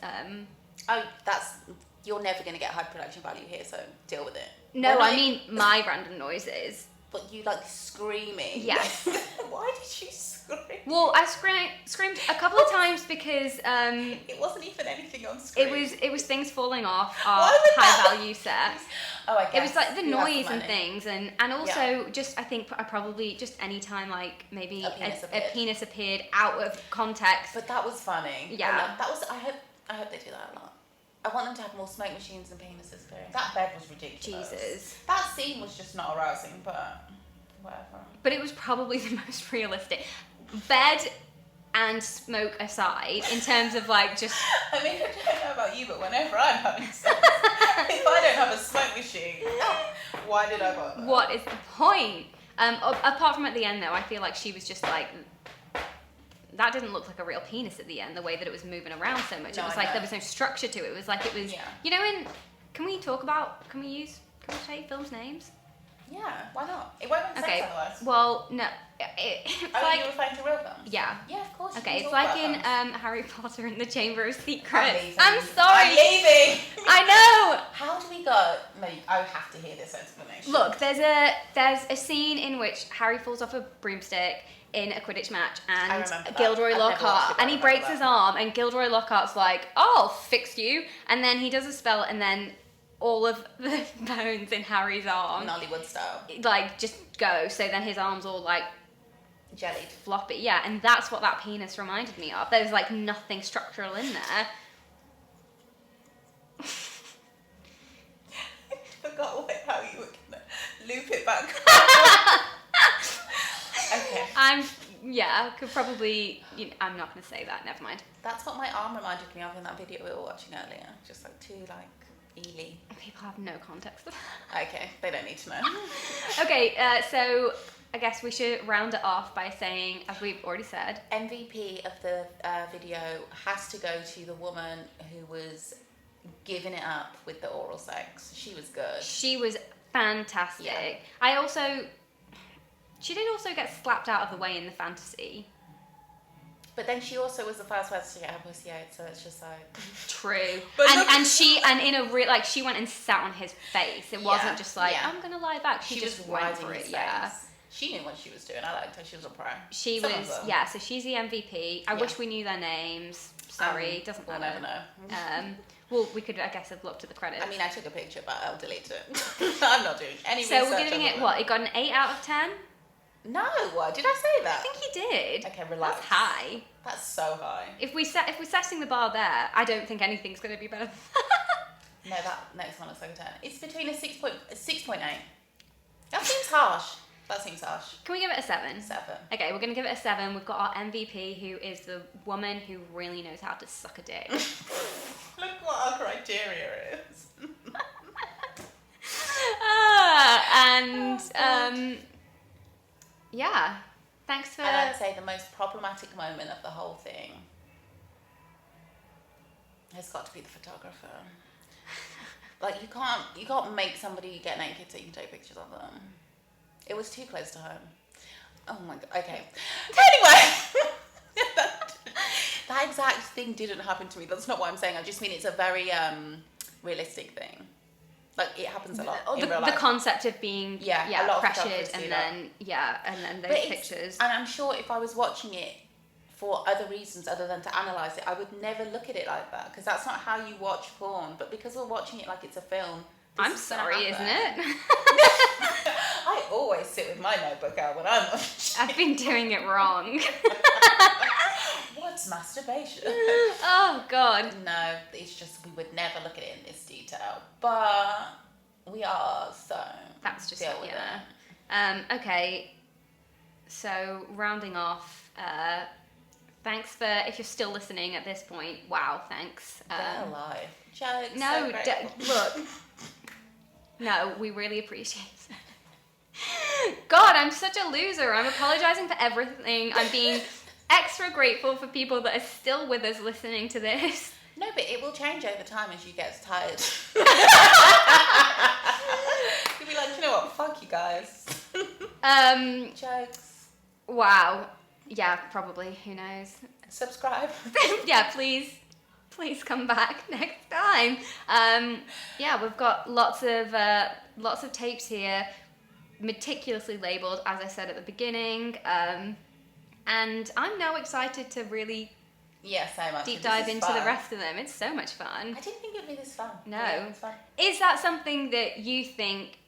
Speaker 2: You're never going to get high production value here, so deal with it.
Speaker 1: No, I mean my random noises.
Speaker 2: But you like screaming.
Speaker 1: Yes.
Speaker 2: Why did you scream?
Speaker 1: Well, I screamed a couple of times because
Speaker 2: it wasn't even anything on screen.
Speaker 1: It was things falling off our high value set.
Speaker 2: Oh, I guess.
Speaker 1: It was like the noise and things, and also just I think I probably just any time like maybe a penis appeared out of context.
Speaker 2: But that was funny.
Speaker 1: Yeah.
Speaker 2: I hope they do that a lot. I want them to have more smoke machines and penises there. That bed was ridiculous.
Speaker 1: Jesus.
Speaker 2: That scene was just not arousing, but whatever.
Speaker 1: But it was probably the most realistic. Bed and smoke aside, in terms of like just...
Speaker 2: I mean, I don't know about you, but whenever I'm having sex, if I don't have a smoke machine, why did I bother?
Speaker 1: What is the point? Apart from at the end though, I feel like she was just like... That didn't look like a real penis at the end, the way that it was moving around so much. It was like there was no structure to it. It was like it was... You know, can we say films' names?
Speaker 2: Yeah, why not? It won't make sense otherwise.
Speaker 1: Well, no. It's like...
Speaker 2: You're referring to real films?
Speaker 1: Yeah.
Speaker 2: Yeah, of course.
Speaker 1: Okay, it's like in Harry Potter and the Chamber of Secrets.
Speaker 2: I'm
Speaker 1: sorry.
Speaker 2: I'm leaving.
Speaker 1: I know.
Speaker 2: How do we go? No, I have to hear this explanation.
Speaker 1: Look, there's a scene in which Harry falls off a broomstick in a Quidditch match, and Gilderoy Lockhart, and he breaks his arm, and Gilderoy Lockhart's like, I'll fix you, and then he does a spell, and then all of the bones in Harry's arm,
Speaker 2: Nollywood style,
Speaker 1: like just go, so then his arm's all like
Speaker 2: jellied,
Speaker 1: floppy, yeah, and that's what that penis reminded me of. There was like nothing structural in there.
Speaker 2: I forgot how you were gonna loop it back. Okay.
Speaker 1: I could probably, I'm not going to say that, never mind.
Speaker 2: That's what my arm reminded me of in that video we were watching earlier. Just like two, like, eely.
Speaker 1: People have no context for that.
Speaker 2: Okay, they don't need to know.
Speaker 1: Okay, so I guess we should round it off by saying, as we've already said,
Speaker 2: MVP of the video has to go to the woman who was giving it up with the oral sex. She was good.
Speaker 1: She was fantastic. Yeah. She did also get slapped out of the way in the fantasy.
Speaker 2: But then she also was the first person to get her pussy out, so it's just like...
Speaker 1: True. She went and sat on his face. It wasn't just like, I'm going to lie back. She just went for it,
Speaker 2: She knew what she was doing. I liked her. She was a pro.
Speaker 1: So she's the MVP. I wish we knew their names. Sorry, doesn't matter.
Speaker 2: We'll never know.
Speaker 1: Well, we could, I guess, have looked at the credits.
Speaker 2: I mean, I took a picture, but I'll delete it. I'm not doing any
Speaker 1: research. So we're giving it, what? It got an 8 out of 10?
Speaker 2: No, did I say that?
Speaker 1: I think you did.
Speaker 2: Okay, relax.
Speaker 1: That's high.
Speaker 2: That's so high.
Speaker 1: If we're setting the bar there, I don't think anything's going to be better than that.
Speaker 2: No, that next one looks like a 10. It's between a 6.8. That seems harsh.
Speaker 1: Can we give it a 7?
Speaker 2: 7.
Speaker 1: Okay, we're going to give it a 7. We've got our MVP, who is the woman who really knows how to suck a dick.
Speaker 2: Look what our criteria is.
Speaker 1: Yeah, thanks for...
Speaker 2: And I'd say the most problematic moment of the whole thing has got to be the photographer. Like, you can't make somebody get naked so you can take pictures of them. It was too close to home. Oh my god, okay. Anyway, that exact thing didn't happen to me. That's not what I'm saying. I just mean it's a very realistic thing. Like, it happens a lot in real life.
Speaker 1: The concept of being pressured and then those pictures.
Speaker 2: And I'm sure if I was watching it for other reasons other than to analyse it, I would never look at it like that, because that's not how you watch porn. But because we're watching it like it's a film,
Speaker 1: I'm sorry, isn't it?
Speaker 2: I always sit with my notebook out when I'm watching.
Speaker 1: I've been doing it wrong.
Speaker 2: What's masturbation?
Speaker 1: Oh, God.
Speaker 2: No, it's just we would never look at it in this detail. But we are, so
Speaker 1: that's just
Speaker 2: deal with it.
Speaker 1: Okay. So rounding off, thanks for, if you're still listening at this point, wow, thanks.
Speaker 2: They're alive. Jokes.
Speaker 1: No,
Speaker 2: So
Speaker 1: look. No, we really appreciate it. God, I'm such a loser. I'm apologizing for everything. I'm being extra grateful for people that are still with us listening to this.
Speaker 2: No, but it will change over time as you get tired. You'll be like, you know what? Fuck you guys. Jokes.
Speaker 1: Wow. Yeah, probably. Who knows?
Speaker 2: Subscribe.
Speaker 1: Yeah, please come back next time. Yeah, we've got lots of tapes here, meticulously labeled, as I said at the beginning. And I'm now excited to really
Speaker 2: so much.
Speaker 1: deep dive into the rest of them. It's so much fun.
Speaker 2: I didn't think it'd be this fun.
Speaker 1: No.
Speaker 2: Yeah, it's fun.
Speaker 1: Is that something that you think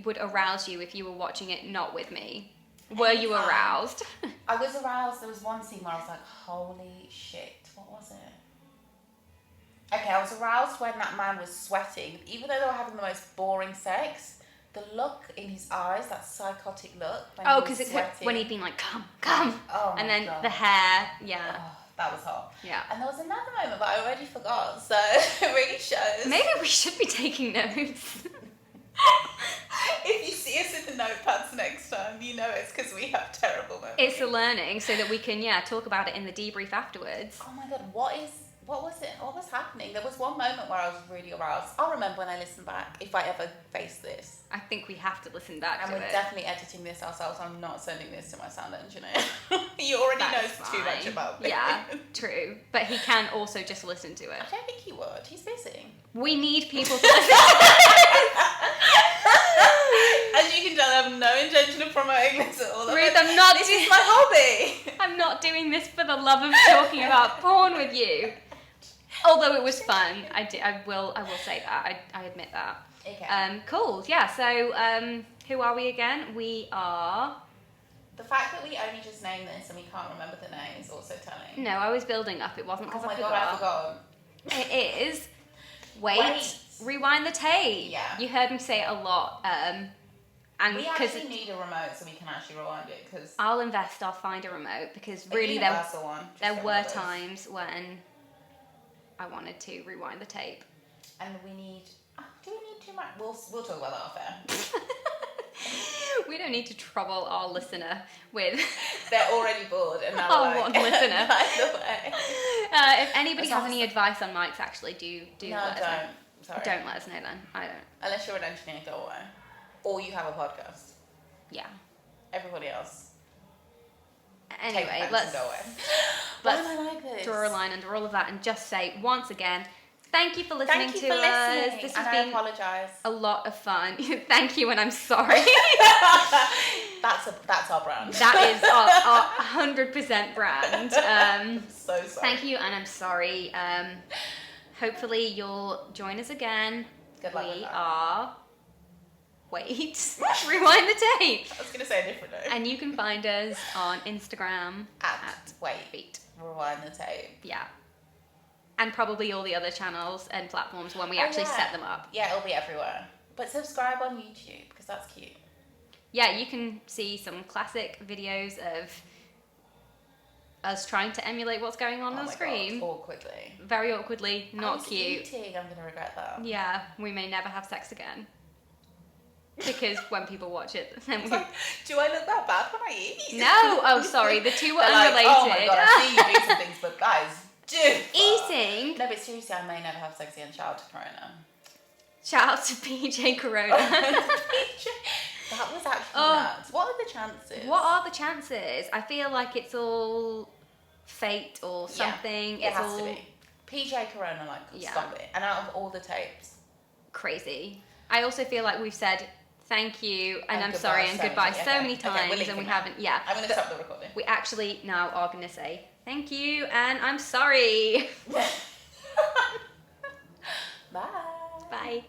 Speaker 1: would arouse you if you were watching it not with me? Were you aroused?
Speaker 2: I was aroused. There was one scene where I was like, holy shit, what was it? Okay, I was aroused when that man was sweating. Even though they were having the most boring sex, the look in his eyes, that psychotic look.
Speaker 1: Because when he'd been like, come.
Speaker 2: Oh,
Speaker 1: and then
Speaker 2: God.
Speaker 1: the hair, yeah.
Speaker 2: Oh, that was hot.
Speaker 1: Yeah.
Speaker 2: And there was another moment, but I already forgot. So it really shows.
Speaker 1: Maybe we should be taking notes.
Speaker 2: If you see us in the notepads next time, you know it's because we have terrible moments.
Speaker 1: It's a learning so that we can, talk about it in the debrief afterwards.
Speaker 2: Oh my God, what was it? What was happening? There was one moment where I was really aroused. I'll remember when I listen back, if I ever face this.
Speaker 1: I think we have to listen back
Speaker 2: and
Speaker 1: to it.
Speaker 2: And we're definitely editing this ourselves. I'm not sending this to my sound engineer. He already knows too much about me.
Speaker 1: Yeah, true. But he can also just listen to it.
Speaker 2: I don't think he would. He's busy.
Speaker 1: We need people to listen.
Speaker 2: As you can tell, I have no intention of promoting this at all.
Speaker 1: Ruth, I'm not.
Speaker 2: This is my hobby.
Speaker 1: I'm not doing this for the love of talking about porn with you. Although it was fun, I will say that. I admit that.
Speaker 2: Okay.
Speaker 1: Cool. Yeah. So, who are we again? We are.
Speaker 2: The fact that we only just named this and we can't remember the name is also telling.
Speaker 1: No, I was building up. It wasn't because
Speaker 2: I
Speaker 1: forgot.
Speaker 2: God, I forgot.
Speaker 1: It is. Wait. Rewind the tape.
Speaker 2: Yeah.
Speaker 1: You heard me say it a lot. And
Speaker 2: we actually need a remote so we can actually rewind it because.
Speaker 1: I'll find a remote because really there were times when I wanted to rewind the tape.
Speaker 2: And we need. Do we need too much? We'll talk about that off air.
Speaker 1: We don't need to trouble our listener with.
Speaker 2: They're already bored, and now
Speaker 1: our one listener.
Speaker 2: By the way.
Speaker 1: If anybody has any advice on mics, actually, do
Speaker 2: no,
Speaker 1: let us know.
Speaker 2: Sorry.
Speaker 1: Don't let us know then. I don't.
Speaker 2: Unless you're an engineer, go away. Or you have a podcast.
Speaker 1: Yeah.
Speaker 2: Everybody else.
Speaker 1: Anyway, let's draw a line under all of that and just say once again, thank you for listening to us. This has been a lot of fun. Thank you, and I'm sorry.
Speaker 2: That's our brand.
Speaker 1: That is our 100% brand.
Speaker 2: I'm so sorry.
Speaker 1: Thank you, and I'm sorry. Hopefully you'll join us again.
Speaker 2: Good luck.
Speaker 1: We are. Wait, rewind the tape.
Speaker 2: I was going to say a different name.
Speaker 1: And you can find us on Instagram
Speaker 2: at rewind the tape.
Speaker 1: Yeah. And probably all the other channels and platforms when we actually set them up.
Speaker 2: Yeah, it'll be everywhere. But subscribe on YouTube because that's cute.
Speaker 1: Yeah, you can see some classic videos of us trying to emulate what's going on the screen.
Speaker 2: God, awkwardly.
Speaker 1: Very awkwardly, not cute.
Speaker 2: Eating. I'm going to regret that.
Speaker 1: Yeah, we may never have sex again. Because when people watch it, then we...
Speaker 2: Do I look that bad when I eat?
Speaker 1: No! Oh, sorry, the two were unrelated.
Speaker 2: Like, oh my God, I see you do some things, but guys,
Speaker 1: eating?
Speaker 2: No, but seriously, I may never have sex again. Shout out to Corona.
Speaker 1: Shout out to PJ Corona.
Speaker 2: That was actually nuts. What are the chances?
Speaker 1: What are the chances? I feel like it's all fate or something.
Speaker 2: Yeah, it has to be. PJ Corona, stop it. And out of all the tapes.
Speaker 1: Crazy. I also feel like we've said thank you and I'm sorry and goodbye so many times and we haven't. Yeah.
Speaker 2: I'm going to stop the recording.
Speaker 1: We actually now are going to say thank you and I'm sorry.
Speaker 2: Bye.
Speaker 1: Bye.